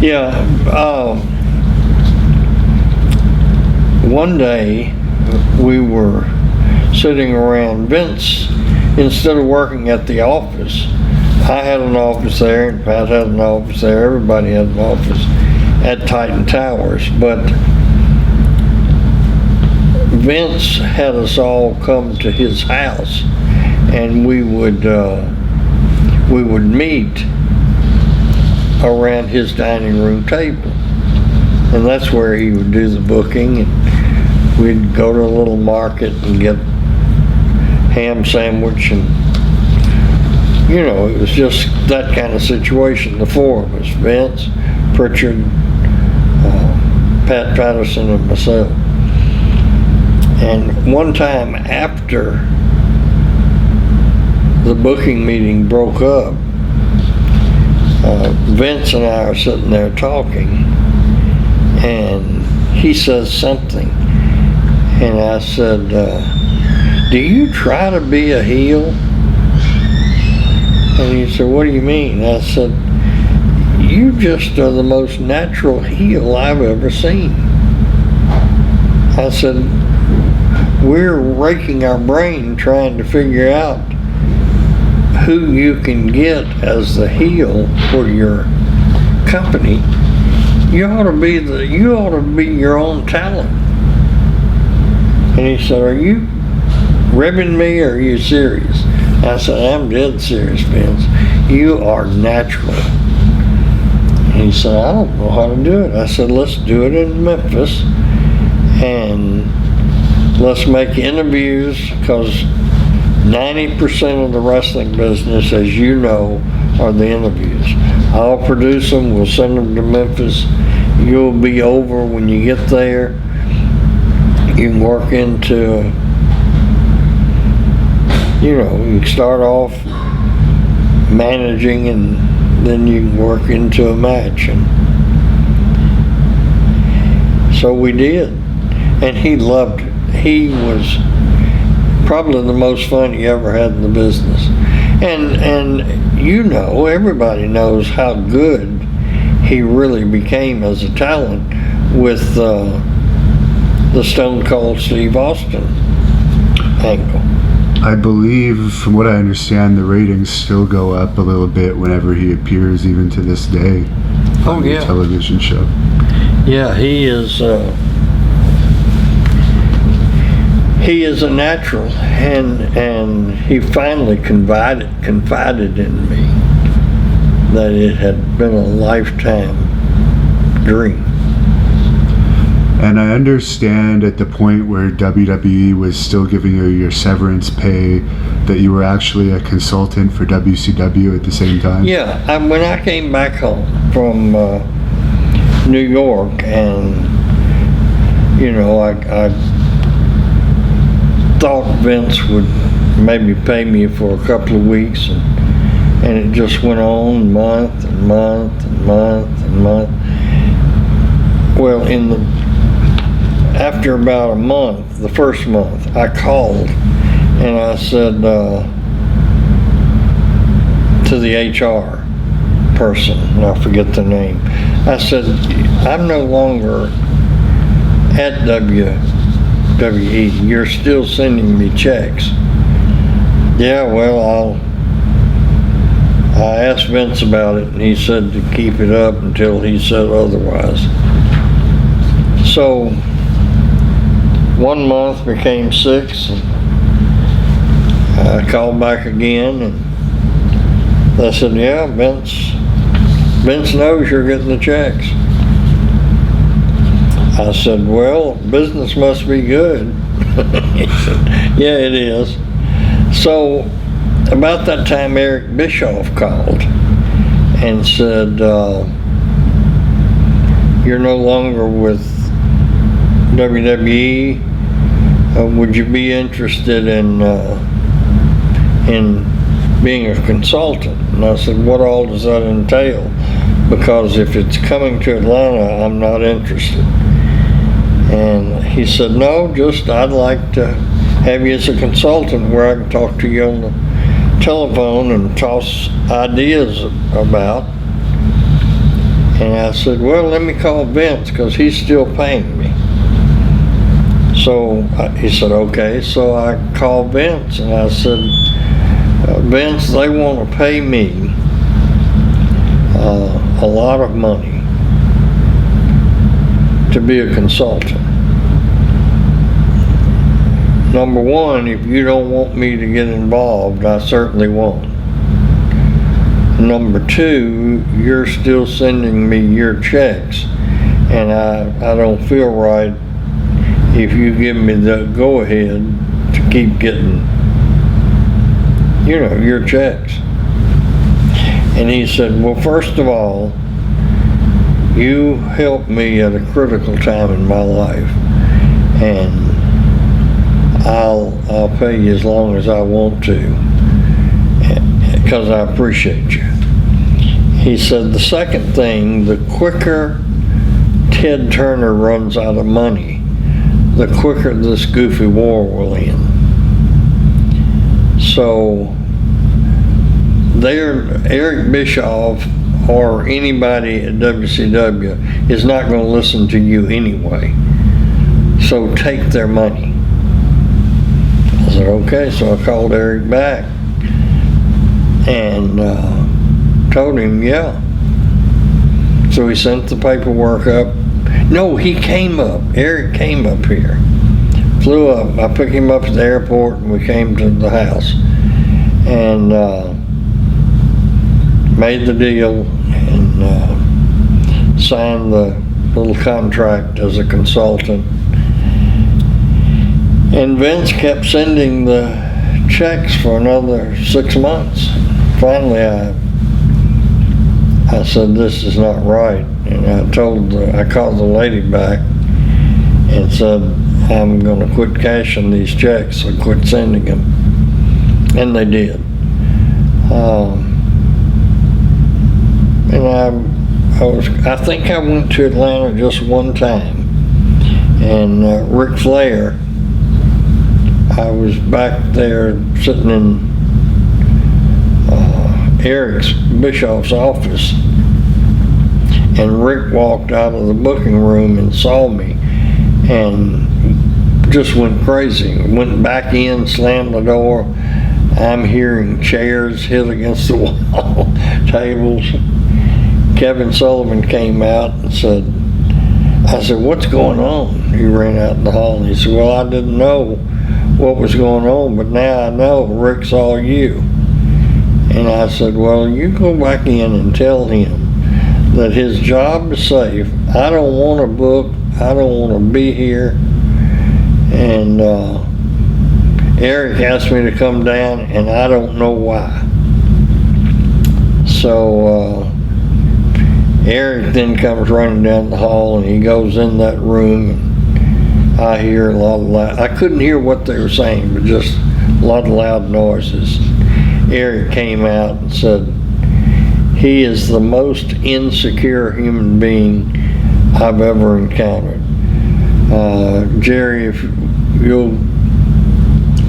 Yeah, one day we were sitting around. Vince, instead of working at the office, I had an office there, and Pat had an office there, everybody had an office at Titan Towers, but Vince had us all come to his house, and we would meet around his dining room table, and that's where he would do the booking. And we'd go to a little market and get ham sandwich, and it was just that kind of situation. The four of us: Vince, Pritchard, Pat Patterson, and myself. And one time after the booking meeting broke up, Vince and I are sitting there talking, and he says something, and I said, do you try to be a heel? And he said, what do you mean? I said, you just are the most natural heel I've ever seen. I said, we're raking our brain trying to figure out who you can get as the heel for your company. You ought to be your own talent. And he said, are you ribbing me, or are you serious? I said, I'm dead serious, Vince. You are natural. And he said, I don't know how to do it. I said, let's do it in Memphis, and let's make interviews, because 90% of the wrestling business, as you know, are the interviews. I'll produce them, we'll send them to Memphis. You'll be over when you get there. You can work into, you can start off managing, and then you can work into a match. And so we did, and he loved it. He was probably the most fun he ever had in the business. And everybody knows how good he really became as a talent with the Stone Cold Steve Austin angle. I believe, from what I understand, the ratings still go up a little bit whenever he appears, even to this day, on the television show. Yeah, he is a natural, and he finally confided in me that it had been a lifetime dream. And I understand at the point where WWE was still giving you your severance pay, that you were actually a consultant for WCW at the same time? Yeah, when I came back home from New York, and I thought Vince would maybe pay me for a couple of weeks, and it just went on month and month and month and month. Well, after about a month, the first month, I called and I said to the HR person, and I forget the name, I said, I'm no longer at WWE. You're still sending me checks. Yeah, well, I asked Vince about it, and he said to keep it up until he said otherwise. So 1 month became 6, and I called back again, and they said, yeah, Vince knows you're getting the checks. I said, well, business must be good. He said, yeah, it is. So about that time, Eric Bischoff called and said, you're no longer with WWE. Would you be interested in being a consultant. And I said, what all does that entail? Because if it's coming to Atlanta, I'm not interested. And he said, no, just I'd like to have you as a consultant where I can talk to you on the telephone and toss ideas about. And I said, well, let me call Vince because he's still paying me. So he said, okay. So I called Vince and I said, Vince, they want to pay me a lot of money to be a consultant. Number one, if you don't want me to get involved, I certainly won't. Number two, you're still sending me your checks, and I don't feel right if you give me the go-ahead to keep getting, your checks. And he said, well, first of all, you helped me at a critical time in my life, and I'll pay you as long as I want to because I appreciate you. He said the second thing, the quicker Ted Turner runs out of money, the quicker this goofy war will end. So Eric Bischoff or anybody at WCW is not going to listen to you anyway. So take their money. I said, okay. So I called Eric back and told him, yeah. So he sent the paperwork up. No, he came up. Eric came up here. Flew up. I picked him up at the airport and we came to the house and made the deal and signed the little contract as a consultant. And Vince kept sending the checks for another 6 months. Finally, I said, this is not right. And I called the lady back and said, I'm going to quit cashing these checks, so quit sending them. And they did. And I think I went to Atlanta just one time. And Ric Flair, I was back there sitting in Eric Bischoff's office, and Rick walked out of the booking room and saw me and just went crazy. Went back in, slammed the door. I'm hearing chairs hit against the wall, tables. Kevin Sullivan came out and said, I said, what's going on? He ran out in the hall and he said, well, I didn't know what was going on, but now I know Rick saw you. And I said, well, you go back in and tell him that his job is safe. I don't want to book. I don't want to be here. And Eric asked me to come down, and I don't know why. So Eric then comes running down the hall, and he goes in that room, and I hear a lot of loud. I couldn't hear what they were saying, but just a lot of loud noises. Eric came out and said, he is the most insecure human being I've ever encountered. Jerry, if you'll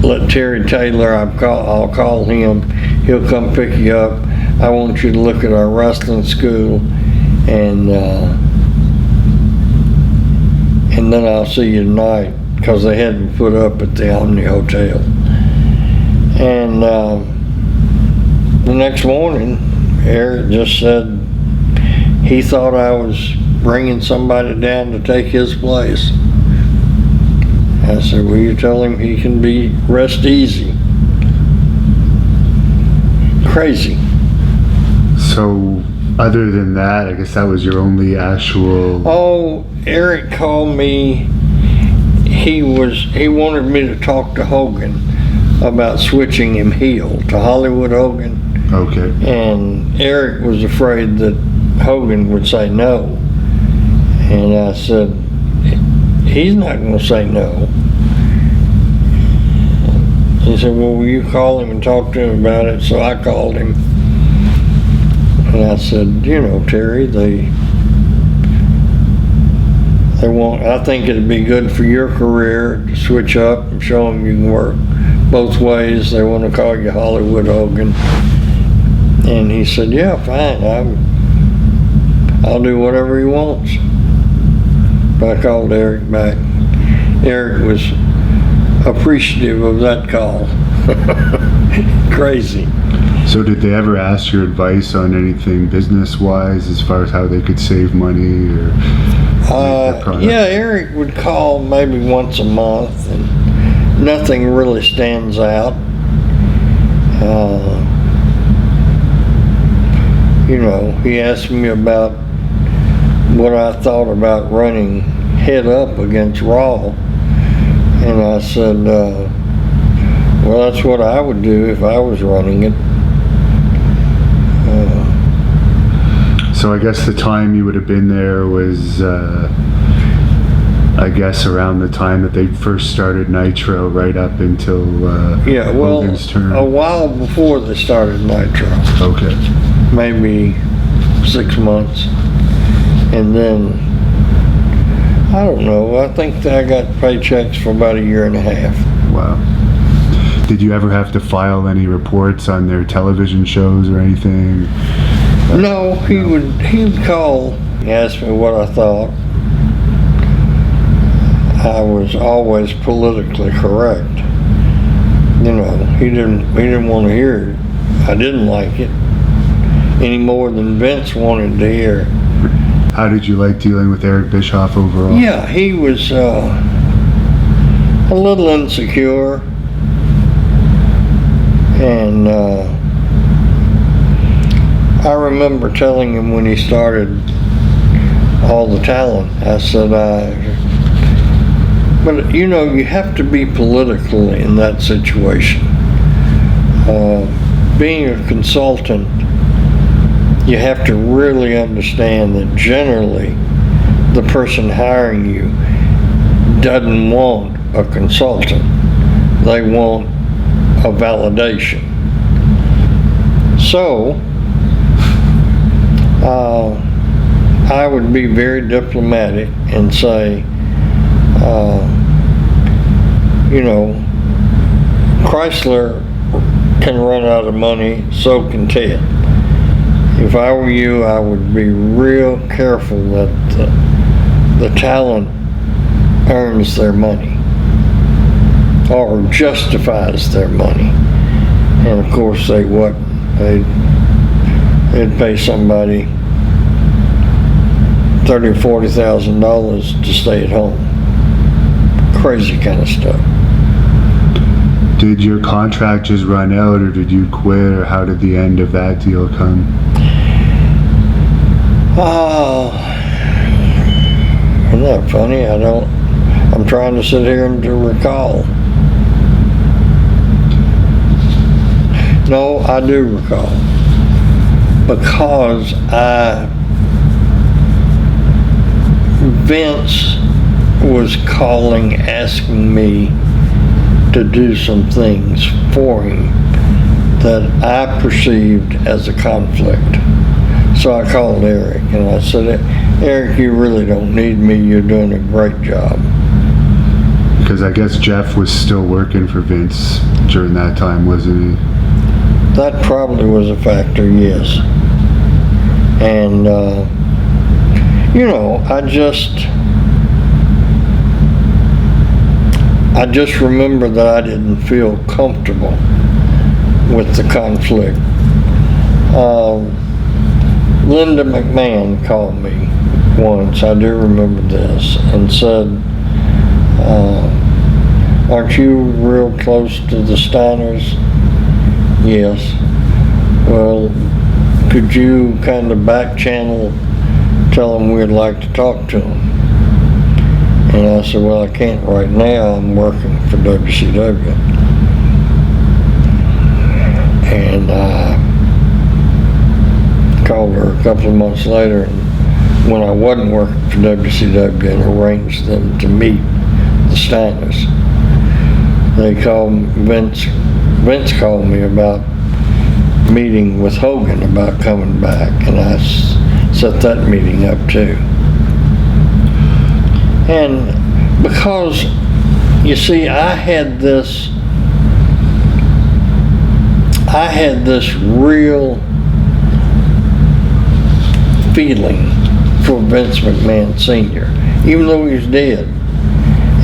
let Terry Taylor, I'll call him. He'll come pick you up. I want you to look at our wrestling school, and then I'll see you tonight, because they had me put up at the Omni Hotel. And the next morning, Eric just said he thought I was bringing somebody down to take his place. I said, will you tell him he can rest easy? Crazy. So, other than that, I guess that was your only actual... Oh, Eric called me. He wanted me to talk to Hogan about switching him heel to Hollywood Hogan. Okay. And Eric was afraid that Hogan would say no. And I said, he's not going to say no. He said, well, will you call him and talk to him about it? So I called him. And I said, you know, Terry, they want, I think it'd be good for your career to switch up and show them you can work both ways. They want to call you Hollywood Hogan. And he said, yeah, fine. I'll do whatever he wants. But I called Eric back. Eric was appreciative of that call. Crazy. So did they ever ask your advice on anything business-wise as far as how they could save money or make their product? Yeah, Eric would call maybe once a month, and nothing really stands out. You know, he asked me about what I thought about running head up against Raw, and I said, well, that's what I would do if I was running it. So I guess the time you would have been there was, I guess, around the time that they first started Nitro, right up until Yeah, well, Hogan's turn. a while before they started Nitro, Okay. maybe 6 months, and then I don't know. I think I got paychecks for about a year and a half. Wow. Did you ever have to file any reports on their television shows or anything? No, he would call, he asked me what I thought. I was always politically correct. You know, he didn't want to hear it. I didn't like it any more than Vince wanted to hear. How did you like dealing with Eric Bischoff overall? Yeah, he was a little insecure, and I remember telling him when he started All the Talent, I said, but you know, you have to be political in that situation. Being a consultant, you have to really understand that generally the person hiring you doesn't want a consultant. They want a validation. So, I would be very diplomatic and say, you know, Chrysler can run out of money, so can Ted. If I were you, I would be real careful that the talent earns their money or justifies their money. And of course they wouldn't. They'd pay somebody $30,000 or $40,000 to stay at home. Crazy kind of stuff. Did your contract just run out, or did you quit, or how did the end of that deal come? Oh, isn't that funny? I'm trying to sit here and to recall. No, I do recall. Because Vince was calling, asking me to do some things for him that I perceived as a conflict. So I called Eric and I said, Eric, you really don't need me. You're doing a great job. Because I guess Jeff was still working for Vince during that time, wasn't he? That probably was a factor, yes. And, you know, I just remember that I didn't feel comfortable with the conflict. Linda McMahon called me once, I do remember this, and said, aren't you real close to the Steiners? Yes. Well, could you kind of back channel, tell them we'd like to talk to them? And I said, well, I can't right now. I'm working for WCW. And I called her a couple of months later, and when I wasn't working for WCW, and arranged them to meet the Steiners. they called Vince called me about meeting with Hogan about coming back, and I set that meeting up too. And because, you see, I had this real feeling for Vince McMahon Sr., even though he's dead.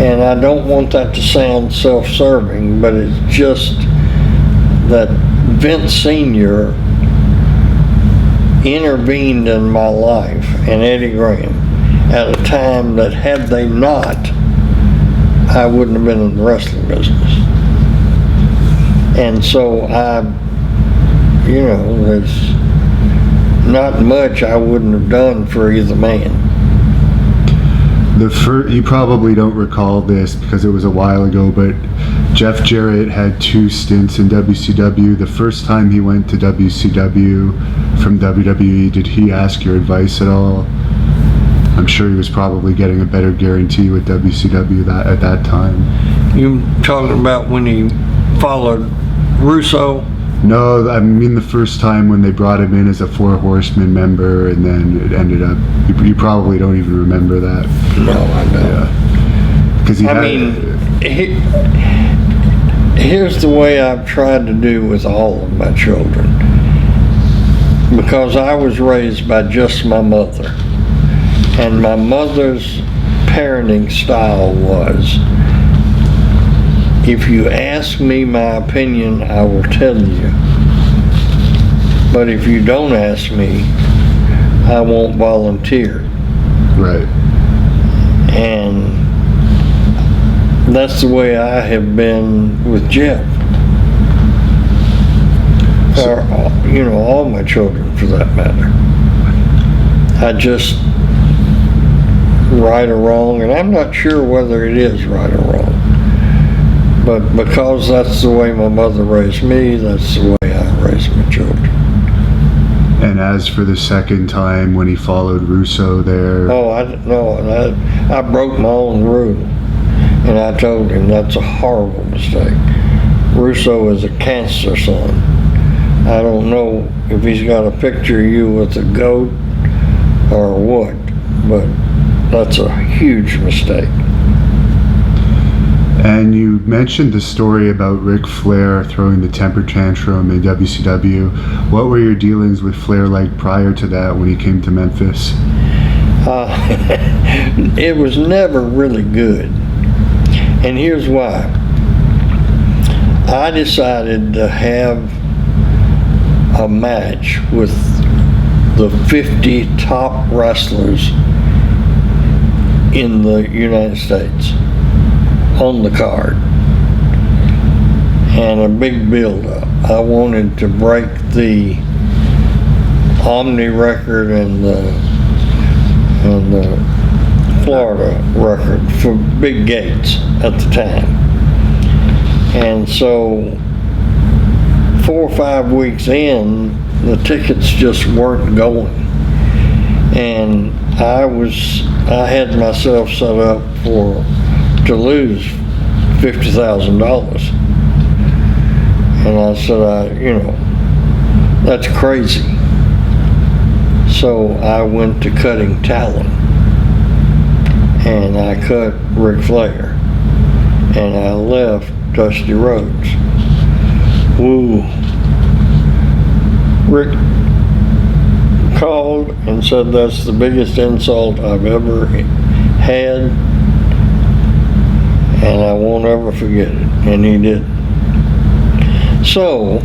And I don't want that to sound self-serving, but it's just that Vince Sr. intervened in my life, and Eddie Graham, at a time that had they not, I wouldn't have been in the wrestling business. And so there's not much I wouldn't have done for either man. You probably don't recall this because it was a while ago, but Jeff Jarrett had 2 stints in WCW. The first time he went to WCW from WWE, did he ask your advice at all? I'm sure he was probably getting a better guarantee with WCW at that time. You talking about when he followed Russo? No, I mean the first time when they brought him in as a 4 Horsemen member, and then it ended up, you probably don't even remember that. No, I don't. Yeah. Here's the way I've tried to do with all of my children. Because I was raised by just my mother. And my mother's parenting style was, if you ask me my opinion, I will tell you. But if you don't ask me, I won't volunteer. Right. And that's the way I have been with Jeff. Or, all my children for that matter. I just, right or wrong, and I'm not sure whether it is right or wrong. But because that's the way my mother raised me, that's the way I raised my children. And as for the second time when he followed Russo there? Oh, I broke my own rule. And I told him that's a horrible mistake. Russo is a cancer son. I don't know if he's got a picture of you with a goat or what, but that's a huge mistake. And you mentioned the story about Ric Flair throwing the temper tantrum in WCW. What were your dealings with Flair like prior to that when he came to Memphis? It was never really good. And here's why. I decided to have a match with the 50 top wrestlers in the United States on the card, and a big build-up. I wanted to break the Omni record and the Florida record for big gates at the time. And so 4 or 5 weeks in, the tickets just weren't going. And I had myself set up to lose $50,000. And I said, that's crazy. So I went to cutting talent. And I cut Ric Flair. And I left Dusty Rhodes. Woo. Rick called and said that's the biggest insult I've ever had, and I won't ever forget it, and he did. So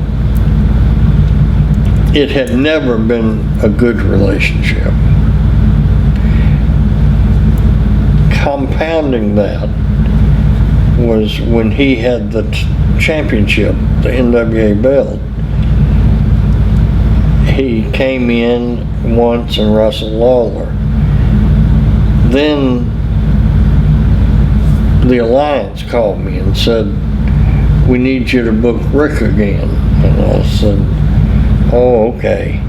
it had never been a good relationship. Compounding that was when he had the championship, the NWA belt. He came in once and wrestled Lawler. Then the Alliance called me and said, we need you to book Rick again. And I said, oh, okay.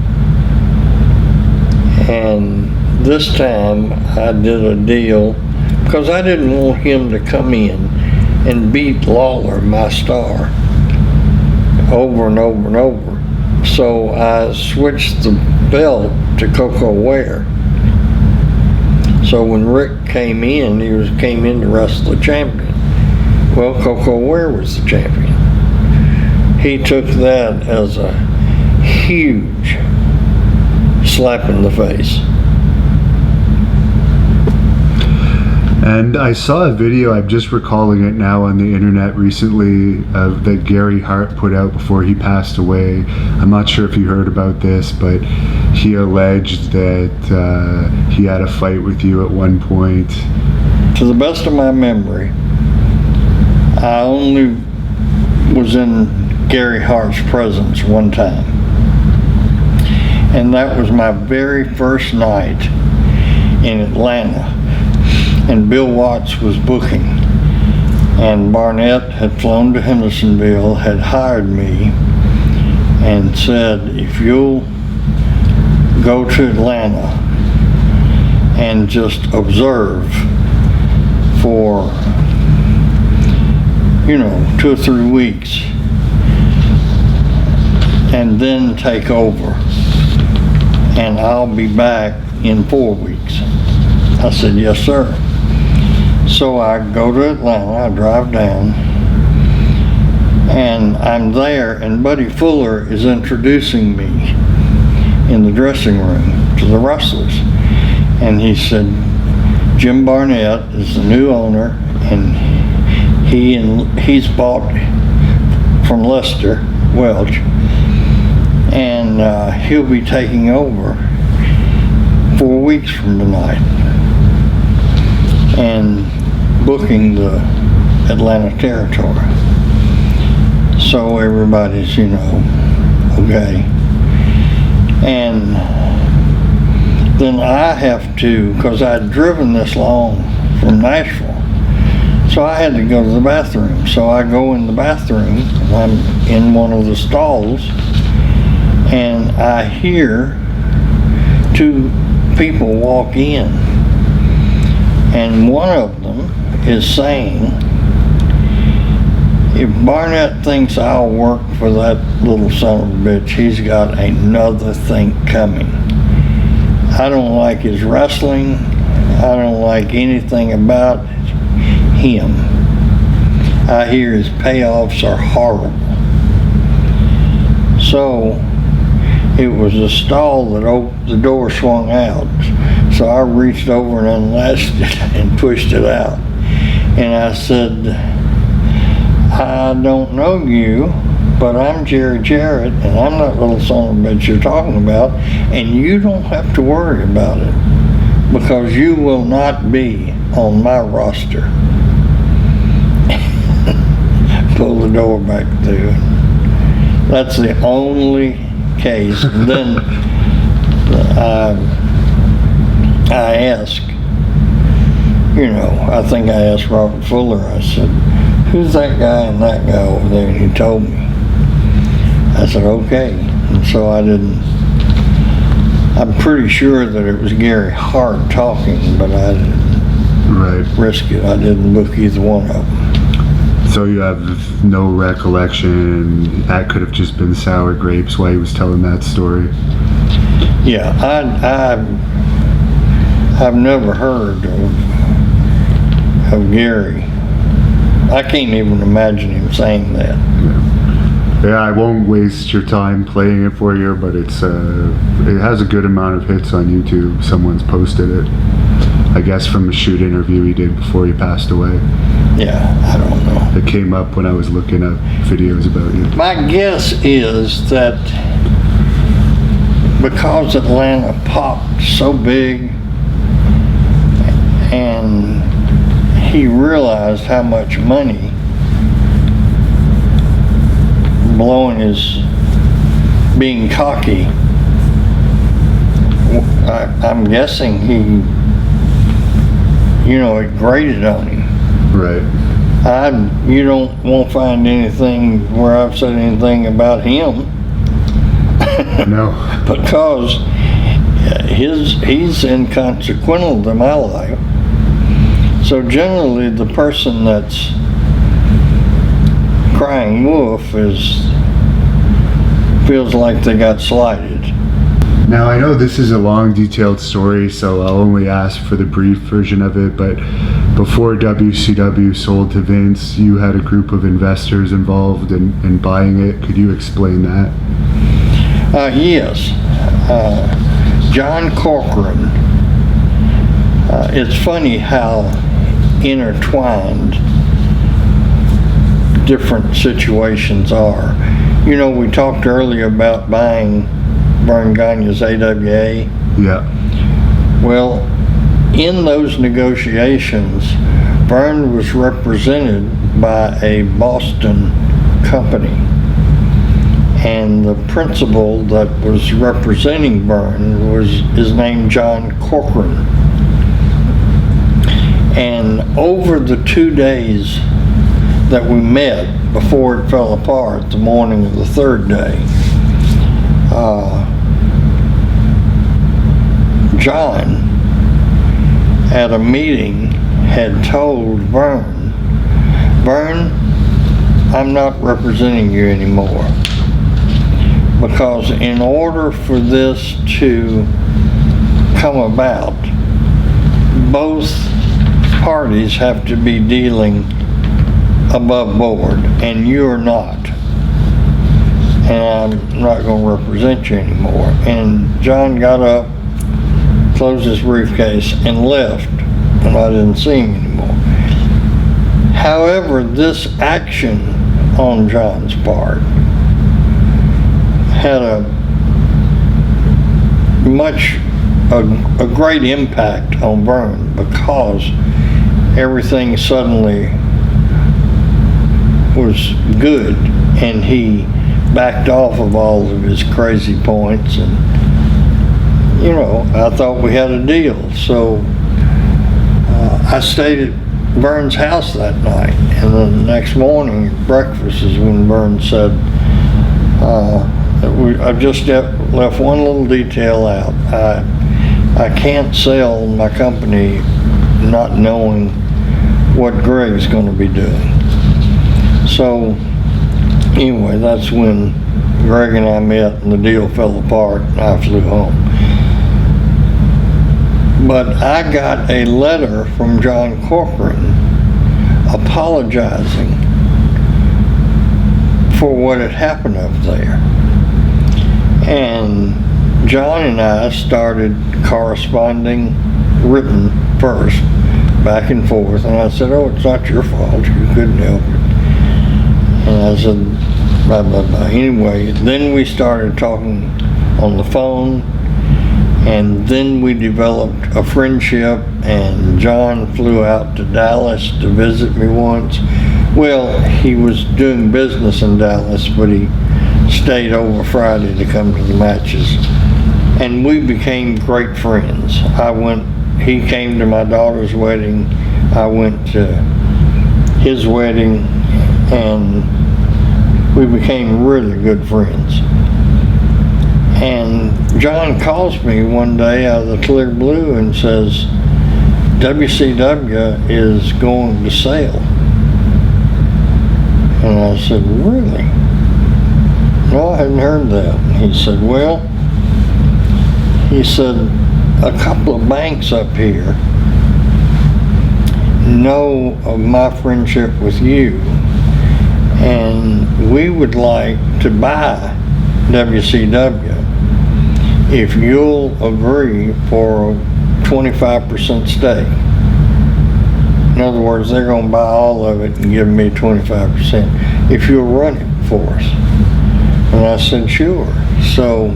And this time I did a deal because I didn't want him to come in and beat Lawler, my star, over and over and over. So I switched the belt to Koko Ware. So when Rick came in, came in to wrestle the champion. Well, Koko Ware was the champion. He took that as a huge slap in the face. And I saw a video, I'm just recalling it now, on the internet recently that Gary Hart put out before he passed away. I'm not sure if you heard about this, but he alleged that he had a fight with you at one point. To the best of my memory, I only was in Gary Hart's presence one time. And that was my very first night in Atlanta. And Bill Watts was booking. And Barnett had flown to Hendersonville, had hired me, and said, if you'll go to Atlanta and just observe for, 2 or 3 weeks, and then take over, and I'll be back in 4 weeks. I said, yes, sir. So I go to Atlanta, I drive down, and I'm there, and Buddy Fuller is introducing me in the dressing room to the wrestlers. And he said, Jim Barnett is the new owner, and he's bought from Lester Welch, and he'll be taking over 4 weeks from tonight and booking the Atlanta territory. So everybody's, okay. And then I have to, because I'd driven this long from Nashville, so I had to go to the bathroom. So I go in the bathroom, and I'm in one of the stalls, and I hear 2 people walk in. And one of them is saying, if Barnett thinks I'll work for that little son of a bitch, he's got another thing coming. I don't like his wrestling. I don't like anything about him. I hear his payoffs are horrible. So it was a stall that the door swung out. So I reached over and unlatched it and pushed it out. And I said, I don't know you, but I'm Jerry Jarrett, and I'm that little son of a bitch you're talking about, and you don't have to worry about it, because you will not be on my roster. Pull the door back through. That's the only case. And then I asked, I think I asked Robert Fuller, I said, who's that guy and that guy over there? And he told me. I said, okay. And so I'm pretty sure that it was Gary Hart talking, but I didn't risk it. I didn't book either one of them. So you have no recollection, that could have just been sour grapes while he was telling that story? Yeah, I've never heard of Gary. I can't even imagine him saying that. Yeah, I won't waste your time playing it for you, but it has a good amount of hits on YouTube. Someone's posted it, I guess from a shoot interview he did before he passed away. Yeah, I don't know. It came up when I was looking up videos about you. My guess is that because Atlanta popped so big and he realized how much money blowing his being cocky, I'm guessing he, it grated on him. Right. You won't find anything where I've said anything about him. No. Because he's inconsequential to my life. So generally the person that's crying wolf feels like they got slighted. Now, I know this is a long, detailed story, so I'll only ask for the brief version of it, but before WCW sold to Vince, you had a group of investors involved in buying it. Could you explain that? Yes. John Corcoran. It's funny how intertwined different situations are. You know, we talked earlier about buying Vern Gagne's AWA. Yeah. Well, in those negotiations, Vern was represented by a Boston company. And the principal that was representing Vern is named John Corcoran. And over the 2 days that we met before it fell apart, the morning of the third day, John at a meeting had told Vern, I'm not representing you anymore, because in order for this to come about, both parties have to be dealing above board, and you're not. And I'm not going to represent you anymore. And John got up, closed his briefcase, and left, and I didn't see him anymore. However, this action on John's part had a great impact on Vern, because everything suddenly was good, and he backed off of all of his crazy points, and you know, I thought we had a deal. So I stayed at Vern's house that night, and then the next morning at breakfast is when Vern said, I just left one little detail out. I can't sell my company not knowing what Greg's going to be doing. So anyway, that's when Greg and I met, and the deal fell apart, and I flew home. But I got a letter from John Corcoran apologizing for what had happened up there. And John and I started corresponding, written first, back and forth, and I said, oh, it's not your fault, you couldn't help it. And I said, blah, blah, blah. Anyway, then we started talking on the phone, and then we developed a friendship, and John flew out to Dallas to visit me once. Well, he was doing business in Dallas, but he stayed over Friday to come to the matches. And we became great friends. He came to my daughter's wedding, I went to his wedding, and we became really good friends. And John calls me one day out of the clear blue and says, WCW is going to sale. And I said, really? No, I hadn't heard that. And he said, well, a couple of banks up here know of my friendship with you, and we would like to buy WCW if you'll agree for a 25% stake. In other words, they're going to buy all of it and give me 25% if you'll run it for us. And I said, sure. So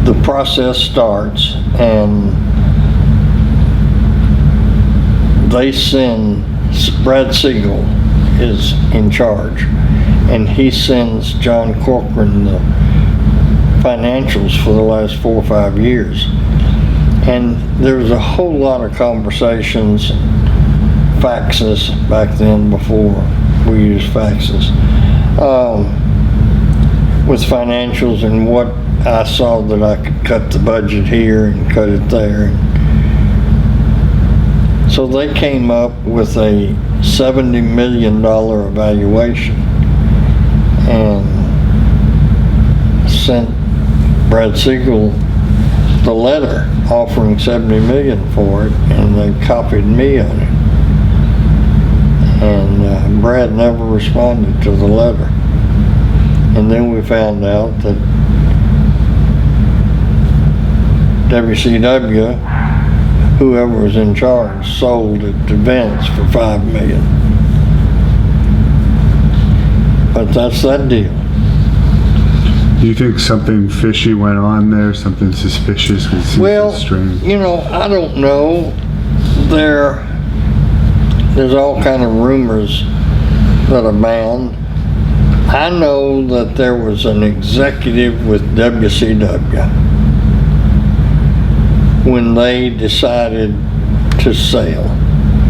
the process starts, and they send, Brad Siegel is in charge, and he sends John Corcoran the financials for the last 4 or 5 years. And there was a whole lot of conversations, faxes back then before we used faxes, with financials and what I saw that I could cut the budget here and cut it there. So they came up with a $70 million evaluation and sent Brad Siegel the letter offering $70 million for it, and they copied me on it. And Brad never responded to the letter. And then we found out that WCW, whoever was in charge, sold it to Vince for $5 million. But that's that deal. Do you think something fishy went on there, something suspicious? 'Cause it seems Well, strange. you know, I don't know. There's all kind of rumors that abound. I know that there was an executive with WCW when they decided to sell,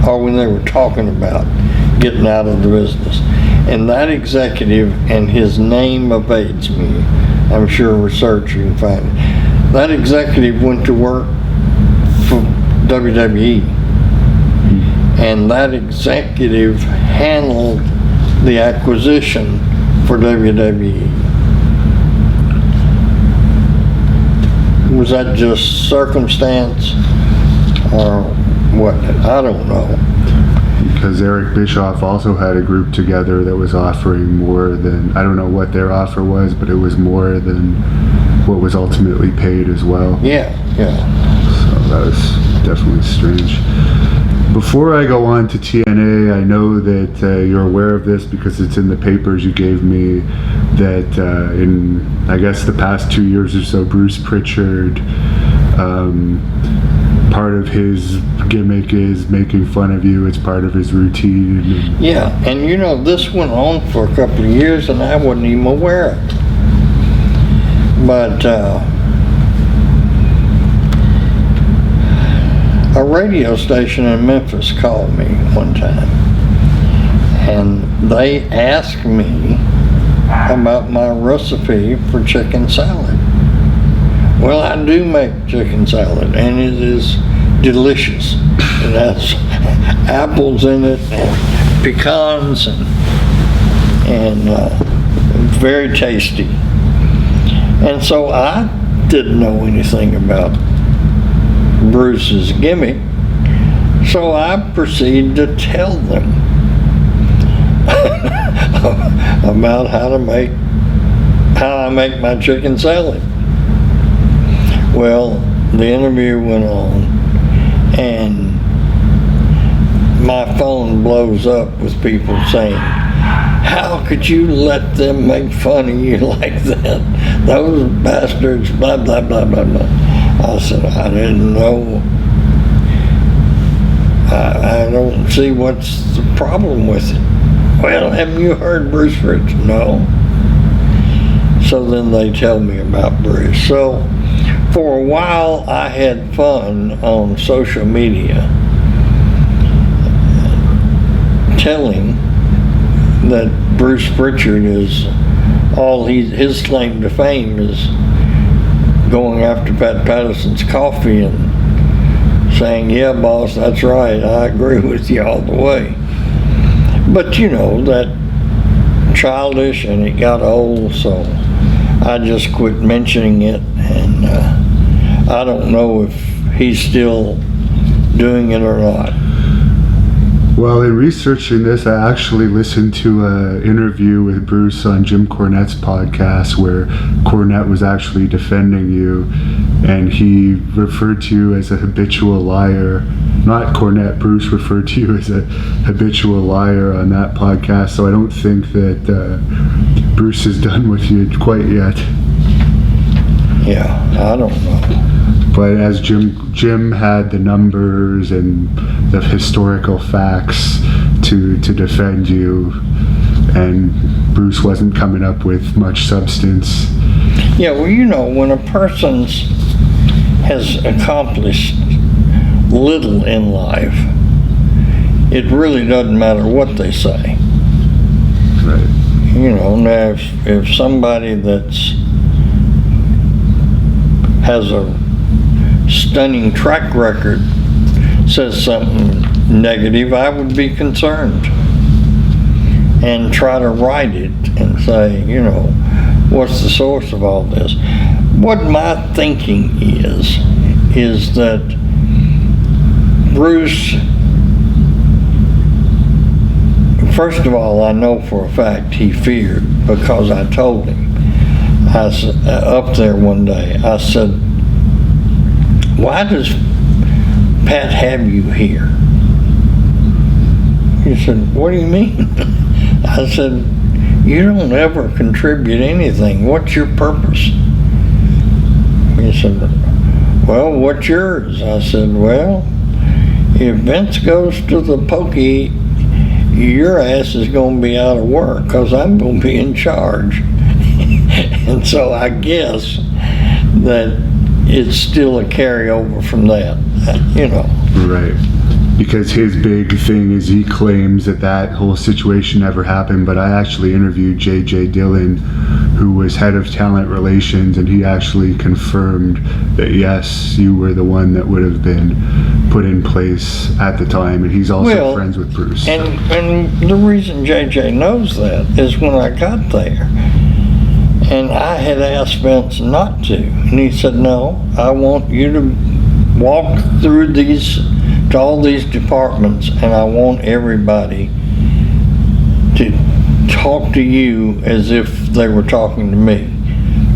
or when they were talking about getting out of the business. And that executive, and his name evades me, I'm sure research you can find it. That executive went to work for WWE, and that executive handled the acquisition for WWE. Was that just circumstance or what? I don't know. Because Eric Bischoff also had a group together that was offering more than, I don't know what their offer was, but it was more than what was ultimately paid as well. Yeah. So that was definitely strange. Before I go on to TNA, I know that you're aware of this because it's in the papers you gave me, that in, I guess, the past 2 years or so, Bruce Pritchard, part of his gimmick is making fun of you. It's part of his routine. Yeah, and you know, this went on for a couple of years and I wasn't even aware of it. But a radio station in Memphis called me one time and they asked me about my recipe for chicken salad. Well, I do make chicken salad and it is delicious. It has apples in it and pecans and very tasty. And so I didn't know anything about Bruce's gimmick, so I proceeded to tell them about how I make my chicken salad. Well, the interview went on and my phone blows up with people saying, "How could you let them make fun of you like that? Those bastards, blah, blah, blah, blah, blah." I said, "I didn't know. I don't see what's the problem with it." "Well, haven't you heard Bruce Pritchard?" "No." So then they tell me about Bruce. So for a while I had fun on social media telling that Bruce Pritchard is his claim to fame is going after Pat Patterson's coffee and saying, "Yeah, boss, that's right, I agree with you all the way." But you know, that childish and it got old, so I just quit mentioning it, and I don't know if he's still doing it or not. Well, in researching this, I actually listened to an interview with Bruce on Jim Cornette's podcast where Cornette was actually defending you, and he referred to you as a habitual liar. Not Cornette, Bruce referred to you as a habitual liar on that podcast, so I don't think that Bruce is done with you quite yet. Yeah, I don't know. But as Jim had the numbers and the historical facts to defend you, and Bruce wasn't coming up with much substance. Yeah, well, you know, when a person has accomplished little in life, it really doesn't matter what they say. Right. You know, now if somebody has a stunning track record says something negative, I would be concerned and try to write it and say, you know, what's the source of all this? What my thinking is that Bruce, first of all, I know for a fact he feared, because I told him. I said, up there one day, I said, why does Pat have you here? He said, what do you mean? I said, you don't ever contribute anything. What's your purpose? He said, well, what's yours? I said, well, if Vince goes to the pokey, your ass is going to be out of work, because I'm going to be in charge. And so I guess that it's still a carryover from that, you know. Right. Because his big thing is he claims that whole situation never happened, but I actually interviewed J.J. Dillon, who was head of talent relations, and he actually confirmed that yes, you were the one that would have been put in place at the time, and he's also friends with Bruce. And the reason J.J. knows that is when I got there, and I had asked Vince not to, and he said, no, I want you to walk through to all these departments, and I want everybody to talk to you as if they were talking to me,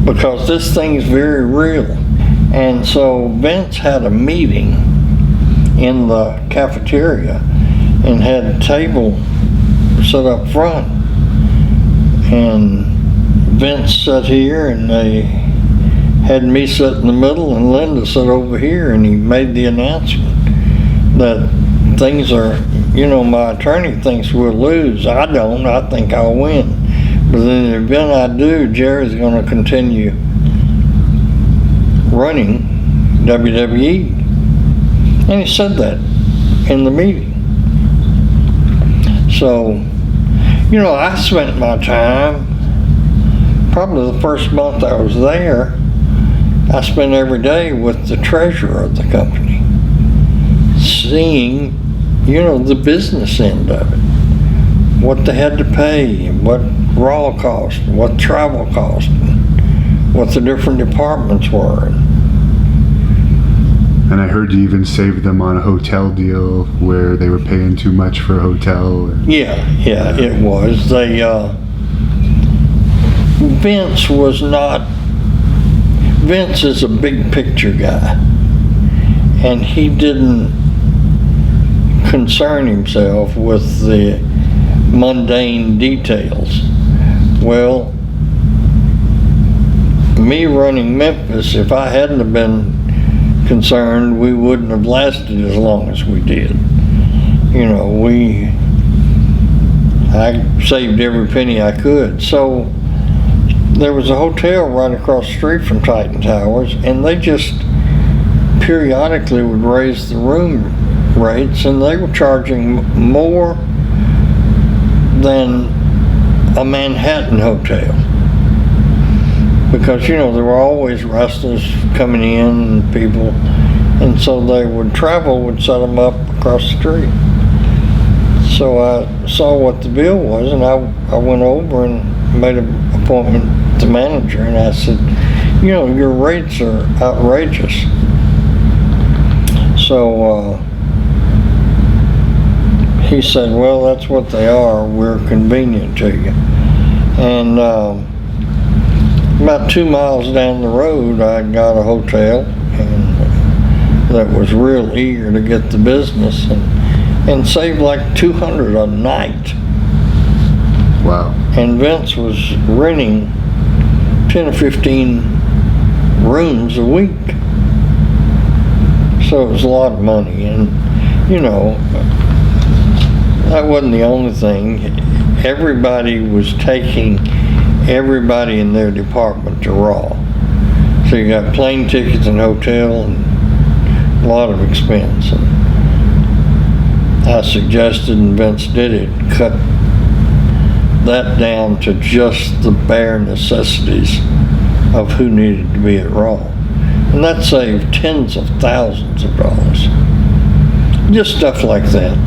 because this thing's very real. And so Vince had a meeting in the cafeteria and had a table set up front, and Vince sat here, and they had me sit in the middle, and Linda sat over here, and he made the announcement that things are, you know, my attorney thinks we'll lose. I don't. I think I'll win. But in the event I do, Jerry's going to continue running WWE. And he said that in the meeting. So, you know, I spent my time, probably the first month I was there, I spent every day with the treasurer of the company, seeing, you know, the business end of it, what they had to pay, what raw cost, what travel cost, what the different departments were. And I heard you even saved them on a hotel deal where they were paying too much for a hotel. Yeah, it was. Vince is a big picture guy, and he didn't concern himself with the mundane details. Well, me running Memphis, if I hadn't have been concerned, we wouldn't have lasted as long as we did. You know, I saved every penny I could. So there was a hotel right across the street from Titan Towers, and they just periodically would raise the room rates, and they were charging more than a Manhattan hotel, because, you know, there were always wrestlers coming in and people, and so they would set them up across the street. So I saw what the bill was, and I went over and made an appointment with the manager, and I said, you know, your rates are outrageous. So he said, well, that's what they are. We're convenient to you. And about 2 miles down the road, I got a hotel, and that was real eager to get the business, and saved like $200 a night. Wow. And Vince was renting 10 or 15 rooms a week. So it was a lot of money, and, you know, that wasn't the only thing. Everybody was taking everybody in their department to Raw. So you got plane tickets and hotel and a lot of expense. And I suggested, and Vince did it, cut that down to just the bare necessities of who needed to be at Raw. And that saved tens of thousands of dollars. Just stuff like that.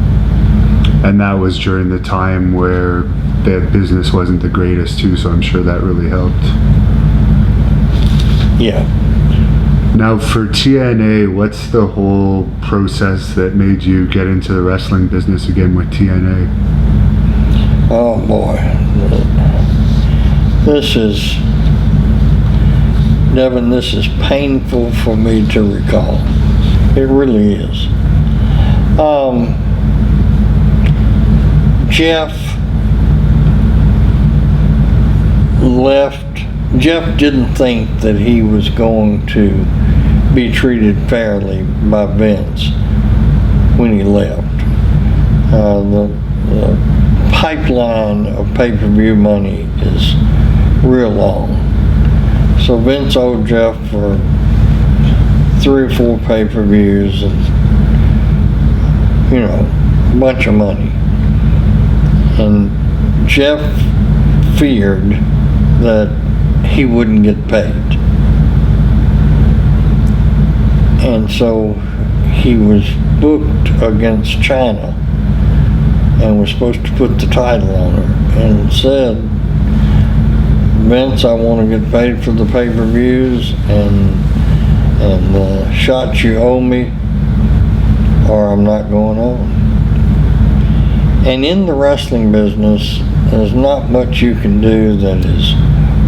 And that was during the time where the business wasn't the greatest too, so I'm sure that really helped. Yeah. Now for TNA, what's the whole process that made you get into the wrestling business again with TNA? Oh boy. Devin, this is painful for me to recall. It really is. Jeff left. Jeff didn't think that he was going to be treated fairly by Vince when he left. The pipeline of pay-per-view money is real long. So Vince owed Jeff for 3 or 4 pay-per-views and, a bunch of money. And Jeff feared that he wouldn't get paid. And so he was booked against China and was supposed to put the title on her and said, Vince, I want to get paid for the pay-per-views and the shots you owe me, or I'm not going on. And in the wrestling business, there's not much you can do that is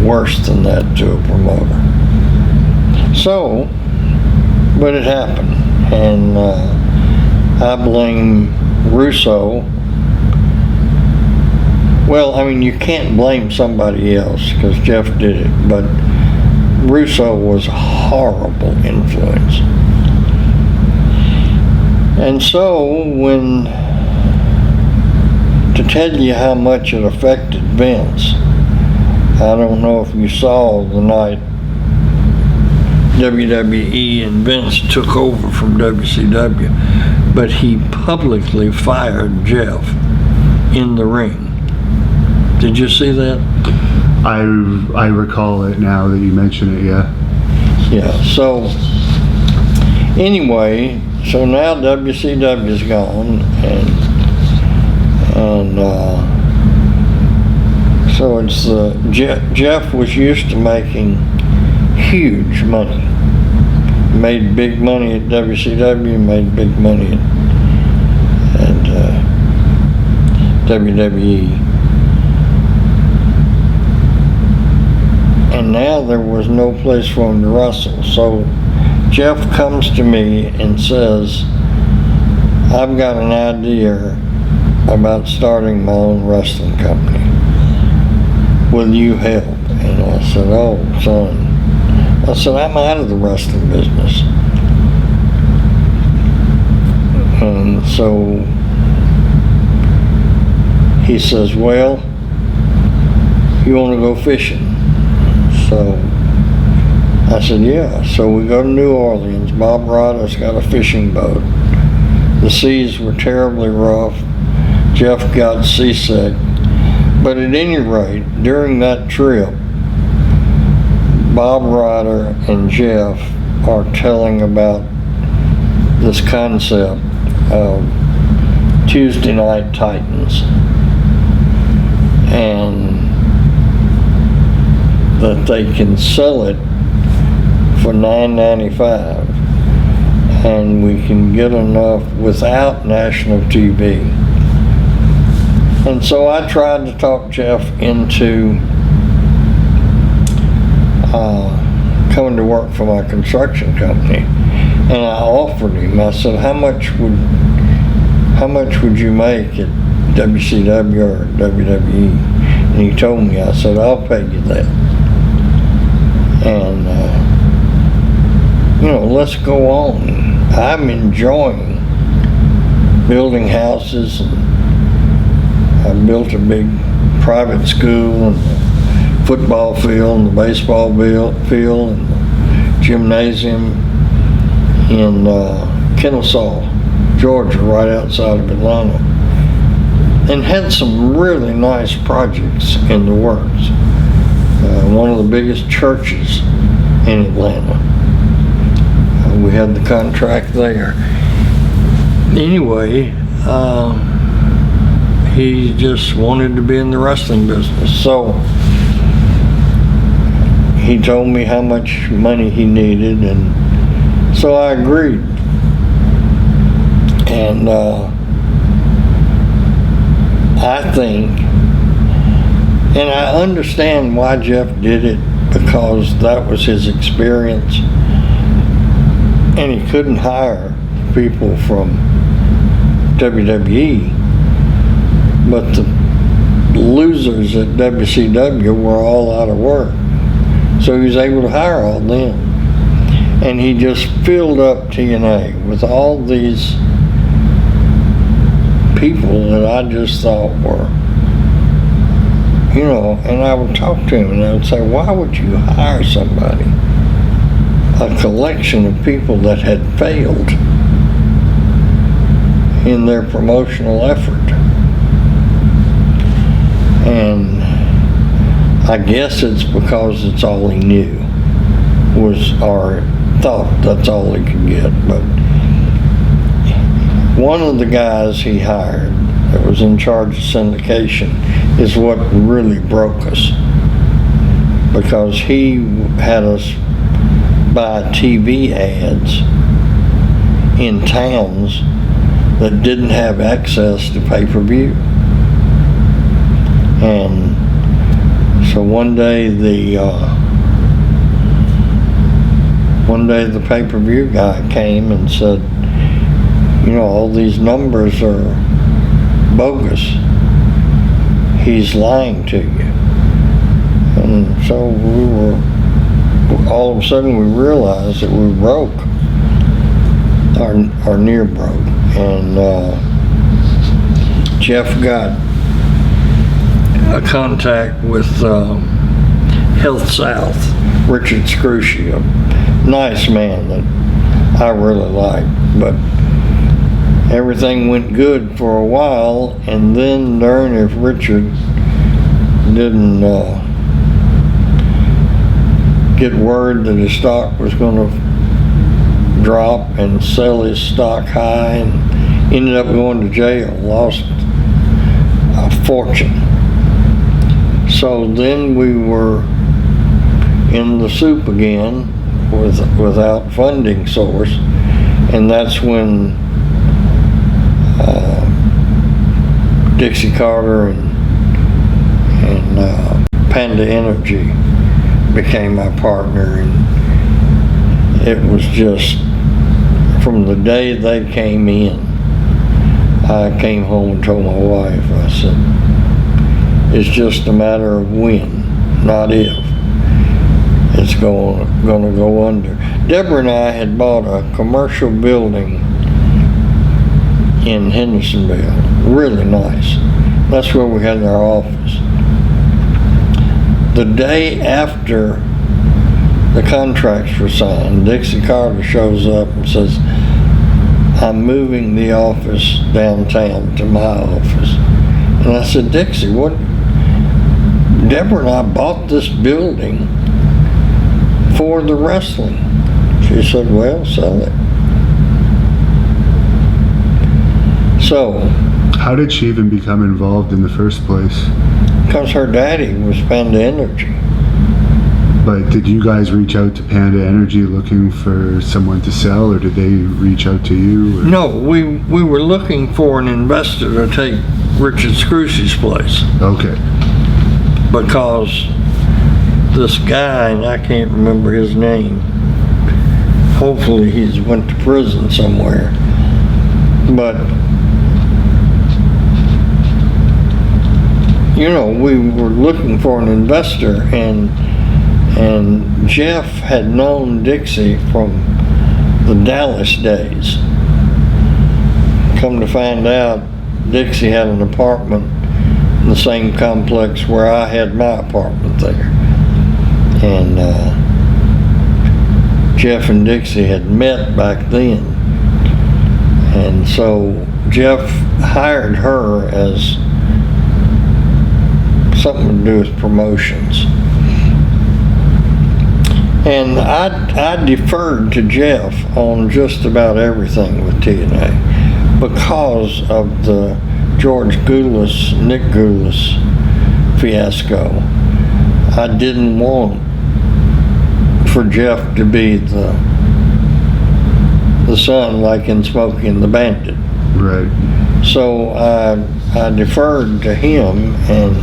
worse than that to a promoter. So, but it happened, and I blame Russo. Well, I mean, you can't blame somebody else because Jeff did it, but Russo was a horrible influence. And so to tell you how much it affected Vince, I don't know if you saw the night WWE and Vince took over from WCW, but he publicly fired Jeff in the ring. Did you see that? I recall it now that you mention it, yeah. Yeah, so anyway, so now WCW's gone, and so it's Jeff was used to making huge money. Made big money at WCW, made big money at WWE. And now there was no place for him to wrestle. So Jeff comes to me and says, I've got an idea about starting my own wrestling company. Will you help? And I said, oh, son. I said, I'm out of the wrestling business. And so he says, well, you want to go fishing? So I said, yeah. So we go to New Orleans. Bob Ryder's got a fishing boat. The seas were terribly rough. Jeff got seasick. But at any rate, during that trip, Bob Ryder and Jeff are telling about this concept of Tuesday Night Titans, and that they can sell it for $9.95, and we can get enough without national TV. And so I tried to talk Jeff into coming to work for my construction company, and I offered him. I said, "How much would you make at WCW or WWE?" And he told me. I said, "I'll pay you that." And let's go on. I'm enjoying building houses, and I built a big private school and a football field and the baseball field and the gymnasium in Kennesaw, Georgia, right outside of Atlanta, and had some really nice projects in the works. One of the biggest churches in Atlanta. We had the contract there. anyway, he just wanted to be in the wrestling business. So he told me how much money he needed, and so I agreed. And I think, and I understand why Jeff did it, because that was his experience, and he couldn't hire people from WWE, but the losers at WCW were all out of work, so he was able to hire all them, and he just filled up TNA with all these people that I just thought were, and I would talk to him and I would say, why would you hire somebody, a collection of people that had failed in their promotional effort? And I guess it's because it's all he knew, or thought that's all he could get. But one of the guys he hired that was in charge of syndication is what really broke us, because he had us buy TV ads in towns that didn't have access to pay-per-view. And so one day the pay-per-view guy came and said, all these numbers are bogus. He's lying to you. And so all of a sudden we realized that we broke, or near broke. And Jeff got a contact with Health South, Richard Scrushy, a nice man that I really liked, but everything went good for a while, and then darn if Richard didn't get word that his stock was going to drop and sell his stock high, and ended up going to jail, lost a fortune. So then we were in the soup again without funding source, and that's when Dixie Carter and Panda Energy became my partner, and it was just from the day they came in, I came home and told my wife, I said, it's just a matter of when, not if. It's going to go under. Deborah and I had bought a commercial building in Hendersonville, really nice. That's where we had our office. The day after the contracts were signed, Dixie Carter shows up and says, I'm moving the office downtown to my office. And I said, Dixie, what? Deborah and I bought this building for the wrestling. She said, well, sell it. So, how did she even become involved in the first place? Because her daddy was Panda Energy. But did you guys reach out to Panda Energy looking for someone to sell, or did they reach out to you? Or? No, we were looking for an investor to take Richard Scrushy's place. Okay. Because this guy, and I can't remember his name, hopefully he's went to prison somewhere, but we were looking for an investor, and Jeff had known Dixie from the Dallas days. Come to find out, Dixie had an apartment in the same complex where I had my apartment there. And Jeff and Dixie had met back then. And so Jeff hired her as something to do with promotions. And I deferred to Jeff on just about everything with TNA. because of the Nick Goulas fiasco. I didn't want for Jeff to be the son like in Smokey and the Bandit. Right. So I deferred to him, and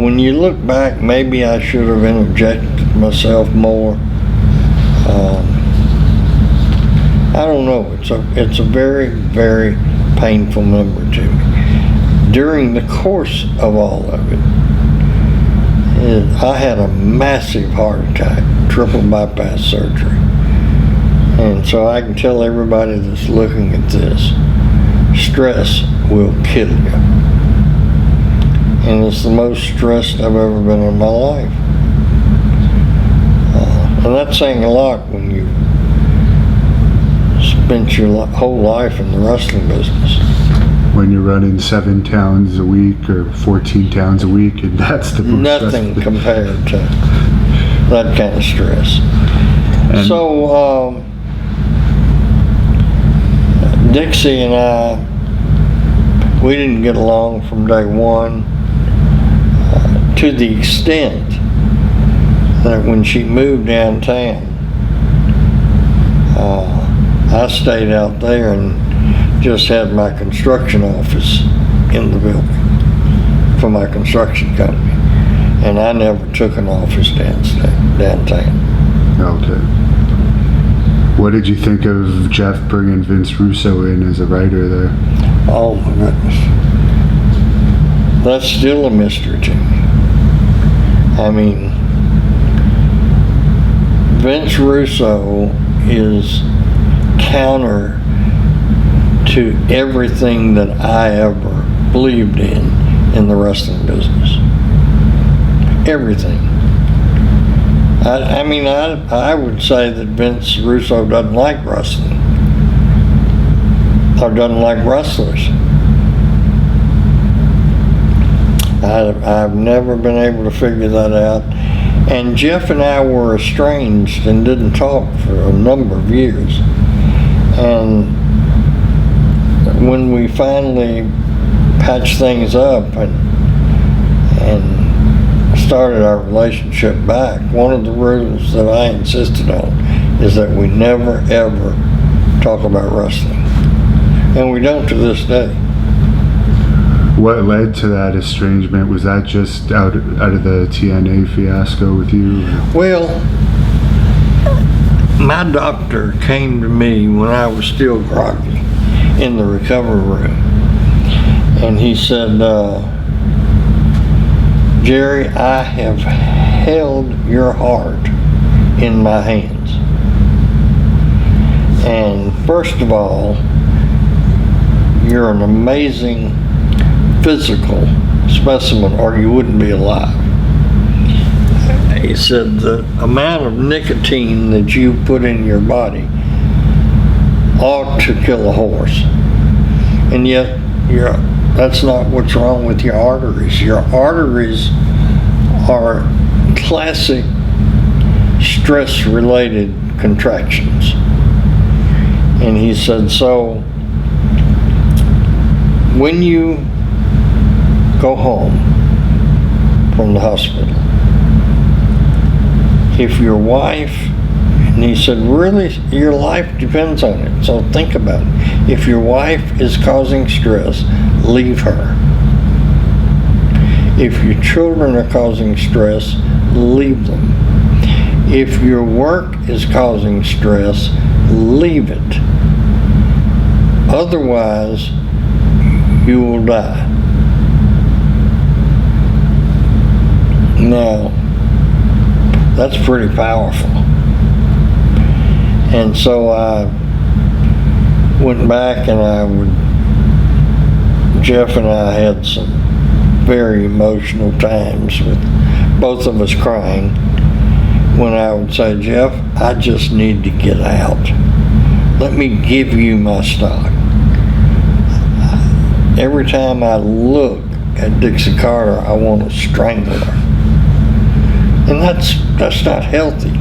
when you look back, maybe I should have interjected myself more. I don't know. It's a very, very painful memory to me. During the course of all of it, I had a massive heart attack, triple bypass surgery. And so I can tell everybody that's looking at this, stress will kill you. And it's the most stressed I've ever been in my life. And that's saying a lot when you spent your whole life in the wrestling business. When you're running 7 towns a week or 14 towns a week, and that's the most Nothing stressful. compared to that kind of stress. And So, Dixie and I, we didn't get along from day one, to the extent that when she moved downtown, I stayed out there and just had my construction office in the building for my construction company. And I never took an office downtown. okay. What did you think of Jeff bringing Vince Russo in as a writer there? Oh my goodness. That's still a mystery to me. I mean, Vince Russo is counter to everything that I ever believed in the wrestling business. Everything. I would say that Vince Russo doesn't like wrestling, or doesn't like wrestlers. I've never been able to figure that out. And Jeff and I were estranged and didn't talk for a number of years. And when we finally patched things up and started our relationship back, one of the rules that I insisted on is that we never ever talk about wrestling. And we don't to this day. What led to that estrangement? Was that just out of the TNA fiasco with you? Well, my doctor came to me when I was still groggy in the recovery room. And he said, Jerry, I have held your heart in my hands. And first of all, you're an amazing physical specimen, or you wouldn't be alive. He said the amount of nicotine that you put in your body ought to kill a horse. And yet, that's not what's wrong with your arteries. Your arteries are classic stress-related contractions. And he said, so when you go home from the hospital, if your wife, and he said, really, your life depends on it, so think about it. If your wife is causing stress, leave her. If your children are causing stress, leave them. If your work is causing stress, leave it. Otherwise, you will die. Now, that's pretty powerful. And so I went back and Jeff and I had some very emotional times with both of us crying when I would say, Jeff, I just need to get out. Let me give you my stock. Every time I look at Dixie Carter, I want to strangle her. And that's not healthy.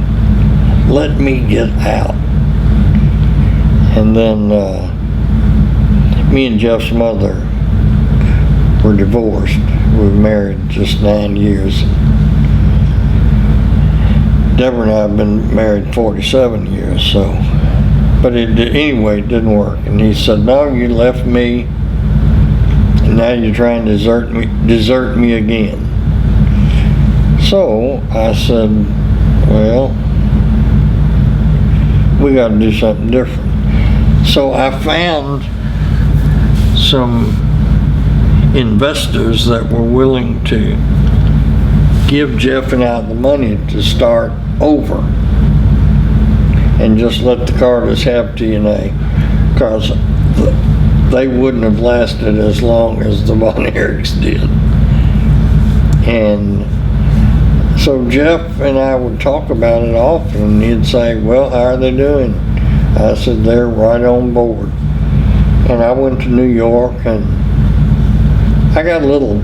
Let me get out. And then me and Jeff's mother were divorced. We were married just 9 years. Deborah and I have been married 47 years, so. But anyway, it didn't work. And he said, no, you left me, and now you're trying to desert me again. So I said, well, we got to do something different. So I found some investors that were willing to give Jeff and I the money to start over and just let the Carters have TNA, because they wouldn't have lasted as long as the Von Erichs did. And so Jeff and I would talk about it often, and he'd say, well, how are they doing? I said, they're right on board. And I went to New York, and I got a little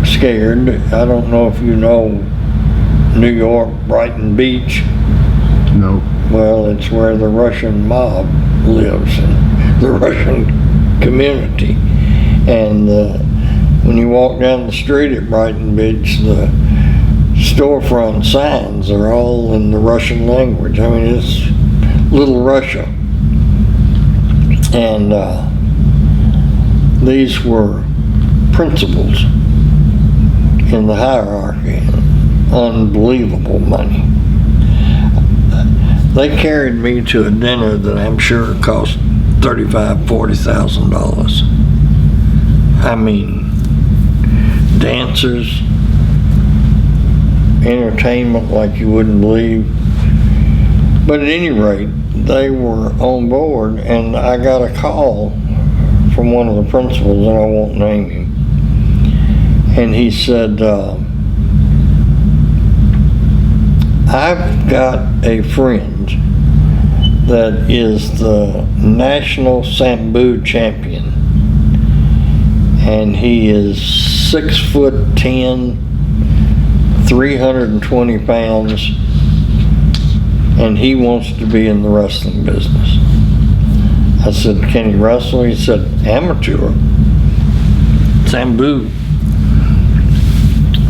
scared. I don't know if you know New York, Brighton Beach. No. Well, it's where the Russian mob lives, and the Russian community. And when you walk down the street at Brighton Beach, the storefront signs are all in the Russian language. I mean, it's Little Russia. And these were principals in the hierarchy. Unbelievable money. They carried me to a dinner that I'm sure cost $35,000, $40,000. I mean, dancers, entertainment like you wouldn't believe. But at any rate, they were on board, and I got a call from one of the principals, and I won't name him. And he said, I've got a friend that is the national Sambo champion, and he is 6'10", 320 pounds, and he wants to be in the wrestling business. I said, can he wrestle? He said, amateur, Sambo.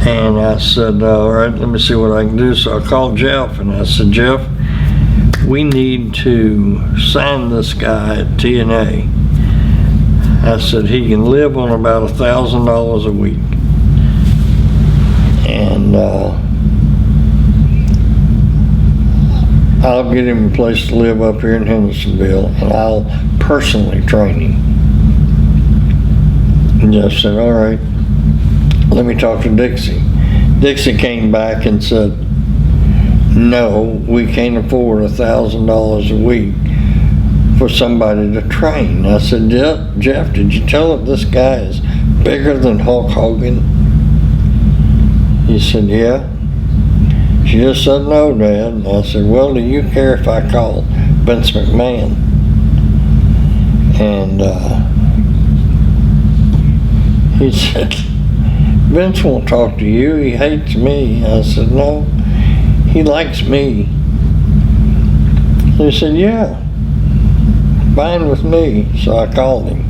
And I said, all right, let me see what I can do. So I called Jeff, and I said, Jeff, we need to sign this guy at TNA. I said, he can live on about $1,000 a week. And I'll get him a place to live up here in Hendersonville, and I'll personally train him. And Jeff said, all right, let me talk to Dixie. Dixie came back and said, no, we can't afford $1,000 a week for somebody to train. I said, Jeff, did you tell her this guy is bigger than Hulk Hogan? He said, yeah. She just said, no, Dad. And I said, well, do you care if I call Vince McMahon? And he said, Vince won't talk to you. He hates me. I said, no, he likes me. He said, yeah, fine with me. So I called him.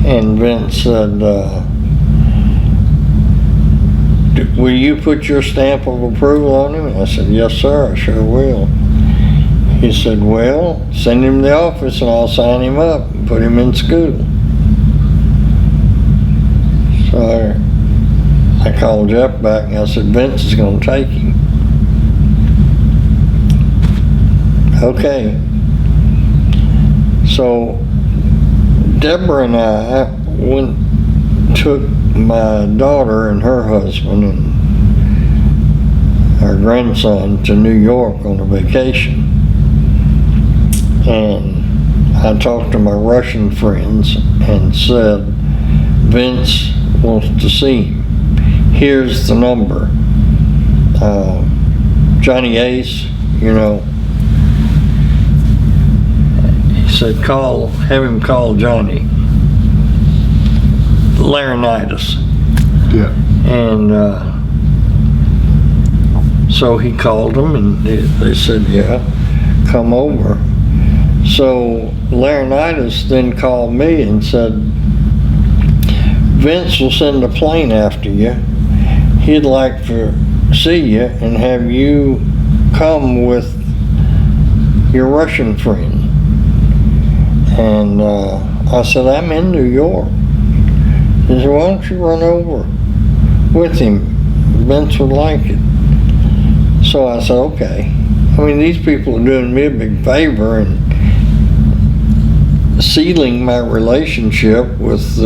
And Vince said, will you put your stamp of approval on him? And I said, yes, sir, I sure will. He said, well, send him to the office and I'll sign him up and put him in school. So I called Jeff back and I said, Vince is going to take him. Okay. So Deborah and I took my daughter and her husband and our grandson to New York on a vacation. And I talked to my Russian friends and said, Vince wants to see him. Here's the number. Johnny Ace, you know. He said, have him call Johnny. Laryngitis. Yeah. And so he called them, and they said, yeah, come over. So Laurinaitis then called me and said, Vince will send a plane after you. He'd like to see you and have you come with your Russian friend. And I said, I'm in New York. He said, why don't you run over with him? Vince would like it. So I said, okay. I mean, these people are doing me a big favor and sealing my relationship with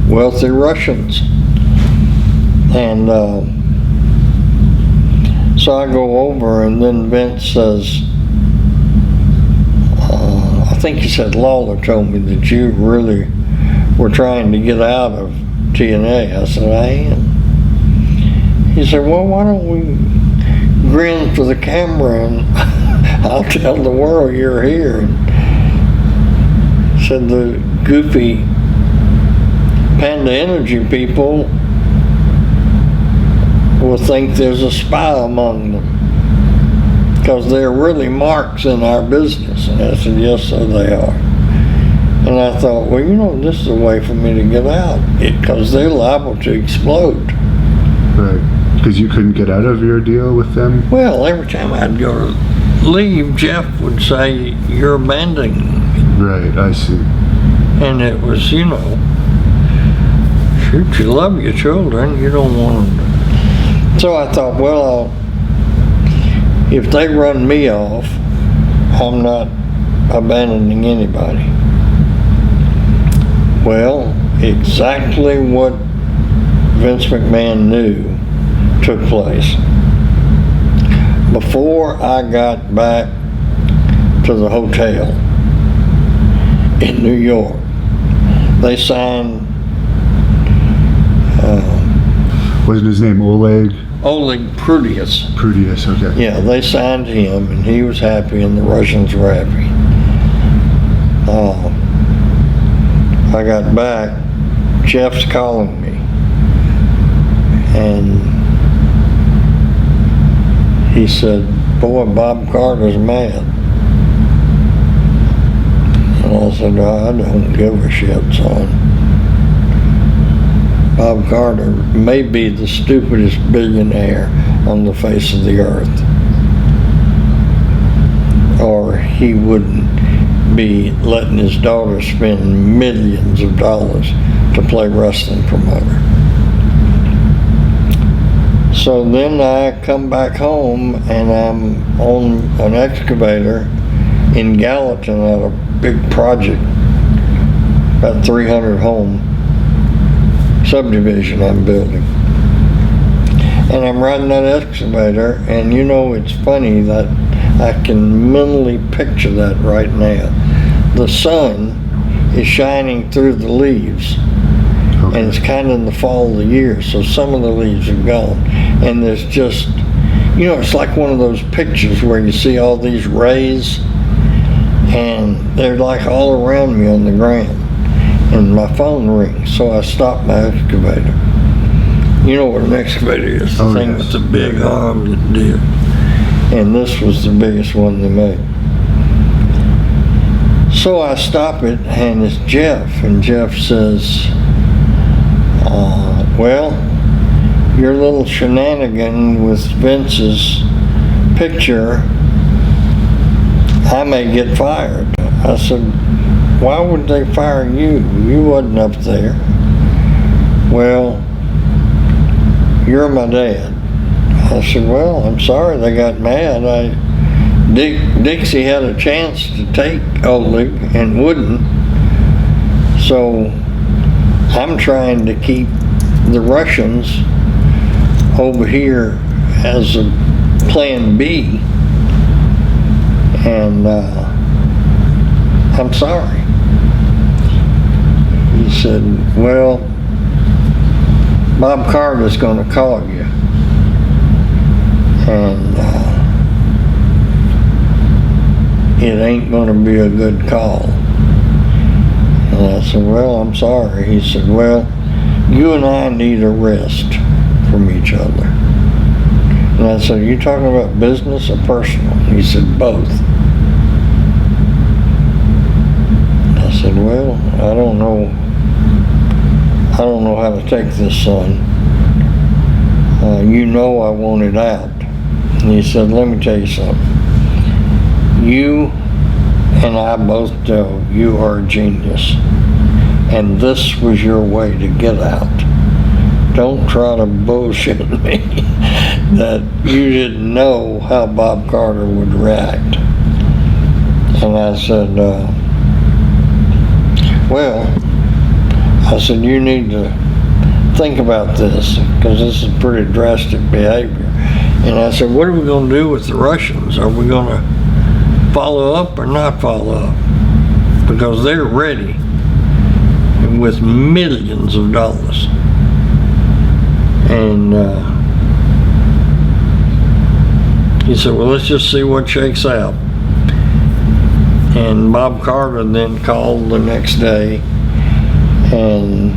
wealthy Russians. And so I go over, and then Vince says, I think he said, Lawler told me that you really were trying to get out of TNA. I said, I am. He said, well, why don't we grin for the camera and I'll tell the world you're here. And said the goofy Panda Energy people will think there's a spy among them because they're really marks in our business. And I said, yes, so they are. And I thought, well, you know, this is a way for me to get out because they're liable to explode. Right. Because you couldn't get out of your deal with them? Well, every time I'd go to leave, Jeff would say, you're abandoning me. Right, I see. And it was, you know, shoot, you love your children, you don't want them to. So I thought, well, if they run me off, I'm not abandoning anybody. Well, exactly what Vince McMahon knew took place. Before I got back to the hotel in New York, they signed Wasn't his name Oleg? Oleg Prudius. Prudius, okay. Yeah, they signed him, and he was happy, and the Russians were happy. I got back, Jeff's calling me, and he said, boy, Bob Carter's mad. And I said, I don't give a shit, son. Bob Carter may be the stupidest billionaire on the face of the earth. Or he wouldn't be letting his daughter spend millions of dollars to play wrestling promoter. So then I come back home and I'm on an excavator in Gallatin at a big project, about 300 home subdivision I'm building. And I'm riding that excavator, and you know, it's funny that I can mentally picture that right now. The sun is shining through the leaves. Okay. And it's kind of in the fall of the year, so some of the leaves are gone. And there's just, you know, it's like one of those pictures where you see all these rays, and they're like all around me on the ground. And my phone rings, so I stop my excavator. You know what an excavator is, the thing with the big arm that did. And this was the biggest one they made. So I stop it, and it's Jeff, and Jeff says, well, your little shenanigan with Vince's picture, I may get fired. I said, why would they fire you? You wasn't up there. Well, you're my dad. I said, well, I'm sorry they got mad. Dixie had a chance to take Oleg and wouldn't. So I'm trying to keep the Russians over here as a plan B. And I'm sorry. He said, well, Bob Carter's going to call you. And it ain't going to be a good call. And I said, well, I'm sorry. He said, well, you and I need a rest from each other. And I said, are you talking about business or personal? He said, both. well, I don't know how to take this, son. You know I want it out. And he said, let me tell you something. You and I both know you are a genius. And this was your way to get out. Don't try to bullshit me that you didn't know how Bob Carter would react. And I said, well, I said, you need to think about this, because this is pretty drastic behavior. And I said, what are we going to do with the Russians? Are we going to follow up or not follow up? Because they're ready with millions of dollars. And he said, well, let's just see what shakes out. And Bob Carter then called the next day and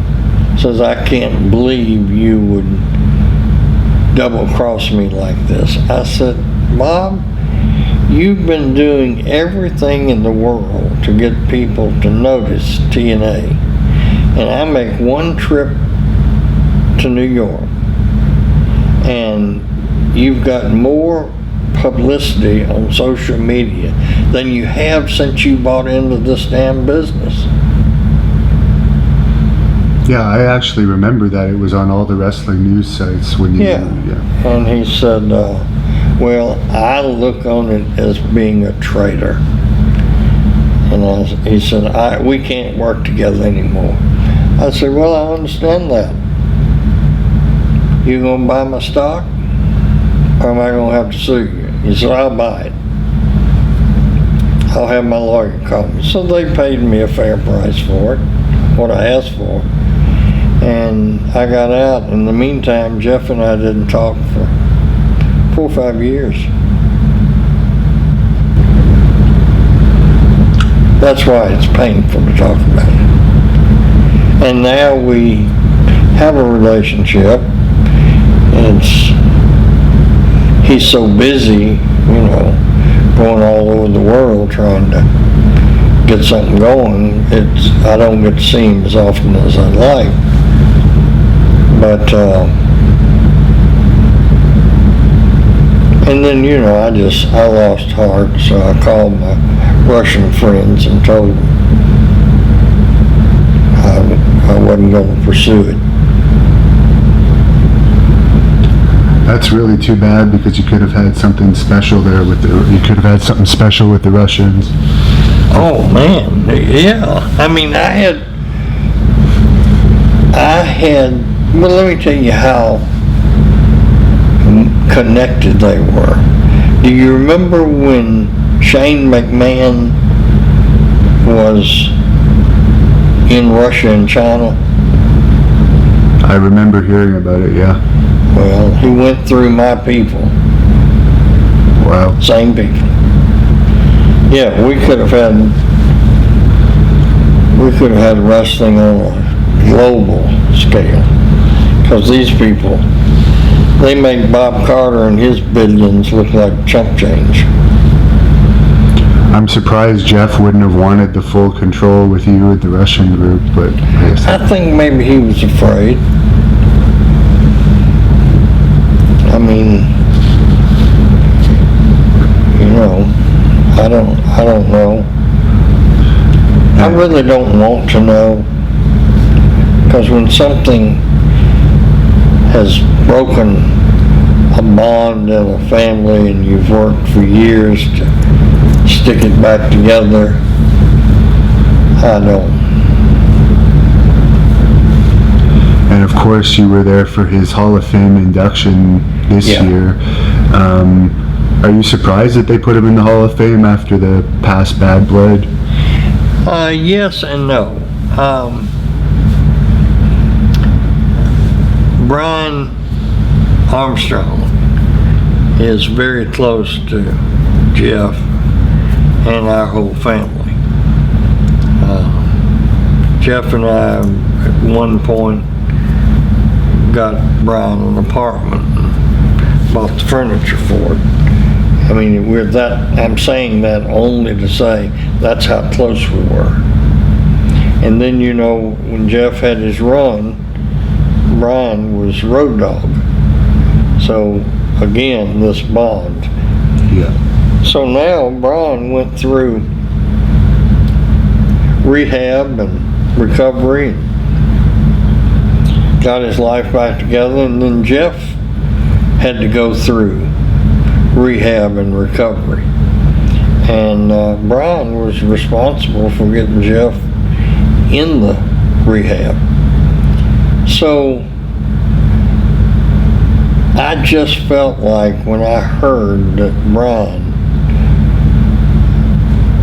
says, I can't believe you would double cross me like this. I said, Bob, you've been doing everything in the world to get people to notice TNA. And I make one trip to New York, and you've got more publicity on social media than you have since you bought into this damn business. Yeah, I actually remember that. It was on all the wrestling news sites when you... Yeah. And he said, well, I look on it as being a traitor. And he said, we can't work together anymore. I said, well, I understand that. You gonna buy my stock? Or am I gonna have to sue you? He said, I'll buy it. I'll have my lawyer call me. So they paid me a fair price for it, what I asked for. And I got out. In the meantime, Jeff and I didn't talk for 4 or 5 years. That's why it's painful to talk about it. And now we have a relationship. He's so busy, going all over the world trying to get something going. I don't get to see him as often as I'd like. But, and then, I lost heart, so I called my Russian friends and told them I wasn't going to pursue it. That's really too bad, because you could have had something special there with the Russians. Oh man, yeah. I mean, I had, well, let me tell you how connected they were. Do you remember when Shane McMahon was in Russia and China? I remember hearing about it, yeah. Well, he went through my people. Wow. Same people. Yeah, we could have had wrestling on a global scale. Because these people, they make Bob Carter and his billions look like chump change. I'm surprised Jeff wouldn't have wanted the full control with you with the Russian group, but I think maybe he was afraid. I mean, I don't know. I really don't want to know, because when something has broken a bond in a family and you've worked for years to stick it back together, I don't. And of course, you were there for his Hall of Fame induction this year. Are you surprised that they put him in the Hall of Fame after the past bad blood? Yes and no. Brian Armstrong is very close to Jeff and our whole family. Jeff and I, at one point, got Brian an apartment and bought the furniture for it. I mean, I'm saying that only to say that's how close we were. And then, you know, when Jeff had his run, Brian was Road Dogg. So again, this bond. Yeah. So now Brian went through rehab and recovery, got his life back together, and then Jeff had to go through rehab and recovery. And Brian was responsible for getting Jeff in the rehab. So I just felt like when I heard that Brian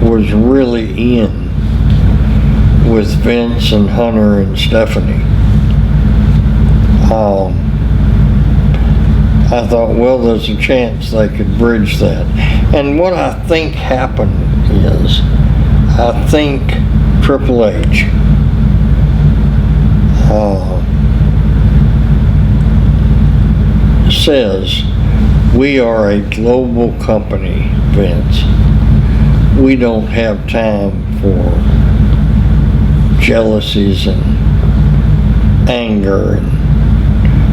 was really in with Vince and Hunter and Stephanie, I thought, well, there's a chance they could bridge that. And what I think happened is, I think Triple H says, we are a global company, Vince. We don't have time for jealousies and anger and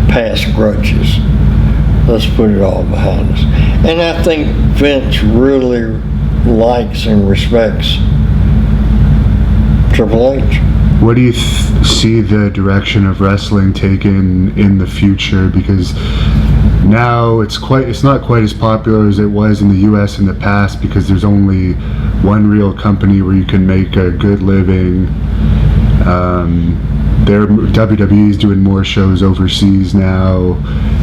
past grudges. Let's put it all behind us. And I think Vince really likes and respects Triple H. What do you see the direction of wrestling taken in the future? Because now it's not quite as popular as it was in the US in the past, because there's only one real company where you can make a good living. WWE is doing more shows overseas now,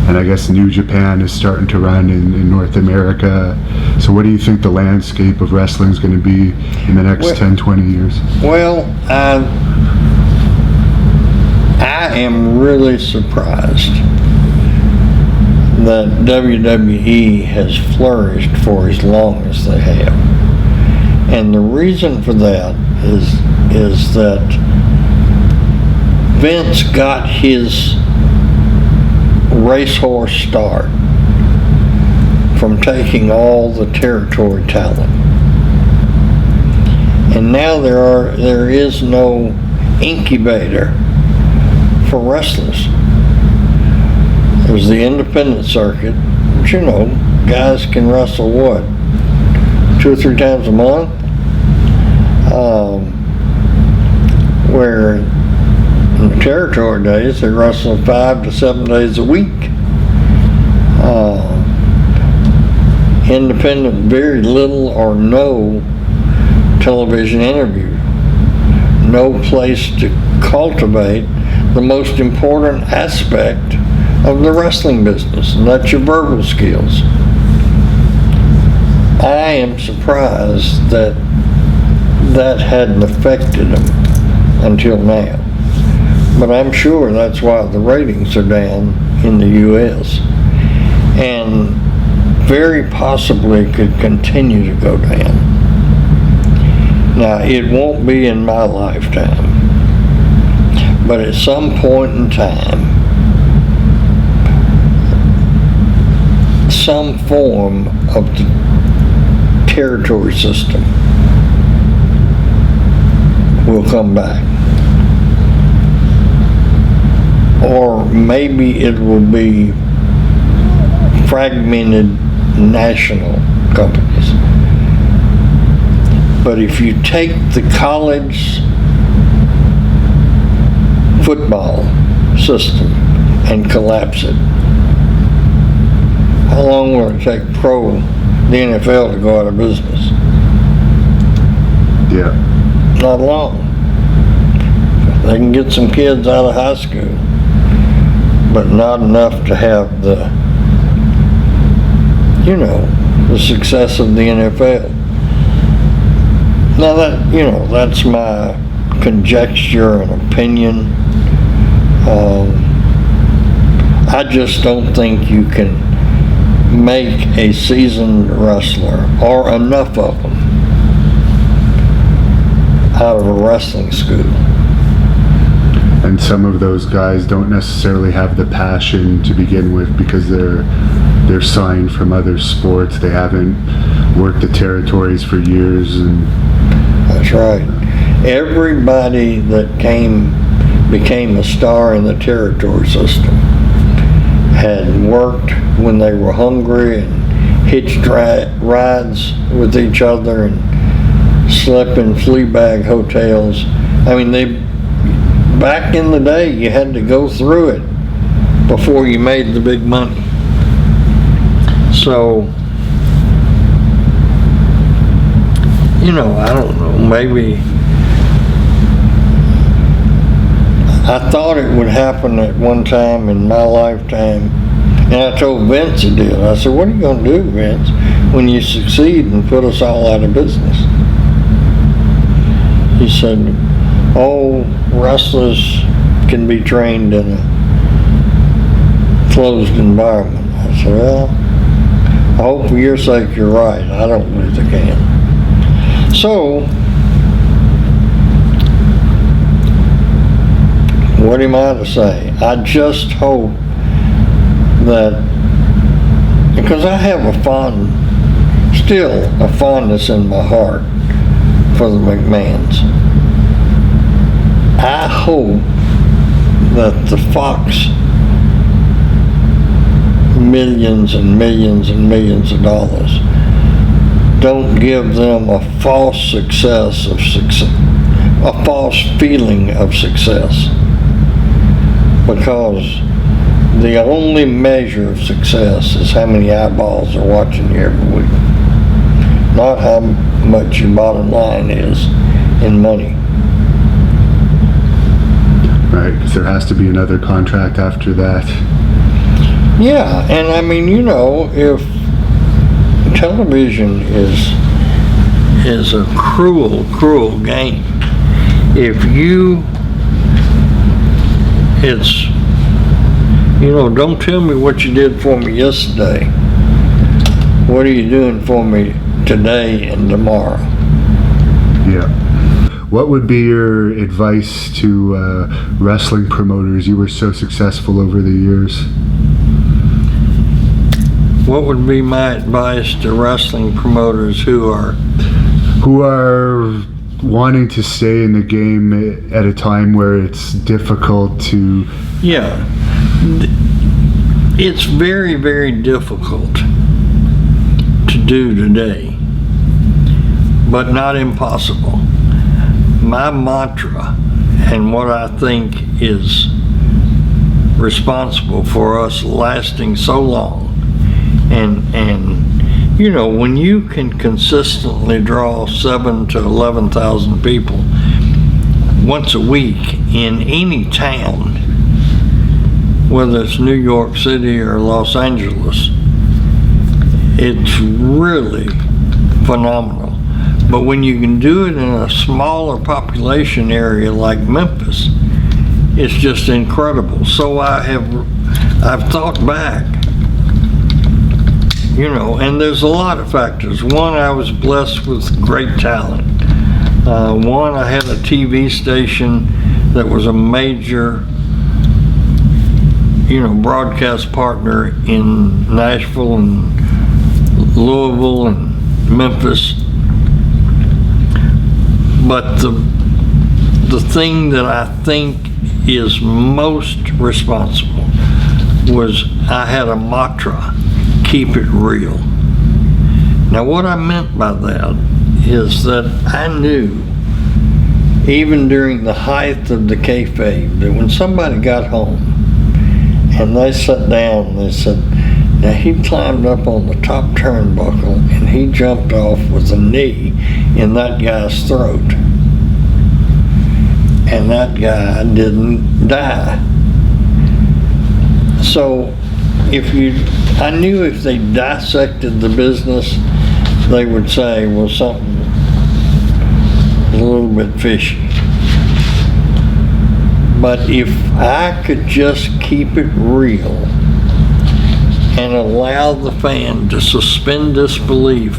and I guess New Japan is starting to run in North America. So what do you think the landscape of wrestling is going to be in the next 10, 20 years? Well, I am really surprised that WWE has flourished for as long as they have. And the reason for that is that Vince got his racehorse start from taking all the territory talent. And now there is no incubator for wrestlers. There's the independent circuit, but you know, guys can wrestle what, 2 or 3 times a month? Where in the territory days, they wrestle 5 to 7 days a week. Independent, very little or no television interview. No place to cultivate the most important aspect of the wrestling business, and that's your verbal skills. I am surprised that hadn't affected them until now. But I'm sure that's why the ratings are down in the U.S. and very possibly could continue to go down. Now, it won't be in my lifetime, but at some point in time, some form of the territory system will come back. Or maybe it will be fragmented national companies. But if you take the college football system and collapse it, how long will it take the NFL to go out of business? Yeah. Not long. They can get some kids out of high school, but not enough to have the success of the NFL. Now that's my conjecture and opinion. I just don't think you can make a seasoned wrestler, or enough of them, out of a wrestling school. And some of those guys don't necessarily have the passion to begin with, because they're signed from other sports. They haven't worked the territories for years. And that's right. Everybody that became a star in the territory system had worked when they were hungry and hitched rides with each other and slept in flea bag hotels. I mean, back in the day, you had to go through it before you made the big money. So, I don't know, maybe I thought it would happen at one time in my lifetime, and I told Vince it did. I said, what are you going to do, Vince, when you succeed and put us all out of business? He said, oh, wrestlers can be trained in a closed environment. I said, well, I hope for your sake you're right. I don't believe they can. So, what am I to say? I just hope that, because I have still a fondness in my heart for the McMahons. I hope that the Fox millions and millions and millions of dollars don't give them a false feeling of success, because the only measure of success is how many eyeballs are watching you every week, not how much your bottom line is in money. Right, because there has to be another contract after that. Yeah, and I mean, if television is a cruel game. Don't tell me what you did for me yesterday. What are you doing for me today and tomorrow? Yeah. What would be your advice to wrestling promoters? You were so successful over the years. What would be my advice to wrestling promoters who are wanting to stay in the game at a time where it's difficult to... Yeah. It's very, very difficult to do today, but not impossible. My mantra, and what I think is responsible for us lasting so long, and when you can consistently draw 7,000 to 11,000 people once a week in any town, whether it's New York City or Los Angeles, it's really phenomenal. But when you can do it in a smaller population area like Memphis, it's just incredible. So I've thought back, and there's a lot of factors. One, I was blessed with great talent. One, I had a TV station that was a major, broadcast partner in Nashville and Louisville and Memphis. But the thing that I think is most responsible was I had a mantra: keep it real. Now, what I meant by that is that I knew, even during the height of the kayfabe, that when somebody got home and they sat down, they said, now he climbed up on the top turnbuckle and he jumped off with a knee in that guy's throat, and that guy didn't die. So I knew if they dissected the business, they would say, well, something a little bit fishy. But if I could just keep it real and allow the fan to suspend disbelief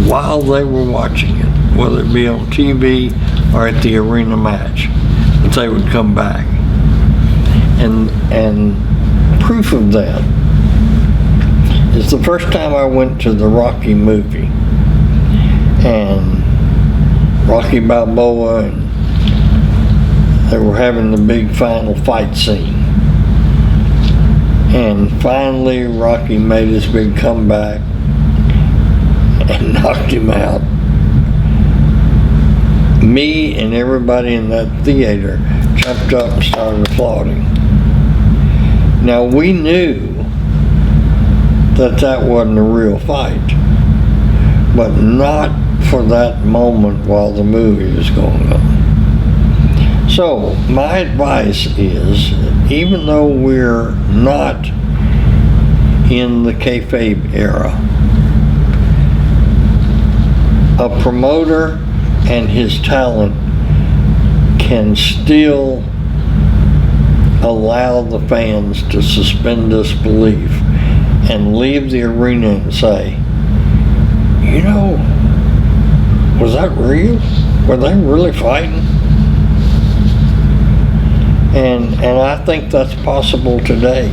while they were watching it, whether it be on TV or at the arena match, that they would come back. And proof of that is the first time I went to the Rocky movie, and Rocky Balboa and they were having the big final fight scene. And finally, Rocky made his big comeback and knocked him out. Me and everybody in that theater jumped up and started applauding. Now, we knew that that wasn't a real fight, but not for that moment while the movie was going on. So, my advice is, even though we're not in the kayfabe era, a promoter and his talent can still allow the fans to suspend disbelief and leave the arena and say, you know, was that real? Were they really fighting? And I think that's possible today.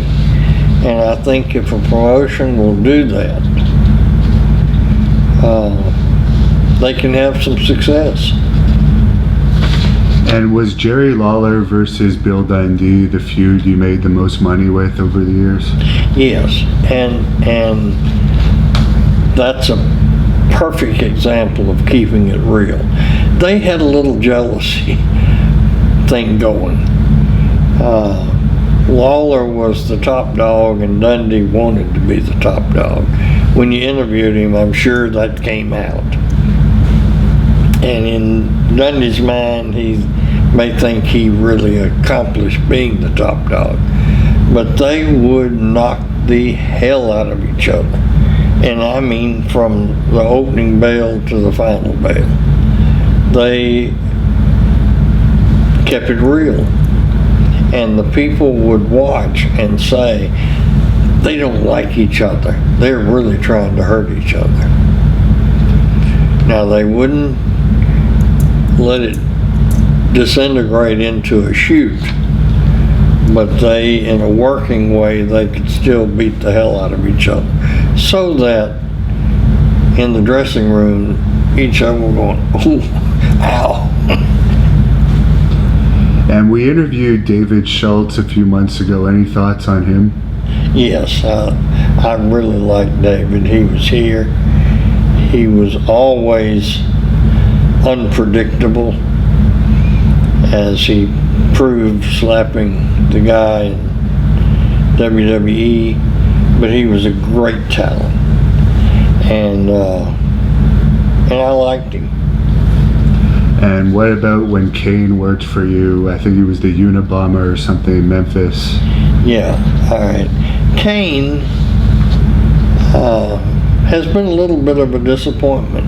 And I think if a promotion will do that, they can have some success. And was Jerry Lawler versus Bill Dundee the feud you made the most money with over the years? Yes, and that's a perfect example of keeping it real. They had a little jealousy thing going. Lawler was the top dog and Dundee wanted to be the top dog. When you interviewed him, I'm sure that came out. And in Dundee's mind, he may think he really accomplished being the top dog. But they would knock the hell out of each other. And I mean from the opening bell to the final bell. They kept it real. And the people would watch and say, they don't like each other. They're really trying to hurt each other. Now, they wouldn't let it disintegrate into a shoot, but they, in a working way, they could still beat the hell out of each other. So that in the dressing room, each of them were going, ooh, ow. And we interviewed David Schultz a few months ago. Any thoughts on him? Yes, I really liked David. He was here. He was always unpredictable, as he proved slapping the guy in WWE, but he was a great talent. And I liked him. And what about when Kane worked for you? I think he was the Unabomber or something in Memphis. Yeah, all right. Kane has been a little bit of a disappointment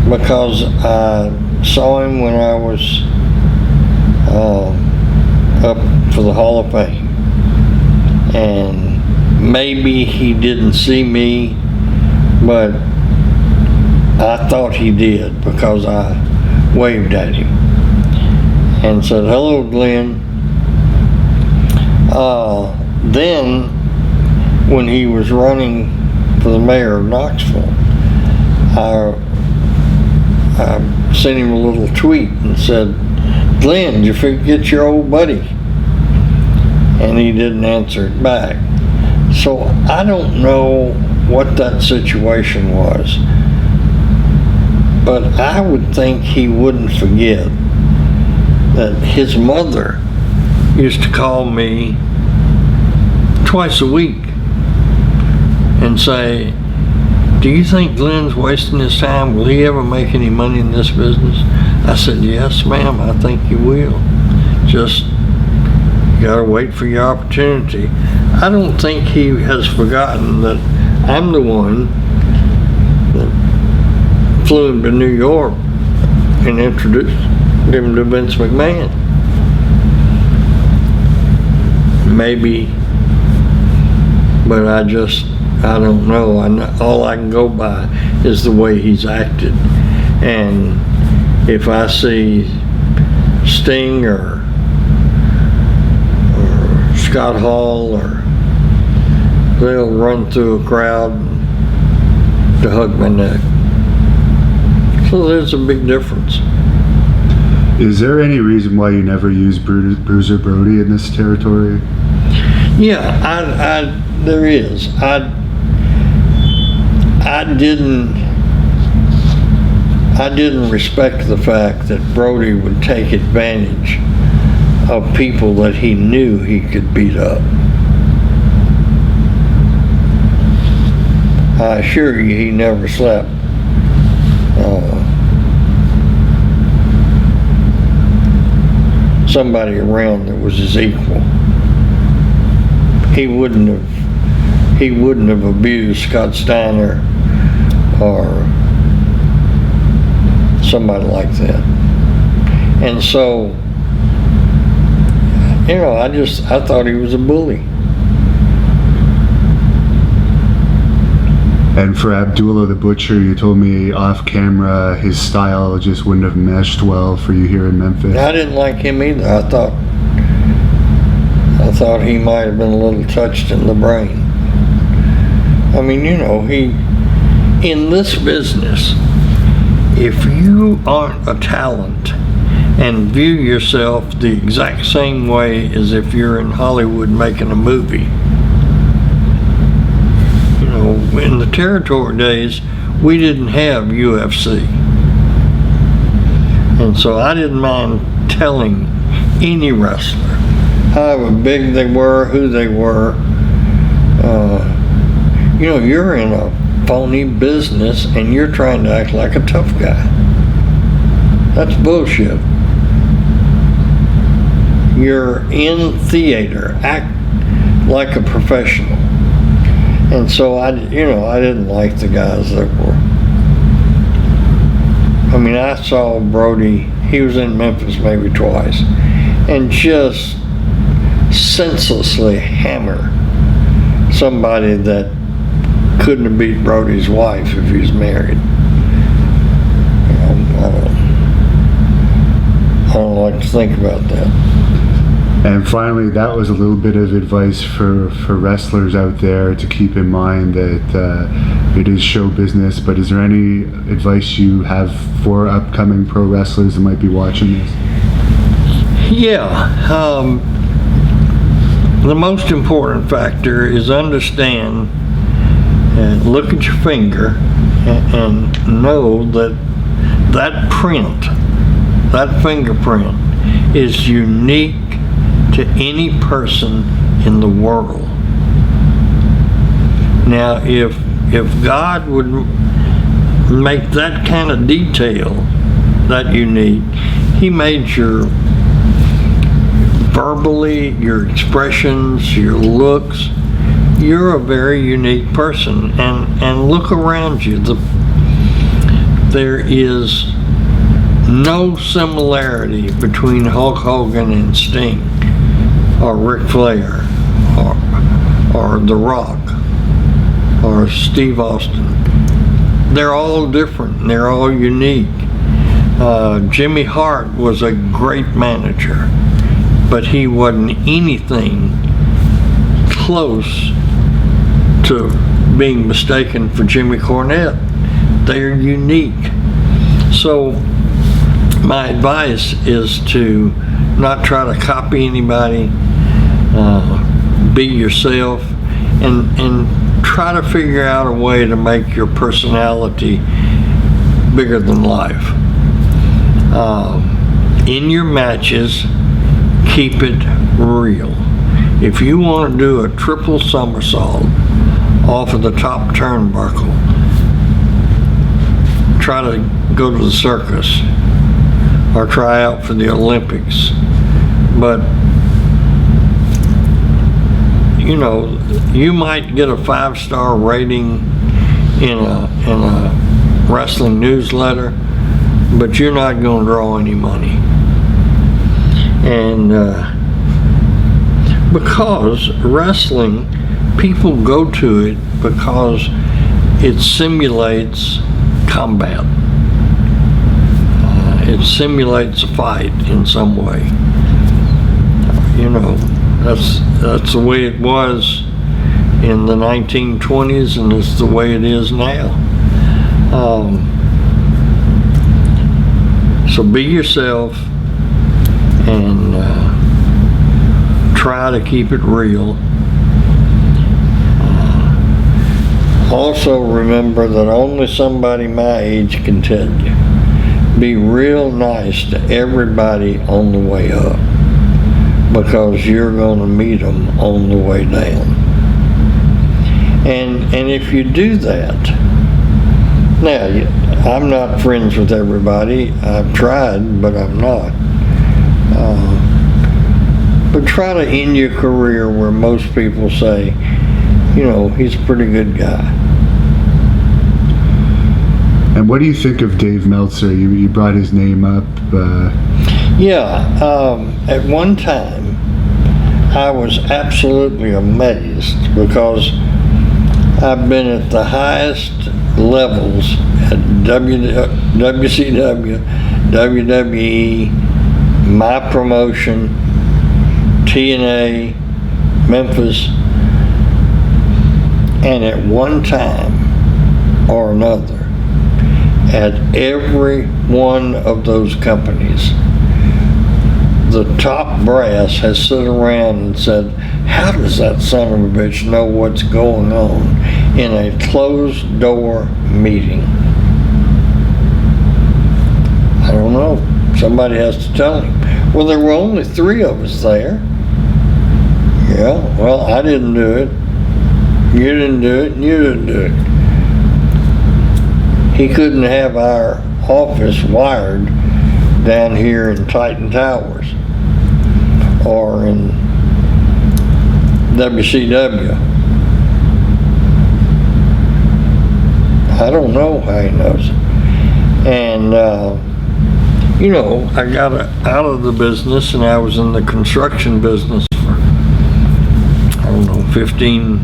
because I saw him when I was up for the Hall of Fame. And maybe he didn't see me, but I thought he did because I waved at him and said, hello, Glenn. Then, when he was running for the mayor of Knoxville, I sent him a little tweet and said, Glenn, did you forget your old buddy? And he didn't answer it back. So I don't know what that situation was, but I would think he wouldn't forget that his mother used to call me twice a week and say, do you think Glenn's wasting his time? Will he ever make any money in this business? I said, yes, ma'am, I think he will. Just, you gotta wait for your opportunity. I don't think he has forgotten that I'm the one that flew him to New York and introduced him to Vince McMahon. Maybe, but I don't know. All I can go by is the way he's acted. And if I see Sting or Scott Hall, or they'll run through a crowd to hug my neck. So there's a big difference. Is there any reason why you never used Bruiser Brody in this territory? Yeah, there is. I didn't respect the fact that Brody would take advantage of people that he knew he could beat up. I assure you, he never slept somebody around that was his equal. He wouldn't have abused Scott Steiner or somebody like that. And so, you know, I thought he was a bully. And for Abdullah the Butcher, you told me off camera his style just wouldn't have meshed well for you here in Memphis. I didn't like him either. I thought he might have been a little touched in the brain. I mean, you know, in this business, if you aren't a talent and view yourself the exact same way as if you're in Hollywood making a movie, you know, in the territory days, we didn't have UFC. And so I didn't mind telling any wrestler however big they were, who they were. You know, you're in a phony business and you're trying to act like a tough guy. That's bullshit. You're in theater, act like a professional. And so I didn't like the guys that were. I mean, I saw Brody, he was in Memphis maybe twice, and just senselessly hammer somebody that couldn't have beat Brody's wife if he was married. I don't like to think about that. And finally, that was a little bit of advice for wrestlers out there to keep in mind that it is show business, but is there any advice you have for upcoming pro wrestlers that might be watching this? Yeah, the most important factor is understand and look at your finger and know that that print, that fingerprint is unique to any person in the world. Now, if God would make that kind of detail that unique, He made your verbally, your expressions, your looks, you're a very unique person. And look around you. There is no similarity between Hulk Hogan and Sting, or Ric Flair, or The Rock, or Steve Austin. They're all different and they're all unique. Jimmy Hart was a great manager, but he wasn't anything close to being mistaken for Jimmy Cornette. They're unique. So my advice is to not try to copy anybody, be yourself, and try to figure out a way to make your personality bigger than life. In your matches, keep it real. If you want to do a triple somersault off of the top turnbuckle, try to go to the circus or try out for the Olympics. But you know, you might get a 5-star rating in a wrestling newsletter, but you're not going to draw any money. And because wrestling, people go to it because it simulates combat. It simulates a fight in some way. You know, that's the way it was in the 1920s, and it's the way it is now. So be yourself, and try to keep it real. Also remember that only somebody my age can tell you. Be real nice to everybody on the way up, because you're going to meet them on the way down. And if you do that, now I'm not friends with everybody. I've tried, but I'm not. But try to end your career where most people say, you know, he's a pretty good guy. And what do you think of Dave Meltzer? You brought his name up. At one time, I was absolutely amazed, because I've been at the highest levels at WCW, WWE, my promotion, TNA, Memphis, and at one time or another, at every one of those companies, the top brass has stood around and said, how does that son of a bitch know what's going on in a closed door meeting? I don't know. Somebody has to tell him. Well, there were only 3 of us there. Yeah, well, I didn't do it. You didn't do it, and you didn't do it. He couldn't have our office wired down here in Titan Towers or in WCW. I don't know how he knows it. And, you know, I got out of the business, and I was in the construction business for, I don't know, 15,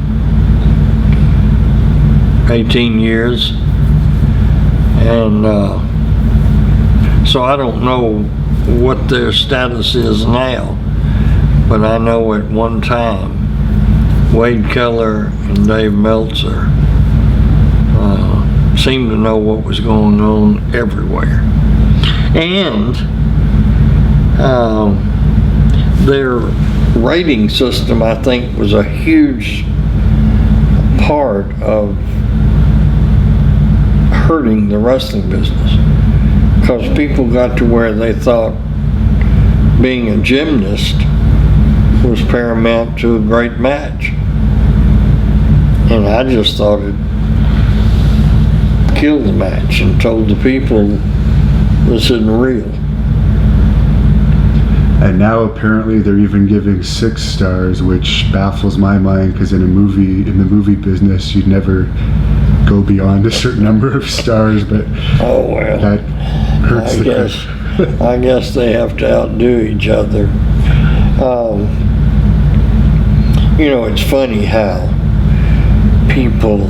18 years. And so I don't know what their status is now, but I know at one time Wade Keller and Dave Meltzer seemed to know what was going on everywhere. And their rating system, I think, was a huge part of hurting the wrestling business, because people got to where they thought being a gymnast was paramount to a great match, and I just thought it killed the match and told the people this isn't real. And now apparently they're even giving 6 stars, which baffles my mind, because in the movie business, you'd never go beyond a certain number of stars, but oh well, that hurts I guess they have to outdo each other. You know, it's funny how people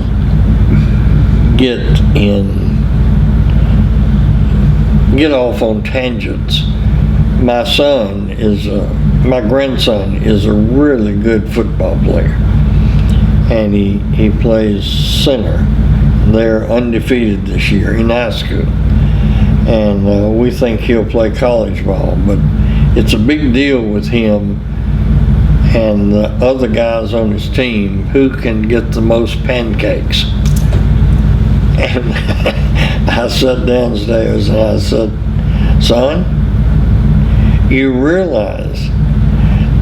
get off on tangents. My grandson is a really good football player, and he plays center. They're undefeated this year in high school, and we think he'll play college ball, but it's a big deal with him and the other guys on his team who can get the most pancakes. And I sat downstairs and I said, son, you realize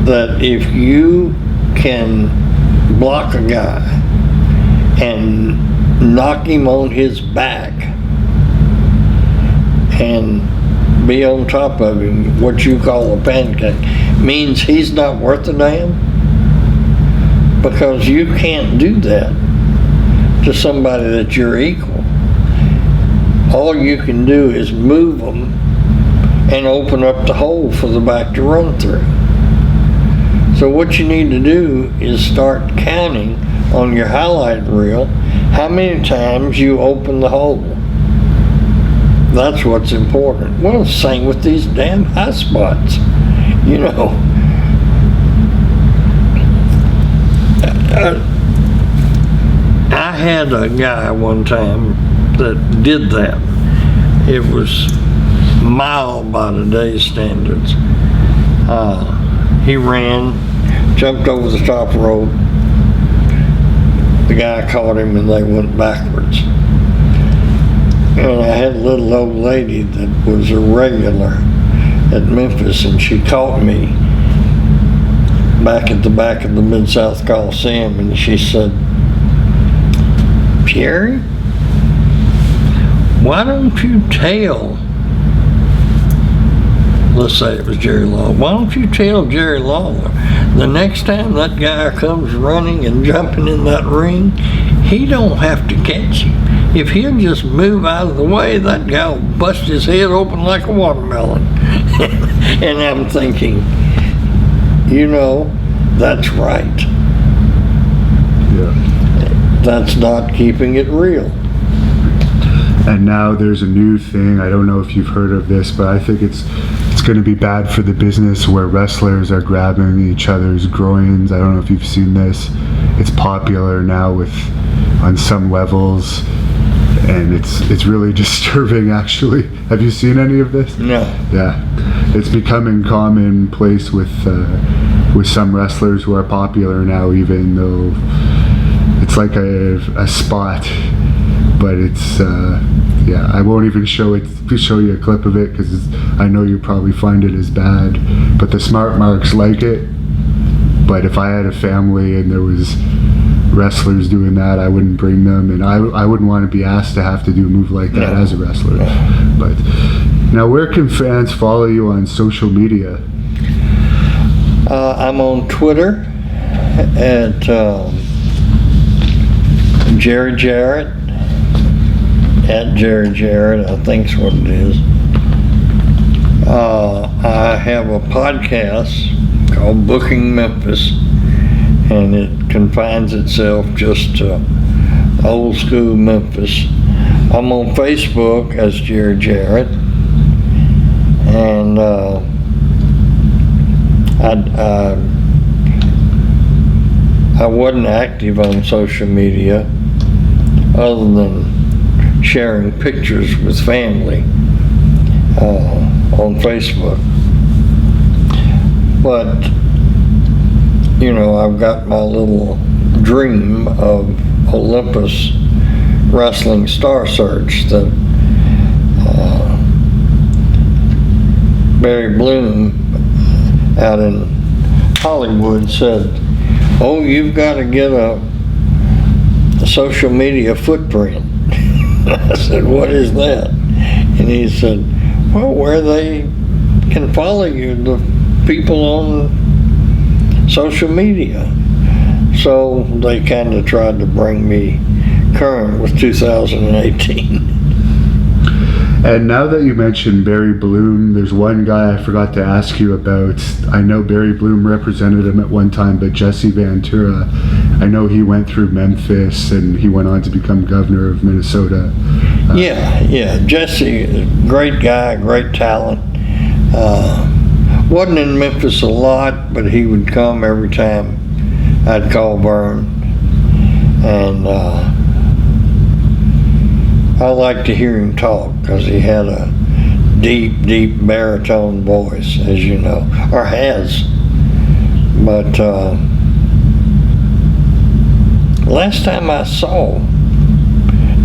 that if you can block a guy and knock him on his back and be on top of him, what you call a pancake, means he's not worth a damn? Because you can't do that to somebody that you're equal. All you can do is move them and open up the hole for the back to run through. So what you need to do is start counting on your highlight reel how many times you open the hole. That's what's important. Well, same with these damn high spots. You know, I had a guy one time that did that. It was mild by today's standards. He ran, jumped over the top rope. The guy caught him and they went backwards. And I had a little old lady that was a regular at Memphis, and she caught me back at the back of the Mid-South Coliseum, and she said, "Jerry, why don't you tell," let's say it was Jerry Lawler, "why don't you tell Jerry Lawler the next time that guy comes running and jumping in that ring, he don't have to catch him. If he'll just move out of the way, that guy will bust his head open like a watermelon." And I'm thinking, that's right. Yeah. That's not keeping it real. And now there's a new thing. I don't know if you've heard of this, but I think it's going to be bad for the business where wrestlers are grabbing each other's groins. I don't know if you've seen this. It's popular now on some levels, and it's really disturbing, actually. Have you seen any of this? No. Yeah, it's becoming commonplace with some wrestlers who are popular now, even though it's like a spot. But it's I won't even show you a clip of it because I know you probably find it as bad. But the smart marks like it. But if I had a family and there was wrestlers doing that, I wouldn't bring them, and I wouldn't want to be asked to have to do a move like that as a wrestler. But now, where can fans follow you on social media? I'm on Twitter at Jerry Jarrett, at Jerry Jarrett, I think's what it is. I have a podcast called Booking Memphis, and it confines itself just to old school Memphis. I'm on Facebook as Jerry Jarrett, and I wasn't active on social media other than sharing pictures with family on Facebook. But I've got my little dream of Olympus Wrestling Star Search that Barry Bloom out in Hollywood said, "Oh, you've got to get a social media footprint." I said, "What is that?" And he said, "Well, where they can follow you, the people on social media." So they kind of tried to bring me current with 2018. And now that you mentioned Barry Bloom, there's one guy I forgot to ask you about. I know Barry Bloom represented him at one time, but Jesse Ventura, I know he went through Memphis and he went on to become governor of Minnesota. Yeah, Jesse, great guy, great talent. Wasn't in Memphis a lot, but he would come every time I'd call Vern. And I like to hear him talk because he had a deep baritone voice, as you know, or has. But last time I saw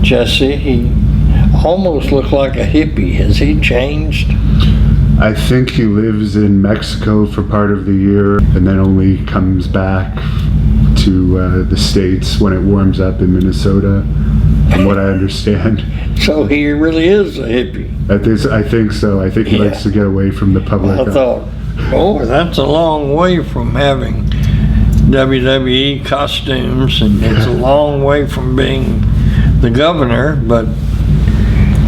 Jesse, he almost looked like a hippie. Has he changed? I think he lives in Mexico for part of the year and then only comes back to the States when it warms up in Minnesota, from what I understand. So he really is a hippie. I think so. I think he likes to get away from the public. I thought, oh, that's a long way from having WWE costumes, and it's a long way from being the governor, but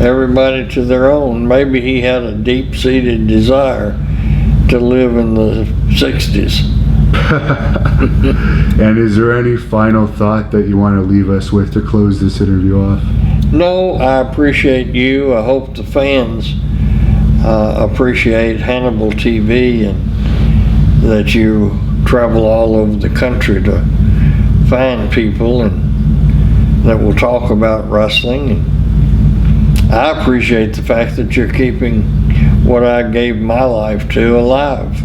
everybody to their own. Maybe he had a deep-seated desire to live in the 60s. And is there any final thought that you want to leave us with to close this interview off? No, I appreciate you. I hope the fans appreciate Hannibal TV and that you travel all over the country to find people and that will talk about wrestling. And I appreciate the fact that you're keeping what I gave my life to alive.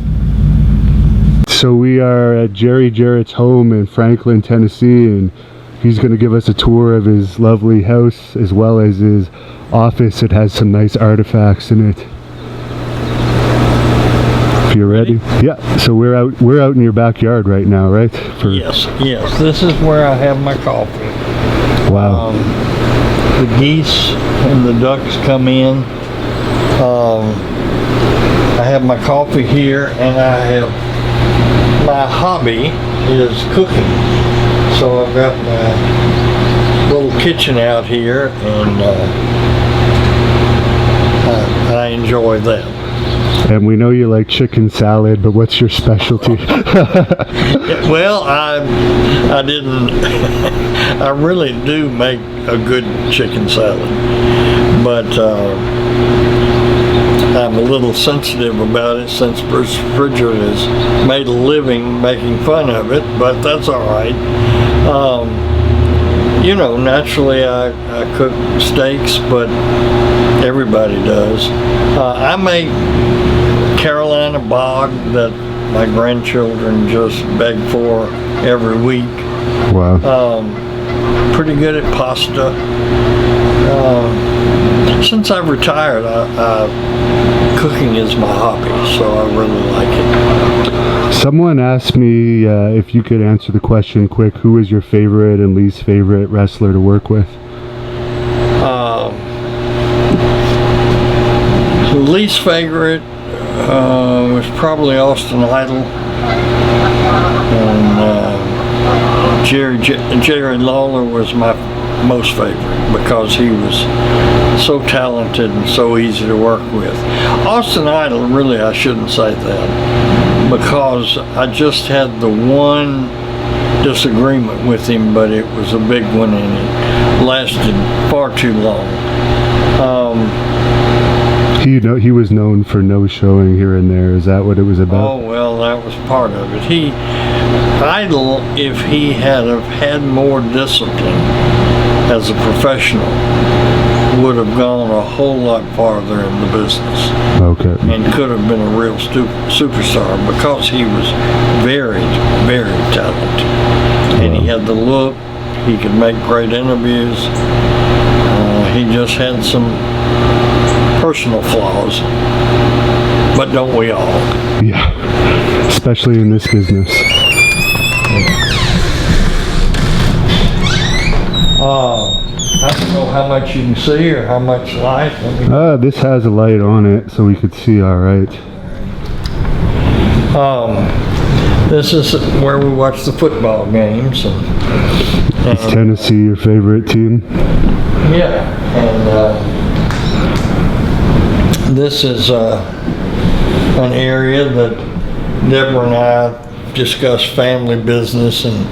So we are at Jerry Jarrett's home in Franklin, Tennessee, and he's going to give us a tour of his lovely house as well as his office. It has some nice artifacts in it. If you're ready. Yeah. So we're out in your backyard right now, right? Yes. This is where I have my coffee. Wow. The geese and the ducks come in. I have my coffee here, and my hobby is cooking. So I've got my little kitchen out here, and I enjoy that. And we know you like chicken salad, but what's your specialty? Well, I didn't. I really do make a good chicken salad, but I'm a little sensitive about it since Bruce Pritchard has made a living making fun of it, but that's all right. Naturally I cook steaks, but everybody does. I make Carolina bog that my grandchildren just beg for every week. Wow. Pretty good at pasta. Since I've retired, cooking is my hobby, so I really like it. Someone asked me if you could answer the question quick, who is your favorite and least favorite wrestler to work with? Least favorite was probably Austin Idol, and Jerry Lawler was my most favorite because he was so talented and so easy to work with. Austin Idol, really I shouldn't say that, because I just had the one disagreement with him, but it was a big one and it lasted far too long. He was known for no showing here and there. Is that what it was about? Oh, well, that was part of it. Idol, if he had have had more discipline as a professional, would have gone a whole lot farther in the business. Okay. And could have been a real superstar because he was very, very talented. And he had the look. He could make great interviews. He just had some personal flaws, but don't we all? Yeah, especially in this business. I don't know how much you can see or how much light. This has a light on it, so we could see all right. This is where we watch the football games. Is Tennessee your favorite team? Yeah, and this is an area that Deborah and I discuss family business and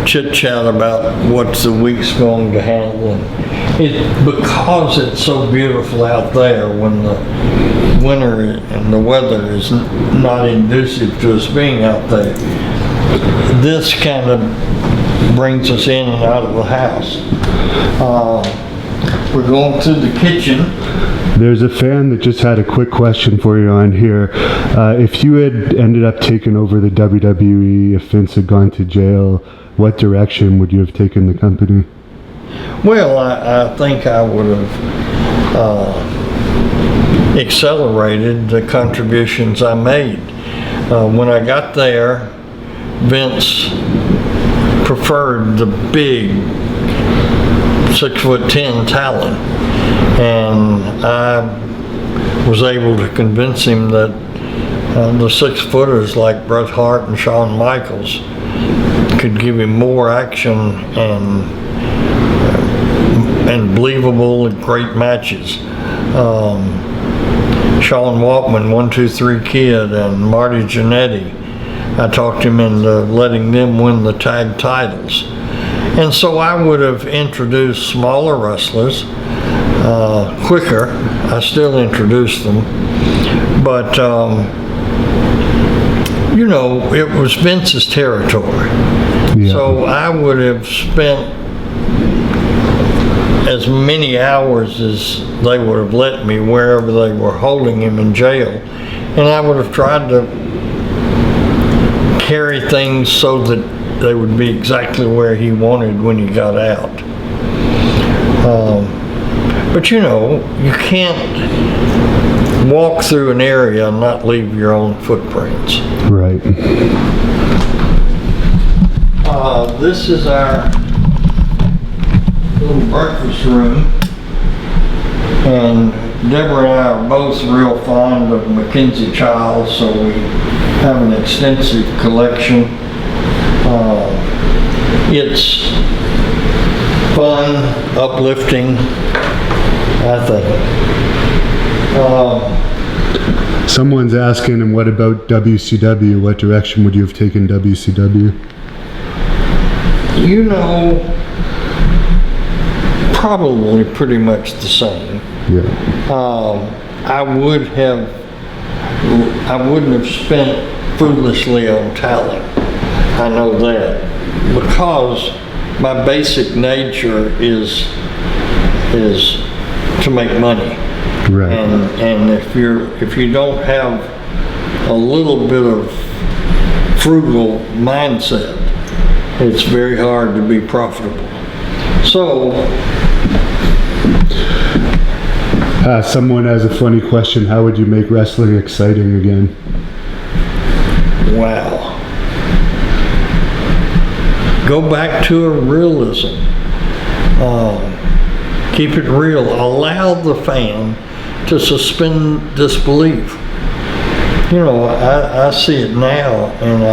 chit-chat about what the week's going to handle. And because it's so beautiful out there when the winter and the weather is not conducive to us being out there, this kind of brings us in and out of the house. We're going through the kitchen. There's a fan that just had a quick question for you on here. If you had ended up taking over the WWE, if Vince had gone to jail, what direction would you have taken the company? Well, I think I would have accelerated the contributions I made. When I got there, Vince preferred the big 6'10" talent, and I was able to convince him that the 6-footers like Bret Hart and Shawn Michaels could give him more action and believable and great matches. Sean Waltman, 1, 2, 3 Kid, and Marty Jannetty, I talked him into letting them win the tag titles. And so I would have introduced smaller wrestlers quicker. I still introduced them, but it was Vince's territory. Yeah. So I would have spent as many hours as they would have let me wherever they were holding him in jail, and I would have tried to carry things so that they would be exactly where he wanted when he got out. But you know, you can't walk through an area and not leave your own footprints. Right. This is our little breakfast room, and Deborah and I are both real fond of Mackenzie Childs, so we have an extensive collection. It's fun, uplifting, I think. Someone's asking, and what about WCW? What direction would you have taken WCW? You know, probably pretty much the same. Yeah. I wouldn't have spent foolishly on talent. I know that, because my basic nature is to make money. Right. And if you don't have a little bit of frugal mindset, it's very hard to be profitable. So, someone has a funny question. How would you make wrestling exciting again? wow. Go back to a realism. Keep it real. Allow the fan to suspend disbelief. You know, I see it now, and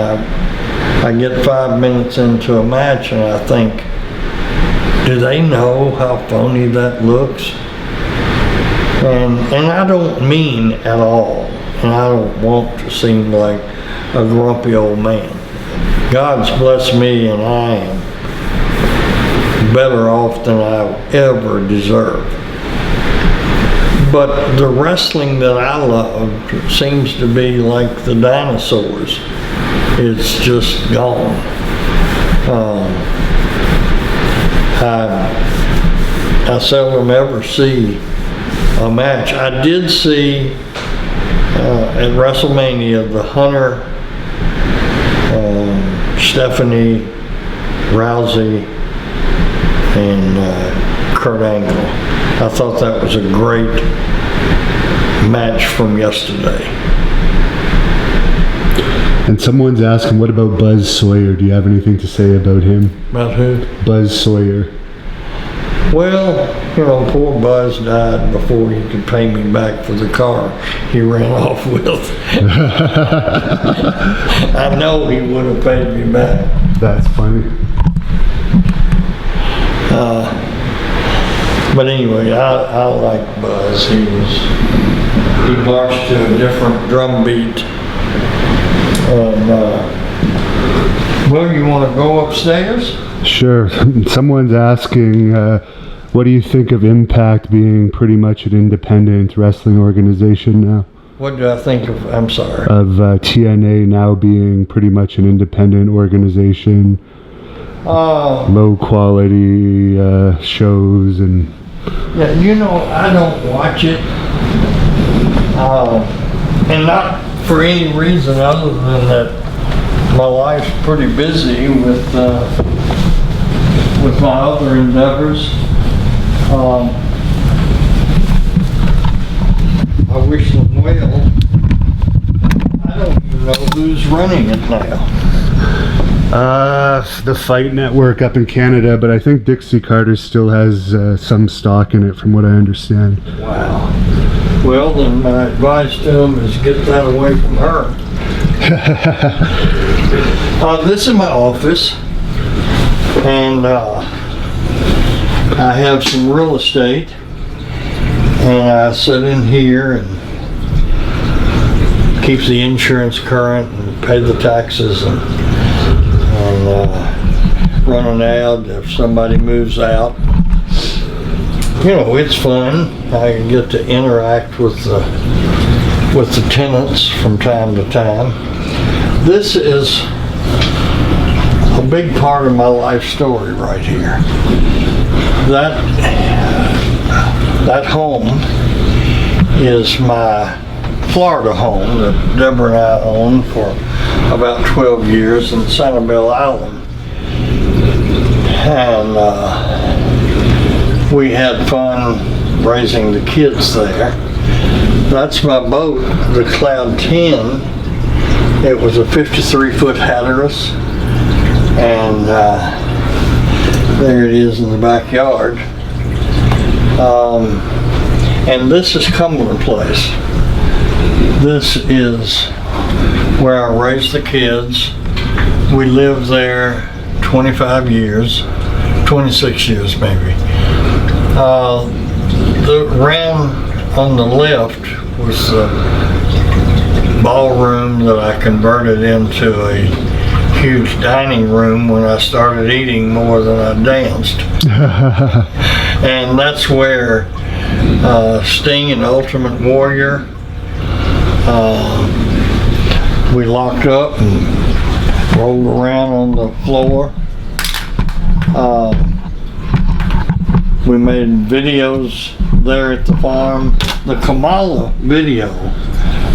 I get 5 minutes into a match and I think, do they know how phony that looks? And I don't mean at all, and I don't want to seem like a grumpy old man. God's blessed me, and I am better off than I ever deserved. But the wrestling that I loved seems to be like the dinosaurs. It's just gone. I seldom ever see a match. I did see at WrestleMania the Hunter, Stephanie, Rousey, and Kurt Angle. I thought that was a great match from yesterday. And someone's asking, what about Buzz Sawyer? Do you have anything to say about him? About who? Buzz Sawyer. Well, you know, poor Buzz died before he could pay me back for the car he ran off with. I know he would have paid me back. That's funny. But anyway, I like Buzz. He marched to a different drum beat. And, well, you want to go upstairs? Sure. Someone's asking, what do you think of Impact being pretty much an independent wrestling organization now? What do I think of, I'm sorry. Of TNA now being pretty much an independent organization, low quality shows and... Yeah, you know, I don't watch it. And not for any reason other than that my life's pretty busy with my other endeavors. I wish them well. I don't even know who's running it now. The Fight Network up in Canada, but I think Dixie Carter still has some stock in it from what I understand. Wow. Well, then my advice to him is get that away from her. This is my office, and I have some real estate, and I sit in here and keep the insurance current and pay the taxes and run an ad if somebody moves out. You know, it's fun. I get to interact with the tenants from time to time. This is a big part of my life story right here. That home is my Florida home that Deborah and I owned for about 12 years in Sanibel Island. And we had fun raising the kids there. That's my boat, the Cloud 10. It was a 53-foot Hatteras, and there it is in the backyard. And this is Cumberland Place. This is where I raised the kids. We lived there 25 years, 26 years maybe. The ram on the left was the ballroom that I converted into a huge dining room when I started eating more than I danced. And that's where Sting and Ultimate Warrior, we locked up and rolled around on the floor. We made videos there at the farm. The Kamala video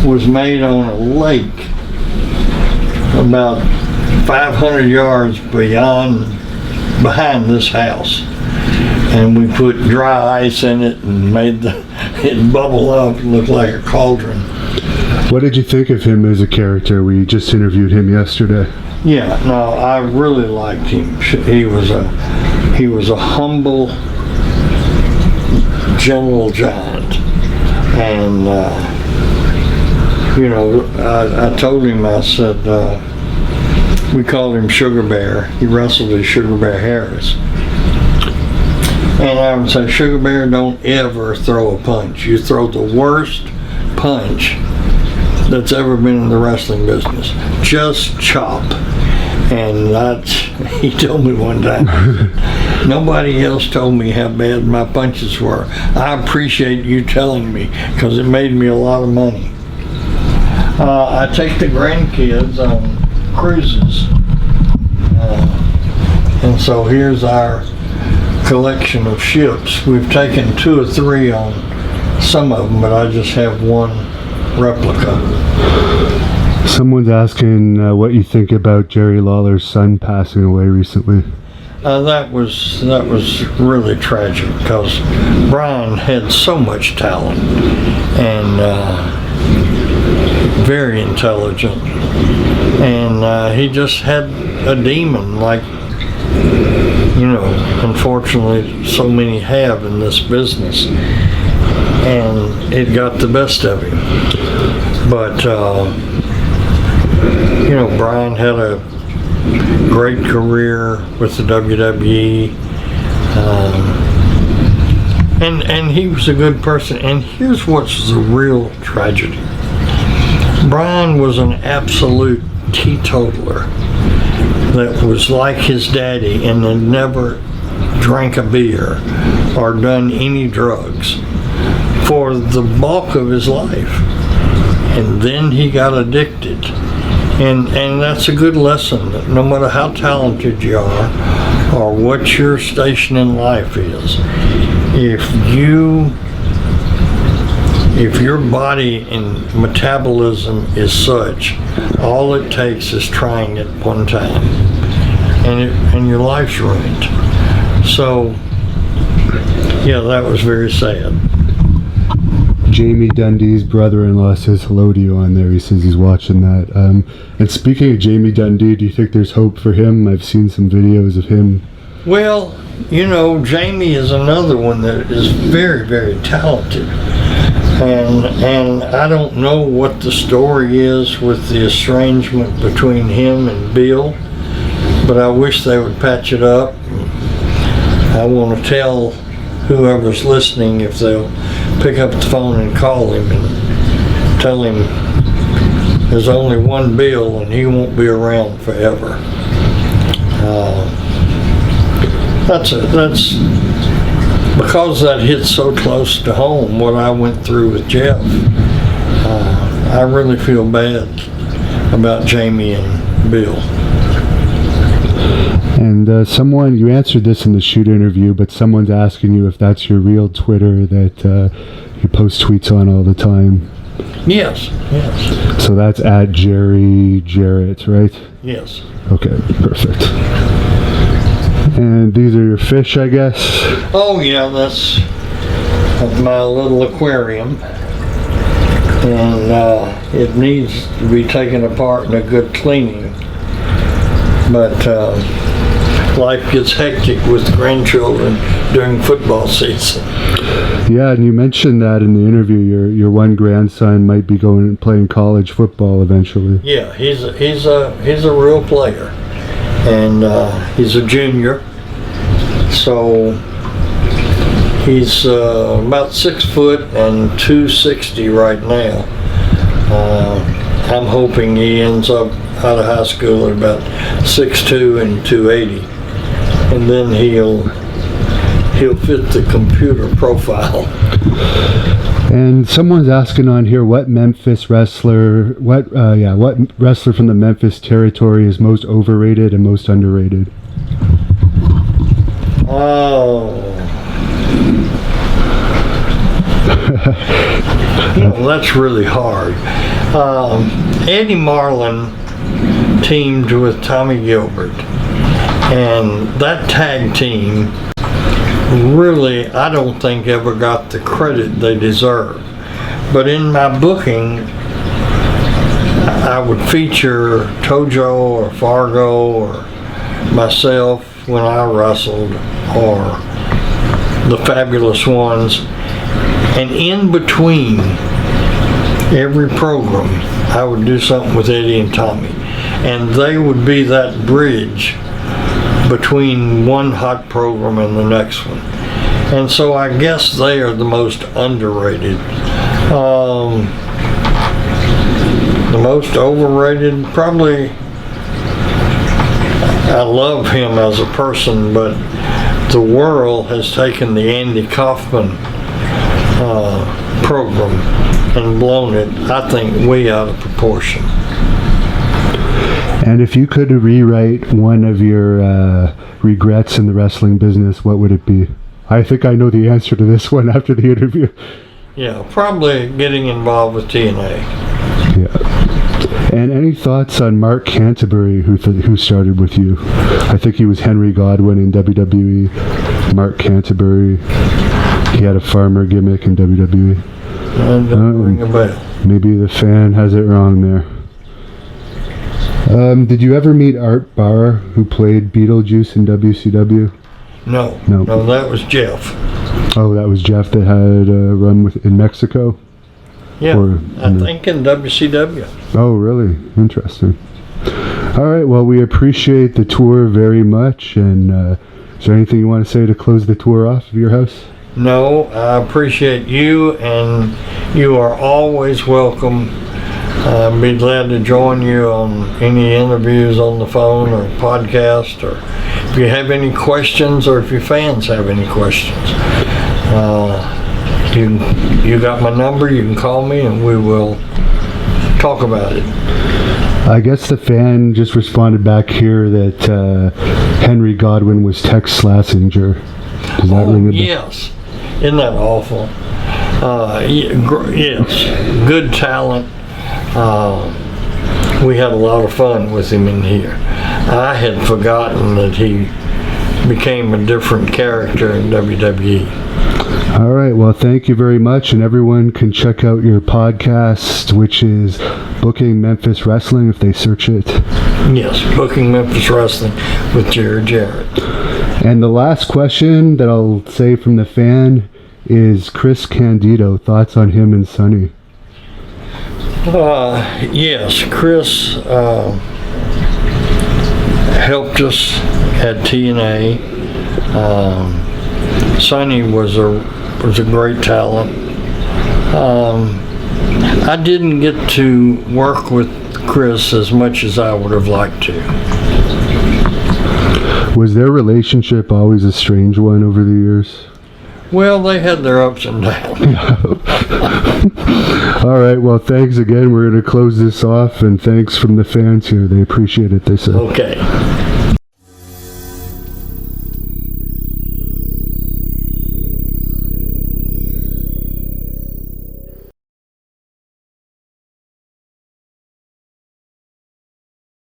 was made on a lake about 500 yards behind this house. And we put dry ice in it and made it bubble up and look like a cauldron. What did you think of him as a character? We just interviewed him yesterday. Yeah, no, I really liked him. He was a humble, gentle giant, and I told him, I said, we called him Sugar Bear. He wrestled as Sugar Bear Harris. And I would say, Sugar Bear, don't ever throw a punch. You throw the worst punch that's ever been in the wrestling business. Just chop. And he told me one time, nobody else told me how bad my punches were. I appreciate you telling me, because it made me a lot of money. I take the grandkids on cruises. And so here's our collection of ships. We've taken 2 or 3 on some of them, but I just have one replica. Someone's asking what you think about Jerry Lawler's son passing away recently. That was really tragic, because Brian had so much talent and very intelligent, and he just had a demon, like, unfortunately so many have in this business, and it got the best of him. But Brian had a great career with the WWE, and he was a good person. And here's what's the real tragedy. Brian was an absolute teetotaler that was like his daddy and had never drank a beer or done any drugs for the bulk of his life. And then he got addicted. And that's a good lesson, that no matter how talented you are or what your station in life is, if your body and metabolism is such, all it takes is trying it one time, and your life's ruined. So, yeah, that was very sad. Jamie Dundee's brother-in-law says hello to you on there. He says he's watching that. And speaking of Jamie Dundee, do you think there's hope for him? I've seen some videos of him. Well, Jamie is another one that is very, very talented. And I don't know what the story is with the estrangement between him and Bill, but I wish they would patch it up. I want to tell whoever's listening, if they'll pick up the phone and call him and tell him there's only one Bill and he won't be around forever. That's because that hits so close to home, what I went through with Jeff. I really feel bad about Jamie and Bill. And someone, you answered this in the shoot interview, but someone's asking you if that's your real Twitter that you post tweets on all the time. Yes, yes, So that's at Jerry Jarrett, right? yes. Okay, perfect. And these are your fish, I guess? Oh yeah, that's my little aquarium. And it needs to be taken apart and a good cleaning. But life gets hectic with grandchildren during football season. Yeah, and you mentioned that in the interview. Your one grandson might be going and playing college football eventually. Yeah, he's a real player, and he's a junior. So he's about 6 foot and 260 right now. I'm hoping he ends up out of high school at about 6'2" and 280, and then he'll fit the computer profile. And someone's asking on here what wrestler from the Memphis territory is most overrated and most underrated? Oh. That's really hard. Eddie Marlin teamed with Tommy Gilbert, and that tag team really, I don't think, ever got the credit they deserve. But in my booking, I would feature Tojo or Fargo or myself when I wrestled, or the Fabulous Ones. And in between every program, I would do something with Eddie and Tommy. And they would be that bridge between one hot program and the next one. And so I guess they are the most underrated. The most overrated, probably, I love him as a person, but the world has taken the Andy Kaufman program and blown it, I think, way out of proportion. And if you could rewrite one of your regrets in the wrestling business, what would it be? I think I know the answer to this one after the interview. Yeah, probably getting involved with TNA. Yeah. And any thoughts on Mark Canterbury, who started with you? I think he was Henry Godwin in WWE. Mark Canterbury, he had a farmer gimmick in WWE. And ring a bell. Maybe the fan has it wrong there. Did you ever meet Art Barr, who played Beetlejuice in WCW? No, that was Jeff. Oh, that was Jeff that had a run in Mexico? Yeah, I think in WCW. Oh, really? Interesting. All right, well, we appreciate the tour very much. And is there anything you want to say to close the tour off of your house? No, I appreciate you, and you are always welcome. I'd be glad to join you on any interviews on the phone or podcast, or if you have any questions, or if your fans have any questions. You got my number, you can call me and we will talk about it. I guess the fan just responded back here that Henry Godwin was Tex Slazenger. Does that ring a bell? Yes. Isn't that awful? Yes, good talent. We had a lot of fun with him in here. I had forgotten that he became a different character in WWE. All right, well, thank you very much, and everyone can check out your podcast, which is Booking Memphis Wrestling, if they search it. Yes, Booking Memphis Wrestling with Jerry Jarrett. And the last question that I'll say from the fan is Chris Candido. Thoughts on him and Sonny? Yes, Chris helped us at TNA. Sonny was a great talent. I didn't get to work with Chris as much as I would have liked to. Was their relationship always a strange one over the years? Well, they had their ups and downs. All right, well, thanks again. We're going to close this off, and thanks from the fans here. They appreciate it, they said. Okay.